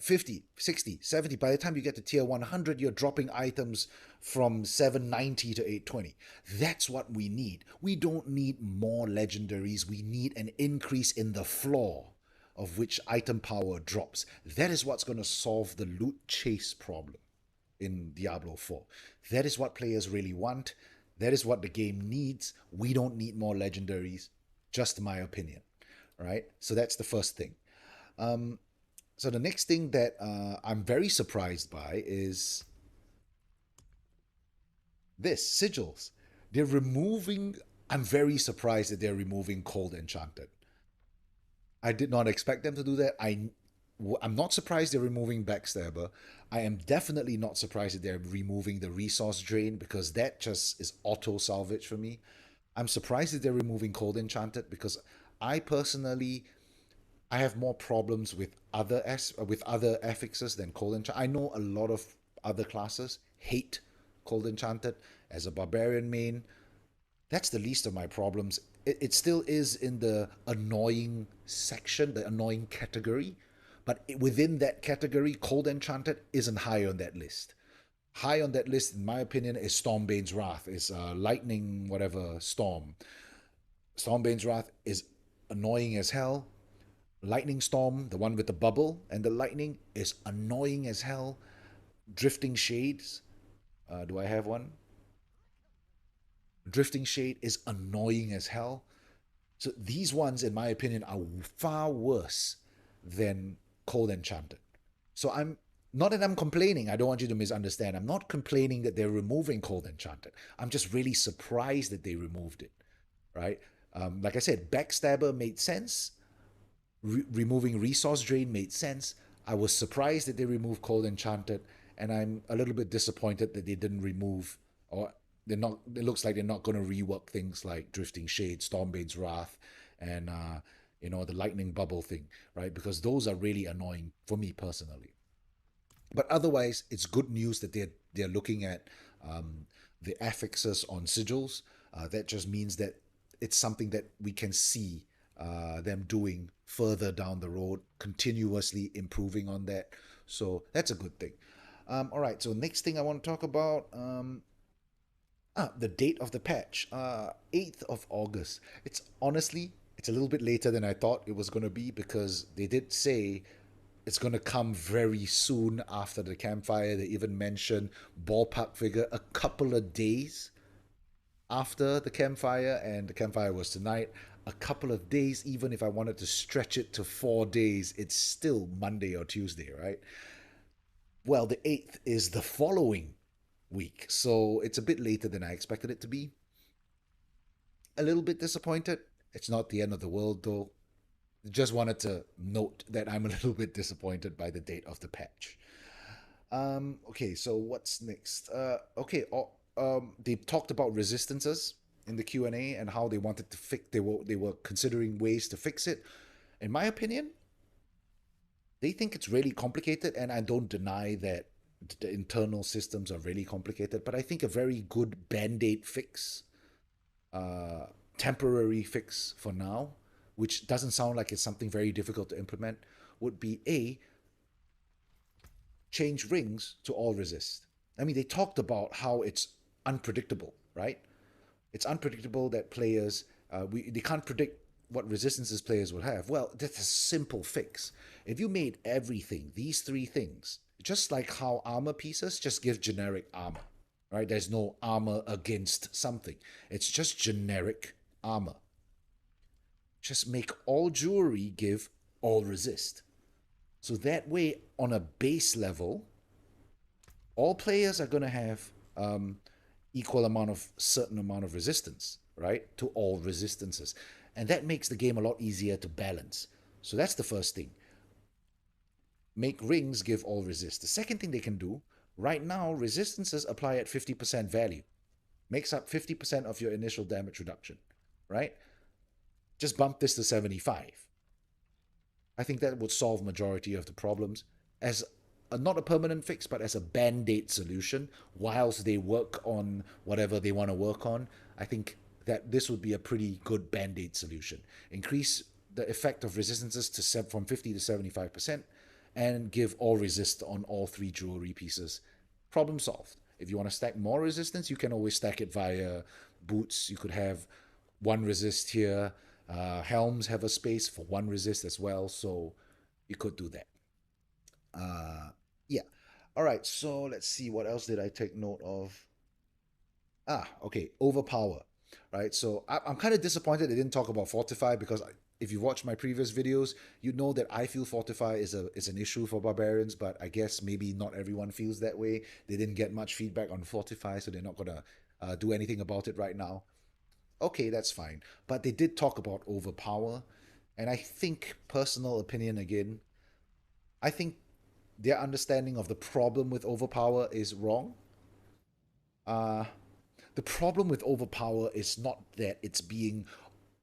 50, 60, 70. By the time you get to tier 100, you're dropping items from 790 to 820. That's what we need. We don't need more legendaries. We need an increase in the floor of which item power drops. That is what's going to solve the loot chase problem in Diablo 4. That is what players really want. That is what the game needs. We don't need more legendaries. Just my opinion, right? So that's the first thing. So the next thing that I'm very surprised by is this, sigils. They're removing, I'm very surprised that they're removing Cold Enchanted. I did not expect them to do that. I'm not surprised they're removing Backstabber. I am definitely not surprised that they're removing the resource drain, because that just is auto salvage for me. I'm surprised that they're removing Cold Enchanted, because I personally, I have more problems with other affixes than Cold Enchanted. I know a lot of other classes hate Cold Enchanted. As a barbarian main, that's the least of my problems. It still is in the annoying section, the annoying category, but within that category, Cold Enchanted isn't high on that list. High on that list, in my opinion, is Stormbane's Wrath, is lightning whatever storm. Stormbane's Wrath is annoying as hell. Lightning Storm, the one with the bubble and the lightning, is annoying as hell. Drifting Shades, do I have one? Drifting Shade is annoying as hell. So these ones, in my opinion, are far worse than Cold Enchanted. So I'm not that I'm complaining. I don't want you to misunderstand. I'm not complaining that they're removing Cold Enchanted. I'm just really surprised that they removed it, right? Like I said, Backstabber made sense. Removing Resource Drain made sense. I was surprised that they removed Cold Enchanted, and I'm a little bit disappointed that they didn't remove, or they're not. It looks like they're not going to rework things like Drifting Shade, Stormbane's Wrath, and you know, the lightning bubble thing, right? Because those are really annoying for me personally. But otherwise, it's good news that they're looking at the affixes on sigils. That just means that it's something that we can see them doing further down the road, continuously improving on that. So that's a good thing. All right, so next thing I want to talk about, the date of the patch, 8th of August. It's honestly, it's a little bit later than I thought it was going to be, because they did say it's going to come very soon after the campfire. They even mentioned ballpark figure a couple of days after the campfire, and the campfire was tonight. A couple of days, even if I wanted to stretch it to 4 days, it's still Monday or Tuesday, right? Well, the 8th is the following week, so it's a bit later than I expected it to be. A little bit disappointed. It's not the end of the world, though. Just wanted to note that I'm a little bit disappointed by the date of the patch. Okay, so what's next? They talked about resistances in the Q&A and how they wanted to fix. They were considering ways to fix it. In my opinion, they think it's really complicated, and I don't deny that the internal systems are really complicated. But I think a very good band-aid fix, temporary fix for now, which doesn't sound like it's something very difficult to implement, would be change rings to all resist. I mean, they talked about how it's unpredictable, right? It's unpredictable that players, they can't predict what resistances players will have. Well, that's a simple fix. If you made everything, these three things, just like how armor pieces just give generic armor, right? There's no armor against something. It's just generic armor. Just make all jewelry give all resist. So that way, on a base level, all players are going to have equal amount of certain amount of resistance, right? To all resistances. And that makes the game a lot easier to balance. So that's the first thing. Make rings give all resist. The second thing they can do, right now, resistances apply at 50% value. Makes up 50% of your initial damage reduction, right? Just bump this to 75. I think that would solve majority of the problems as not a permanent fix, but as a band-aid solution whilst they work on whatever they want to work on. I think that this would be a pretty good band-aid solution. Increase the effect of resistances to from 50 to 75% and give all resist on all three jewelry pieces. Problem solved. If you want to stack more resistance, you can always stack it via boots. You could have one resist here. Helms have a space for one resist as well, so you could do that. Yeah. All right, so let's see. What else did I take note of? Okay. Overpower. Right. So I'm kind of disappointed they didn't talk about Fortify, because if you watch my previous videos, you know that I feel Fortify is an issue for barbarians, but I guess maybe not everyone feels that way. They didn't get much feedback on Fortify, so they're not going to do anything about it right now. Okay, that's fine. But they did talk about Overpower, and I think, personal opinion again, I think their understanding of the problem with Overpower is wrong. The problem with Overpower is not that it's being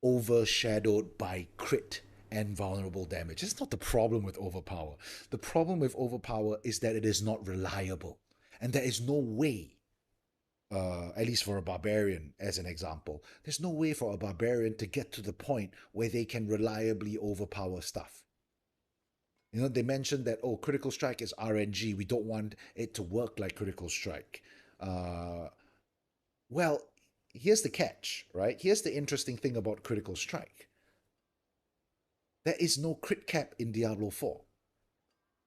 overshadowed by crit and vulnerable damage. It's not the problem with Overpower. The problem with Overpower is that it is not reliable. And there is no way, at least for a barbarian as an example, there's no way for a barbarian to get to the point where they can reliably overpower stuff. You know, they mentioned that, oh, Critical Strike is RNG. We don't want it to work like Critical Strike. Well, here's the catch, right? Here's the interesting thing about Critical Strike. There is no crit cap in Diablo 4.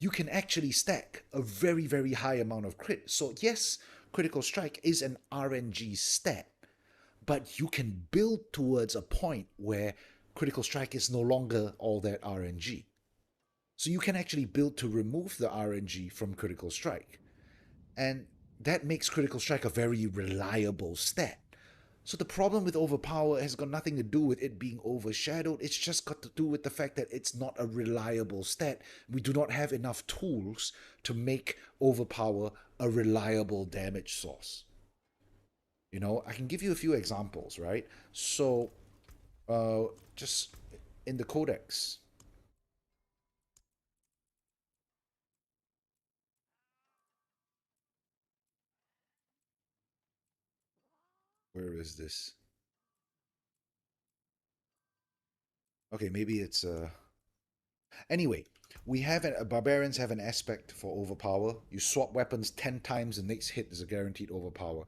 You can actually stack a very, very high amount of crit. So yes, Critical Strike is an RNG stat, but you can build towards a point where Critical Strike is no longer all that RNG. So you can actually build to remove the RNG from Critical Strike. And that makes Critical Strike a very reliable stat. So the problem with Overpower has got nothing to do with it being overshadowed. It's just got to do with the fact that it's not a reliable stat. We do not have enough tools to make Overpower a reliable damage source. You know, I can give you a few examples, right? So, just in the Codex, where is this? Okay, maybe it's anyway, we have barbarians have an aspect for overpower. You swap weapons 10 times, the next hit is a guaranteed overpower.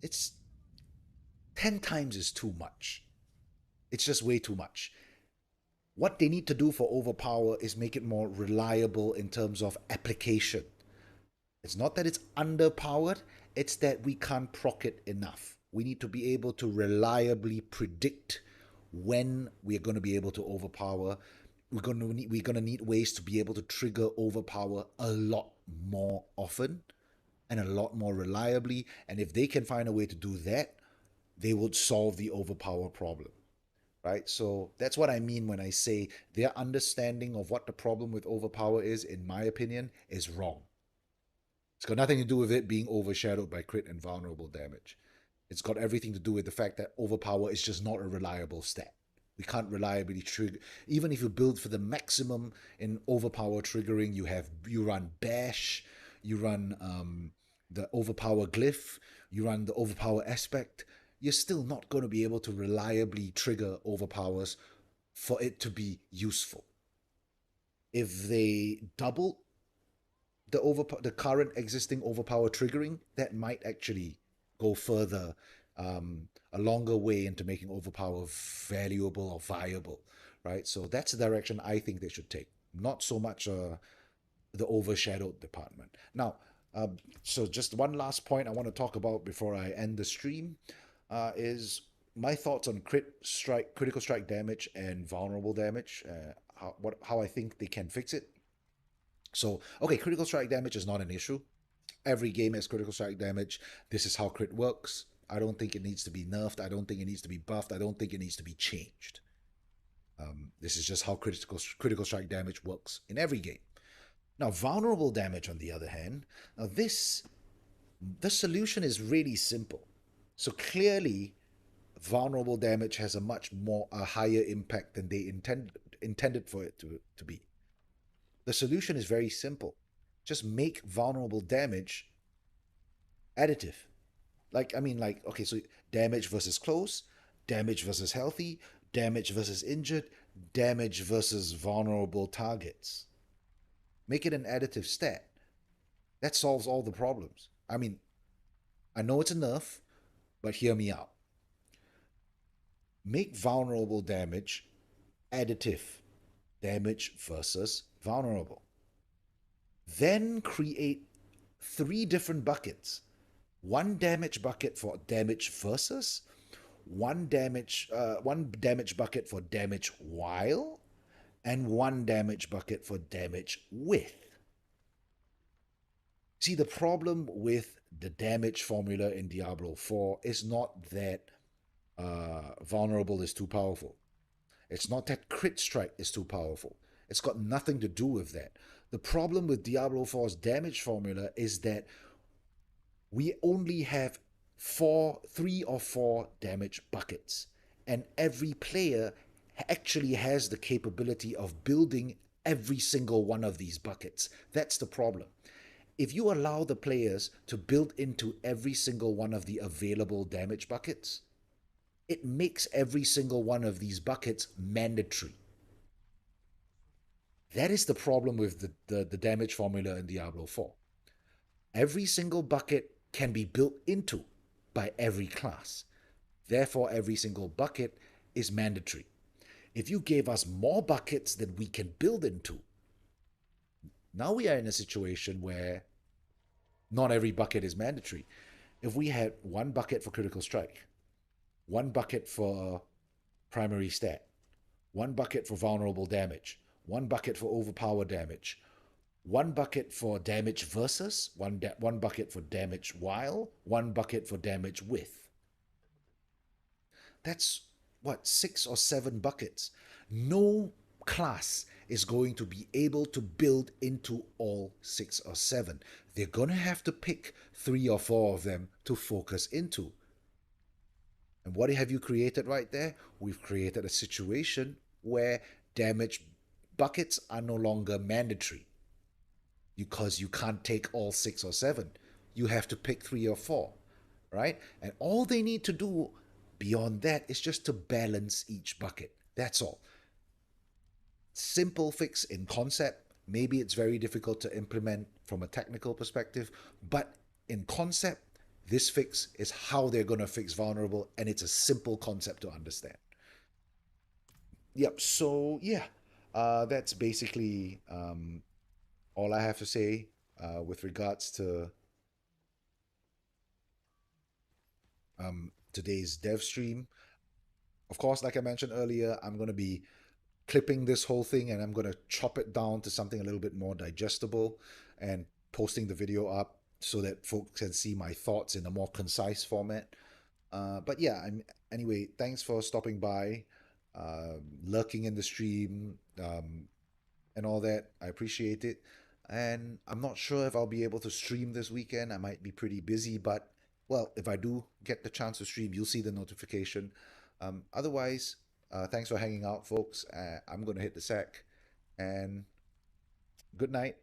It's 10 times is too much. It's just way too much. What they need to do for overpower is make it more reliable in terms of application. It's not that it's underpowered, it's that we can't proc it enough. We need to be able to reliably predict when we're going to be able to overpower. We're going to need ways to be able to trigger overpower a lot more often and a lot more reliably. And if they can find a way to do that, they would solve the overpower problem, right? So that's what I mean when I say their understanding of what the problem with overpower is, in my opinion, is wrong. It's got nothing to do with it being overshadowed by crit and vulnerable damage. It's got everything to do with the fact that overpower is just not a reliable stat. We can't reliably trigger. Even if you build for the maximum in overpower triggering, you run bash, you run the overpower glyph, you run the overpower aspect, you're still not going to be able to reliably trigger overpowers for it to be useful. If they double the current existing overpower triggering, that might actually go further a longer way into making overpower valuable or viable, right? So that's the direction I think they should take, not so much the overshadowed department. Now, so just one last point I want to talk about before I end the stream is my thoughts on critical strike damage and vulnerable damage, how I think they can fix it. So, okay, critical strike damage is not an issue. Every game has critical strike damage. This is how crit works. I don't think it needs to be nerfed. I don't think it needs to be buffed. I don't think it needs to be changed. This is just how critical strike damage works in every game. Now, vulnerable damage, on the other hand, now the solution is really simple. So clearly, vulnerable damage has a higher impact than they intended for it to be. The solution is very simple. Just make vulnerable damage additive. Okay, so damage versus close, damage versus healthy, damage versus injured, damage versus vulnerable targets. Make it an additive stat. That solves all the problems. I mean, I know it's a nerf, but hear me out. Make vulnerable damage additive. Damage versus vulnerable. Then create 3 different buckets. 1 damage bucket for damage versus, one damage bucket for damage while, and 1 damage bucket for damage with. See, the problem with the damage formula in Diablo 4 is not that vulnerable is too powerful. It's not that crit strike is too powerful. It's got nothing to do with that. The problem with Diablo 4's damage formula is that we only have 3 or 4 damage buckets, and every player actually has the capability of building every single one of these buckets. That's the problem. If you allow the players to build into every single one of the available damage buckets, it makes every single one of these buckets mandatory. That is the problem with the damage formula in Diablo 4. Every single bucket can be built into by every class. Therefore, every single bucket is mandatory. If you gave us more buckets than we can build into, now we are in a situation where not every bucket is mandatory. If we had 1 bucket for critical strike, 1 bucket for primary stat, 1 bucket for vulnerable damage, 1 bucket for overpower damage, 1 bucket for damage versus, 1 bucket for damage while, 1 bucket for damage with. That's, 6 or 7 buckets. No class is going to be able to build into all 6 or 7. They're going to have to pick 3 or 4 of them to focus into. And what have you created right there? We've created a situation where damage buckets are no longer mandatory because you can't take all 6 or 7. You have to pick 3 or 4, right? And all they need to do beyond that is just to balance each bucket. That's all. Simple fix in concept. Maybe it's very difficult to implement from a technical perspective, but in concept, this fix is how they're going to fix vulnerable, and it's a simple concept to understand. Yep, so yeah, that's basically all I have to say with regards to today's dev stream. Of course, like I mentioned earlier, I'm going to be clipping this whole thing and I'm going to chop it down to something a little bit more digestible and posting the video up so that folks can see my thoughts in a more concise format. But yeah, anyway, thanks for stopping by, lurking in the stream, and all that. I appreciate it. And I'm not sure if I'll be able to stream this weekend. I might be pretty busy, but well, if I do get the chance to stream, you'll see the notification. Otherwise, thanks for hanging out, folks. I'm going to hit the sack, and good night.